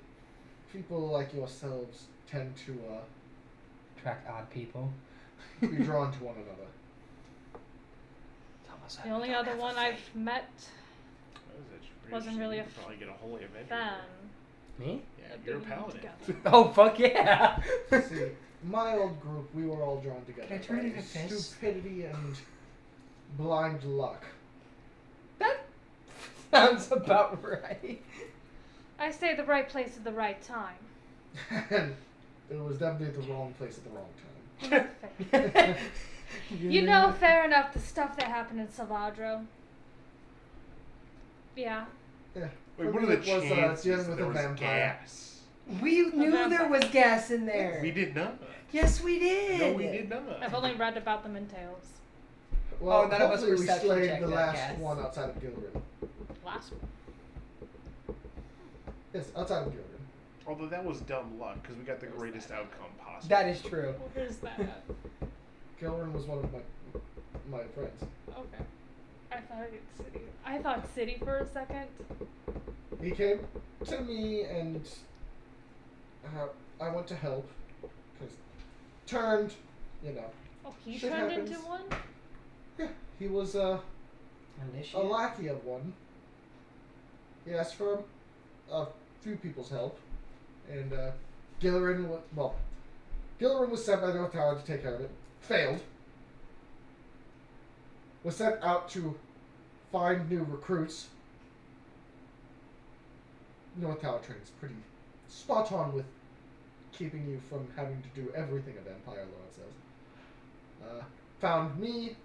people like yourselves tend to Attract odd people. be drawn to one another. The only other one I've met wasn't really a You could probably get a holy avenger. fan. Me? Yeah, you're a paladin. Oh, fuck yeah! See, my old group, we were all drawn together. Can I turn by into fists? stupidity and blind luck. That sounds about right. I say the right place at the right time. And it was definitely the wrong place at the wrong time. You know, fair enough, the stuff that happened in Salvadro. Yeah. Yeah. Wait, For what are me, the it was, chances dealing with there a was vampire. gas? We knew vampire. there was gas in there. We did not. Yes, we did. No, we did not. I've only read about them in tales. Well, none of us hopefully we perception slayed checked the that last gas. one outside of Gilgrim. Last one. Yes, outside of Gilgrim. Although that was dumb luck because we got the greatest outcome possible. That is true. Where's that at? Gilgrim was one of my friends. Okay. I thought city for a second. He came to me and I went to help. Cause turned, Oh, he Shit turned happens. into one? yeah, he was a Initiate. lackey of one. He asked for a few people's help, and Gillerin was sent by the North Tower to take care of it. Failed. Was sent out to find new recruits. North Tower training's pretty spot on with keeping you from having to do everything a vampire law says. Found me,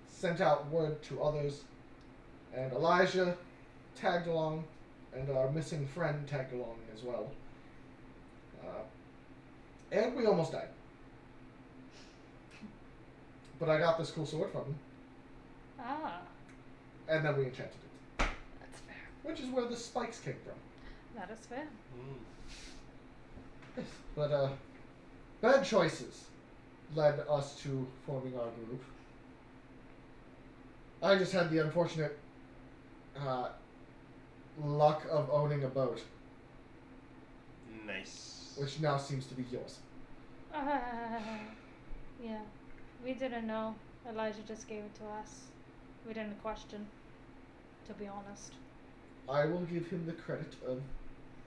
sent out word to others, and Elijah tagged along, and our missing friend tagged along as well. And we almost died. But I got this cool sword from him, Ah, and then we enchanted it. that's fair. Which is where the spikes came from. That is fair. Yes, but bad choices led us to forming our group. I just had the unfortunate luck of owning a boat, Nice. which now seems to be yours. Yeah. We didn't know. Elijah just gave it to us. We didn't question, to be honest. I will give him the credit of,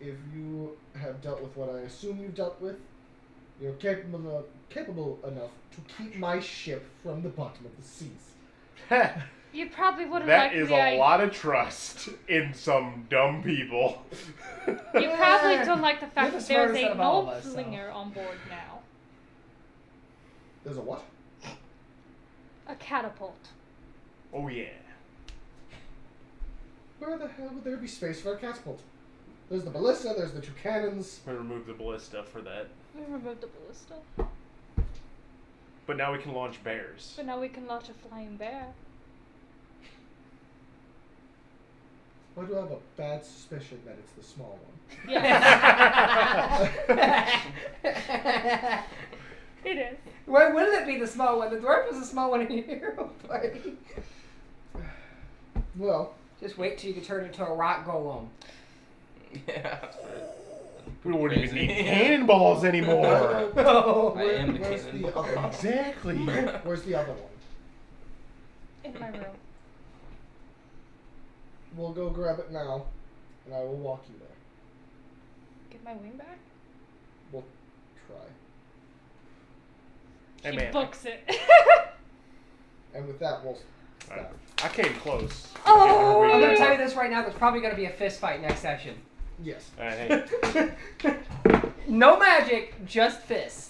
if you have dealt with what I assume you've dealt with, you're capable enough to keep my ship from the bottom of the seas. You probably wouldn't That like is the a lot of trust in some dumb people. You probably don't like the fact You're the that there's smartest a out of all of gnome us, so. flinger on board now. There's a what? A catapult. Oh yeah. Where the hell would there be space for a catapult? There's the ballista, there's the two cannons. We removed the ballista for that. We removed the ballista. But now we can launch bears. But now we can launch a flying bear. Why do I have a bad suspicion that it's the small one? Yeah. It is. Why wouldn't it be the small one? The dwarf was the small one in your hero party. Well, Just wait till you can turn into a rock golem. Yeah. We wouldn't even need cannonballs anymore. No. I am the where's cannon. the other one? Exactly. Where's the other one? In my room. We'll go grab it now, and I will walk you there. Get my wing back? We'll try. Hey, He man. books it. And with that, we'll Alright. stop. I came close. Oh! I'm Yeah. gonna tell you this right now. There's probably gonna be a fist fight next session. Yes. Alright, hey. No magic, just fists.